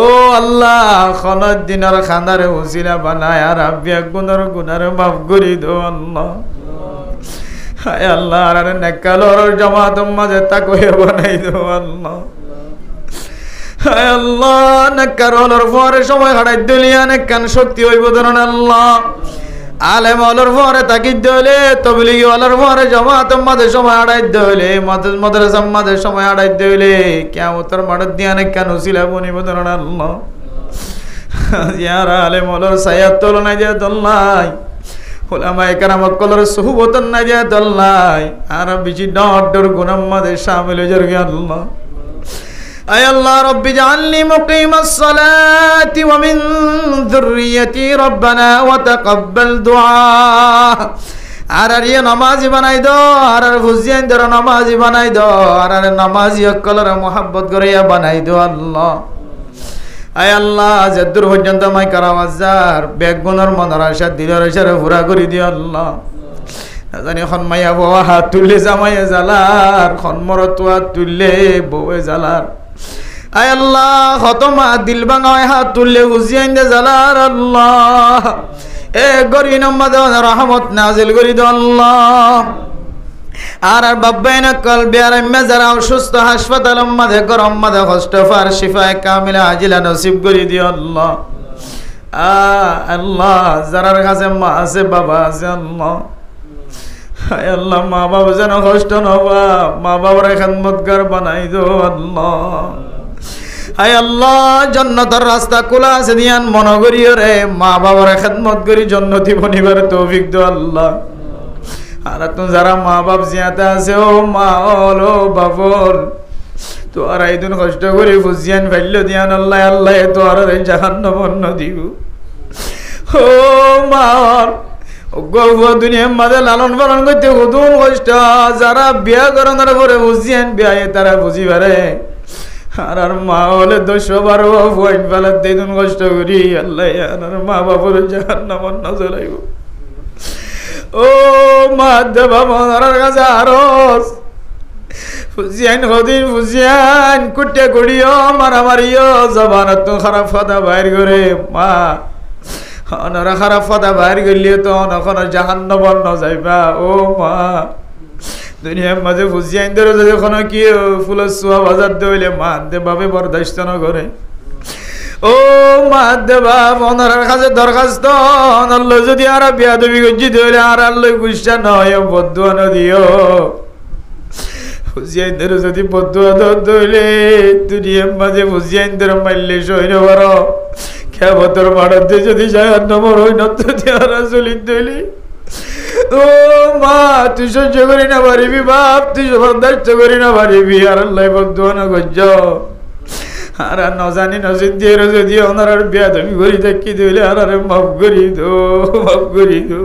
ও আল্লাহ খনার দিনার খানারে উসিলা বানায় আর আব্বিয়া গুনারে মাফ করি দো আল্লাহ হায় আল্লাহ আর নেকালর জামাত মাঝে তাকওয়া বানাই দো আল্লাহ হায় আল্লাহ নেকালর পরে সময় হারাই দিলিয়া নেকান শক্তি হইব ধরন আল্লাহ আলেম ওয়ালার পরে তাকিদ দিলে তবলিগি ওয়ালার পরে জামাত মাঝে সময় হারাই দিলে মাদ্রাসা মাঝে সময় হারাই দিলে কিয়ামতের মাঠে দিয়া নেকান উসিলা বনিব ধরন আল্লাহ জিয়ারা আলেম ওয়ালার সায়াত তুলনা দিয়া দল্লাই ওলামায়ে কেরাম কলর সুহবতন না যায় দল্লাই আর বেশি ডর গুনাহ মাঝে শামিল হয়ে যাবে আল্লাহ আয় আল্লাহ রব্বি জাআলনি মুকিমাস সালাতি ওয়া মিন যুররিয়্যতি রব্বানা ওয়া তাকাব্বাল দুআ আর নামাজি বানাই দাও আর বুঝিয়ান ধর নামাজি বানাই দাও আর নামাজি কলর মোহাব্বত করিয়া বানাই দাও আল্লাহ আয় আল্লাহ যদ্দুর পর্যন্ত মাই কারাওয়াজার বেগুনের মনের আশা দিলের আশারে পুরা করে দিও আল্লাহ জানি এখন মাইয়া বাবা হাত তুললে জামাইয়ে জালার খনমরতুয়া তুললে বউয়ে জালার আয় আল্লাহ খতমা দিল ভাঙায় হাত তুললে বুঝিয়ে দে জালার আল্লাহ এ গরি নম্মদ রহমত নাজিল করি দো আল্লাহ আর বাব্বাইনা কলবি আর যারা অসুস্থ হাসপাতাল মাঝে গরম মাঝে কষ্ট ফার শিফায়ে কামিলা আজিলা নসিব করে দিও আল্লাহ আল্লাহ যারার কাছে মা আছে বাবা আছে আল্লাহ হায় আল্লাহ মা বাবা যেন কষ্ট নবা মা বাবার খেদমতগার বানাই দো আল্লাহ হায় আল্লাহ জান্নাতের রাস্তা খোলা আছে দিয়ান মনে করিও রে মা বাবার খেদমত করি জান্নাতি বনিবার তৌফিক দো আল্লাহ আর তুমি যারা মা বাপ জিয়াতে আছে ও মা ও বাবল তো আর এইদিন কষ্ট করে বুঝিয়ান ফেললো দিয়ান আল্লাহ আল্লাহ তো আর জাহান্নাম অন্য দিব ও মা দুনিয়ার মাঝে লালন পালন করতে হুদুন কষ্ট যারা বিয়া করানোর পরে বুঝিয়ান বিয়া তারা বুঝি পারে আর মা হলে 10-12 পয়েন্ট ফেলার দিন কষ্ট করি আল্লাহ আর মা বাবার জাহান্নাম অন্য চলাইব ও মা দেবা মনার কাছে আরস ফুজিয়ান হদিন ফুজিয়ান কুটে গুড়িও মারামারিও জবানত তো খারাপ কথা বাইর করে মা অনরা খারাপ কথা বাইর করলিও তো অনখন জাহান্নাম ন যাইবা ও মা দুনিয়ার মাঝে ফুজিয়ান ধরে যদি কোনো কি ফুলের সোয়া বাজার দইলে মা দেবাবে বরদাস্ত ন করে ও মা দেবা মনার কাছে দরখাস্ত আল্লাহ যদি আর বিয়াদবি গজ্জি দিলে আর আল্লাহ গুসা নয় বদুয়া নদিও ফুজিয়াইদের যদি বদুয়া দইলে দুনিয়ার মাঝে ফুজিয়াইদের মাইলে সইন বড় খেবতর মাড়তে যদি জাহান্নাম হই না তো আর চলিত দইলি ও মা তুই সহ্য করি না পারিবি বাপ তুই বরদাস্ত করি না পারিবি আর আল্লাহ বদুয়া না গজ্জ আর নজানি নজিদ দিয়ে যদি ওনার বিয়া তুমি করি দেখি দিলে আর মাফ করি দো মাফ করি দো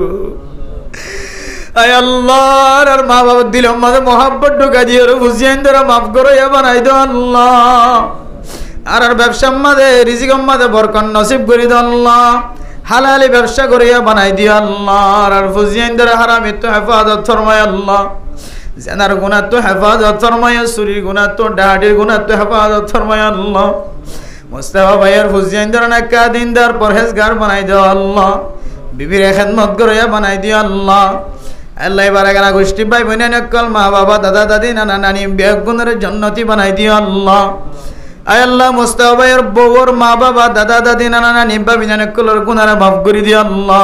আয় আল্লাহ আর মা বাবা দিল মাঝে মোহাব্বত ঢুকা দিয়ে বুঝিয়েন ধরে মাফ করো এ বানাই দো আল্লাহ আর ব্যবসা মাঝে রিজিক মাঝে বরকত নসিব করি দো আল্লাহ হালালি ব্যবসা করিয়া বানাই দিও আল্লাহ আর বুঝিয়েন ধরে হারামি তো হেফাজত ফরমায় আল্লাহ জেনার গুনাহ তো হেফাজত ফরমায় চুরির গুনাহ তো ডাহাডির গুনাহ তো হেফাজত ফরমায় আল্লাহ মুস্তাফা ভাইয়ের ফুজিয়ান ধরে নেকা দিনদার পরহেজগার বানাই দিও আল্লাহ বিবির খেদমত করিয়া বানাই দিও আল্লাহ আল্লাহ এবারে গানা গোষ্ঠী ভাই বোন নকল মা বাবা দাদা দাদি নানা নানি বেগুনের জান্নাতি বানাই দিও আল্লাহ আয় আল্লাহ মুস্তাফা ভাইয়ের বউর মা বাবা দাদা দাদি নানা নানি ভাবি নকলের গুনাহ মাফ করে দিও আল্লাহ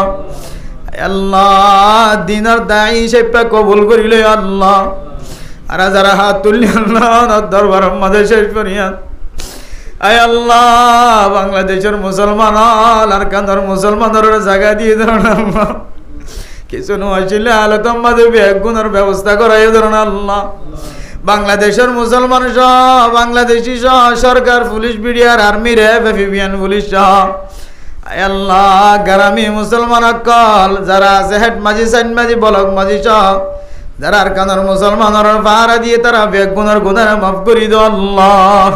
আল্লাহ দিনার দায়ী সেপা কবুল করিলে আল্লাহ আর যারা হাত তুললি আল্লাহ দরবার মাঝে শেষ করিয়া আয় আল্লাহ বাংলাদেশের মুসলমান আর কান্দার মুসলমানের জায়গা দিয়ে ধরুন আল্লাহ কিছু নয় আলোতম মাঝে বেগুনের ব্যবস্থা করাই ধরুন আল্লাহ বাংলাদেশের মুসলমান সহ বাংলাদেশি সহ সরকার police BDR army RAB FBN police সহ আয় আল্লাহ গ্রামী মুসলমান কল যারা আছে হেড মাঝি সাইন মাঝি বলক মাঝি সহ যারা আর কানার মুসলমানের পাহারা দিয়ে তারা বেগুনের গুনাহ মাফ করে দাও আল্লাহ।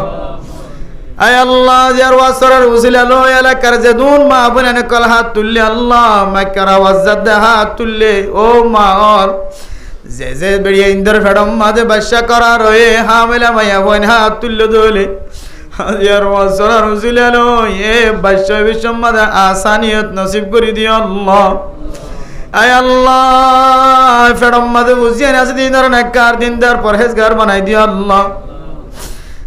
আয় আল্লাহ যার ওয়াসরার উসিলা লো এলাকার যে দুন মা বোনের কল হাত তুললে আল্লাহ মাইকার আওয়াজ দে হাত তুললে ও মা অল যে বেড়িয়ে ইন্দর ফেডম মাঝে বাদশা করা রয়ে হামেলা মাইয়া বোন হাত তুললে দোলে যার ওয়াসরার উসিলা লো এ বাদশা বিশ্বমাদে আসানিয়ত নসিব করে দিও আল্লাহ। আয় আল্লাহ ফেডম মাঝে বুঝিয়ে আছে দিনের নেককার দিনদার পরহেজগার বানাই দিও আল্লাহ।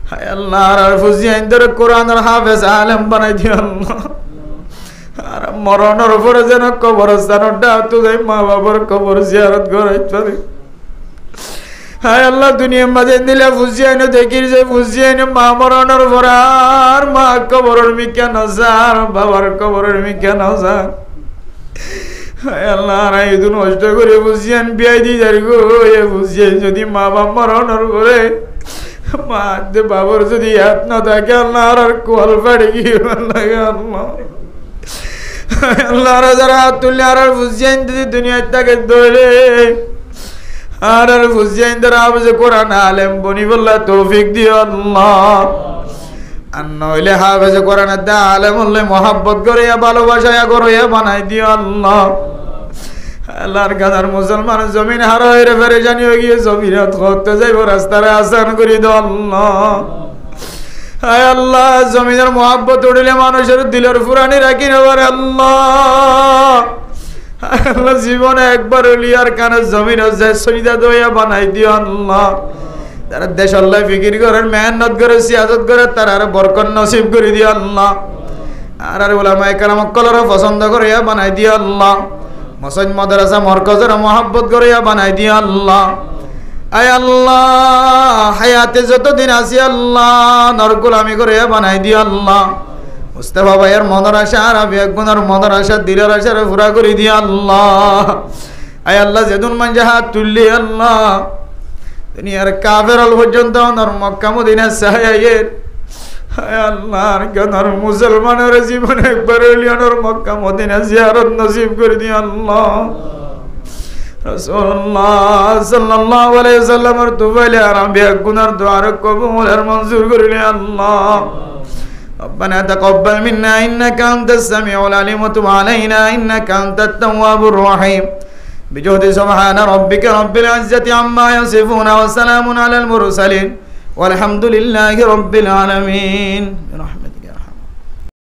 হায় আল্লাহ আর ফুজিয়াইন ধরে কোরআনের হাফেজ আলেম বানাই দিও আল্লাহ। আর মরণের উপরে যেন কবরস্থানের ডাকতে যাই মা বাবার কবর জিয়ারত করাইতে পারি। হায় আল্লাহ দুনিয়ার মাঝে দিলে ফুজিয়াইন দেখির যে ফুজিয়াইন মা মরণের উপরে আর মা কবরের মিকা নজার বাবার কবরের মিকা নজার। হায় আল্লাহ আর এই দুন নষ্ট করে ফুজিয়াইন বিয়াই দি যাই গো এ ফুজিয়াইন যদি মা বাপ মরণের উপরে মা দে বাবার যদি হাত না থাকে আল্লাহ আর কোয়াল পাড়ে গিয়ে লাগে আল্লাহ। আল্লাহ যারা হাত তুললে আর বুঝিয়াইন যদি দুনিয়ার তাকে ধরে আর বুঝিয়াইন তারা আবজে কোরআন আলেম বনি বললা তৌফিক দিও আল্লাহ। আর নইলে হাফেজে কোরআন দা আলেম বললে মহাব্বত করে ভালোবাসা করে বানাই দিও আল্লাহ। আল্লাহর গাদার মুসলমান জমিন হারা হয়ে পেরেশানি হয়ে গিয়ে জমিরাত করতে যাইব রাস্তারে আসান করে দাও আল্লাহ। হায় আল্লাহ জমিনের মহাব্বত উঠলে মানুষের দিলের ফুরানি রাখি নেবার আল্লাহ। আল্লাহ জীবনে একবার উলিয়ার কানে জমিন হচ্ছে সইদা দইয়া বানাই দিও আল্লাহ। তারা দেশ আল্লাহ ফিকির করেন মেহনত করে সিয়াজত করে তারা আর বরকত নসিব করে দিও আল্লাহ। আর উলামায়ে কেরাম কলরা পছন্দ করে বানাই দিও আল্লাহ। মসজিদ মাদ্রাসা মরকজের মহব্বত করে বানাই দিও আল্লাহ। আয় আল্লাহ হায়াতে যতদিন আছি আল্লাহ নরগুলামি করে বানাই দিও আল্লাহ। মুস্তাফা ভাইয়ের মনের আশা আর বেগুনের মনের আশা দিলের আশা পুরা করে দিও আল্লাহ। আয় আল্লাহ যেদিন মানুষ হাত তুললি আল্লাহ দুনিয়ার কাফের পর্যন্ত মক্কা মদিনা সাহায়ের হায় আল্লাহর গানার মুসলমানের জীবনে একবার লিয়ানোর মক্কা মদিনা জিয়ারত নসিব করে দিও আল্লাহ। রাসূলুল্লাহ সাল্লাল্লাহু আলাইহি ওয়াসাল্লামের তুফাইলে আরামে গুনার দোয়ার কবুল আর মঞ্জুর করিলে আল্লাহ। ربنا تقبل منا إنك أنت السميع العليم وتب علينا إنك أنت التواب الرحيم بجهد سبحان ربك رب العزة عما يصفون وسلام على المرسلين والحمد لله رب العالمين.